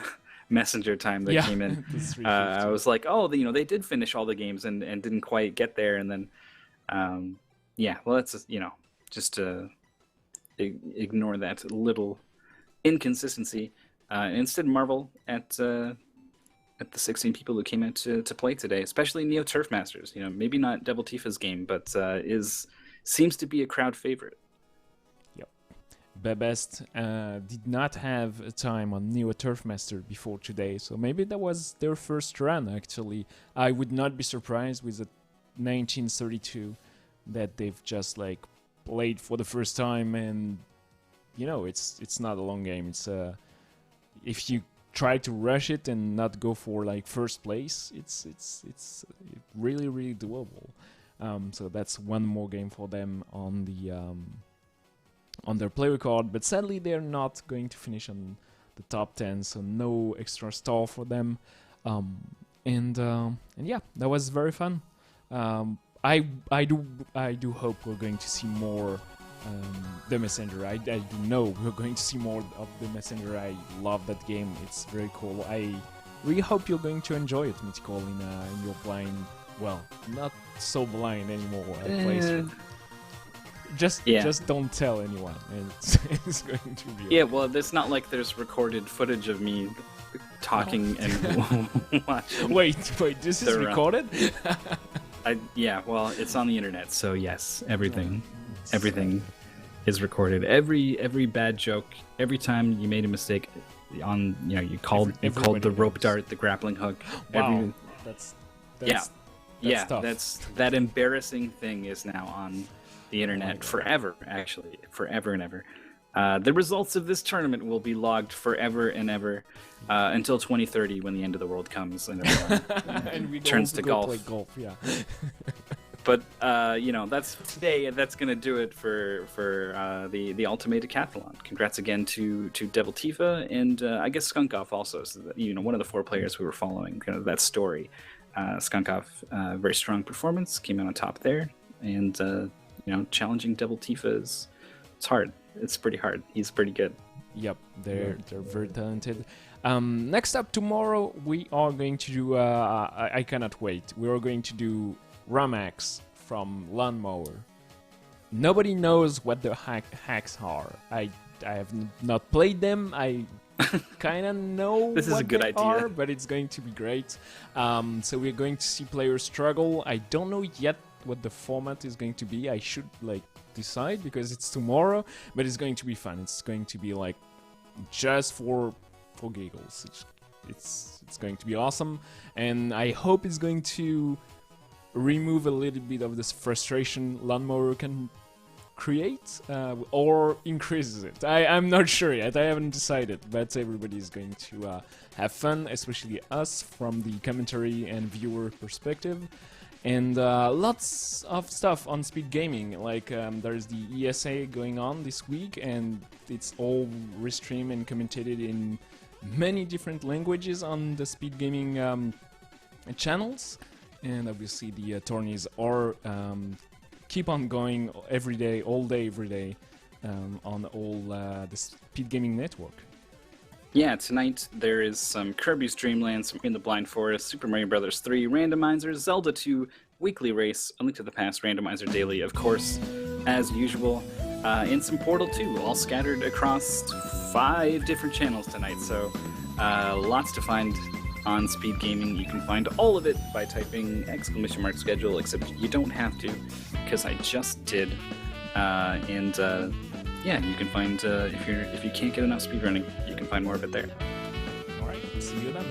Messenger time that came in. I was like, they did finish all the games and didn't quite get there, and then. Let's just ignore that little inconsistency. Instead, marvel at the 16 people who came out to play today, especially Neo Turfmasters. Maybe not Devil Tifa's game, but seems to be a crowd favorite. Yep. Bebest did not have a time on Neo Turfmaster before today, so maybe that was their first run. Actually, I would not be surprised with a 1932. That they've just played for the first time, and it's not a long game. It's if you try to rush it and not go for like first place, it's really really doable. So that's one more game for them on the on their play record, but sadly they're not going to finish on the top 10, so no extra star for them. And yeah, that was very fun. I do hope we're going to see more The Messenger. I do know we're going to see more of The Messenger. I love that game. It's very cool. I really hope you're going to enjoy it, Mythical, in your blind, well, not so blind anymore playthrough. Just don't tell anyone. It's going to be... Yeah, well, it's not like there's recorded footage of me talking and watching. Wait, this is recorded? Yeah, well, it's on the internet, so yes, everything is recorded. Every bad joke, every time you made a mistake on, you called the rope dart, the grappling hook. Wow, that embarrassing thing is now on the internet forever, actually, forever and ever. The results of this tournament will be logged forever and ever until 2030, when the end of the world comes and everyone and we turns to golf. Play golf. Yeah. But that's today. That's gonna do it for the Ultime Decathlon. Congrats again to Devil Tifa and I guess Skunk Off also. So that, one of the 4 players we were following, kind of that story. Skunk Off, very strong performance, came out on top there, and challenging Devil Tifa it's hard. It's pretty hard. He's pretty good. Yep, they're very talented. Next up tomorrow, we are going to do. I cannot wait. We are going to do Ramax from Lawnmower. Nobody knows what the hacks are. I have not played them. I kind of know this is what a good they idea. are, but it's going to be great. So we're going to see players struggle. I don't know yet what the format is going to be. I should decide because it's tomorrow, but it's going to be fun. It's going to be just for giggles. It's going to be awesome, and I hope it's going to remove a little bit of this frustration Lawnmower can create, or increases it. I'm not sure yet. I haven't decided, but everybody is going to have fun, especially us from the commentary and viewer perspective. And lots of stuff on speed gaming, there's the ESA going on this week, and it's all restreamed and commentated in many different languages on the speed gaming channels. And obviously the tourneys are keep on going every day, all day, every day, on all the speed gaming network. Yeah, tonight there is some Kirby's Dream Land, some In the Blind Forest, Super Mario Bros. 3, Randomizer, Zelda 2, Weekly Race, A Link to the Past, Randomizer Daily, of course, as usual, and some Portal 2, all scattered across 5 different channels tonight, so lots to find on Speed Gaming. You can find all of it by typing !schedule, except you don't have to, because I just did, yeah, you can find, if you can't get enough speedrunning, you can find more of it there. Alright, see you then.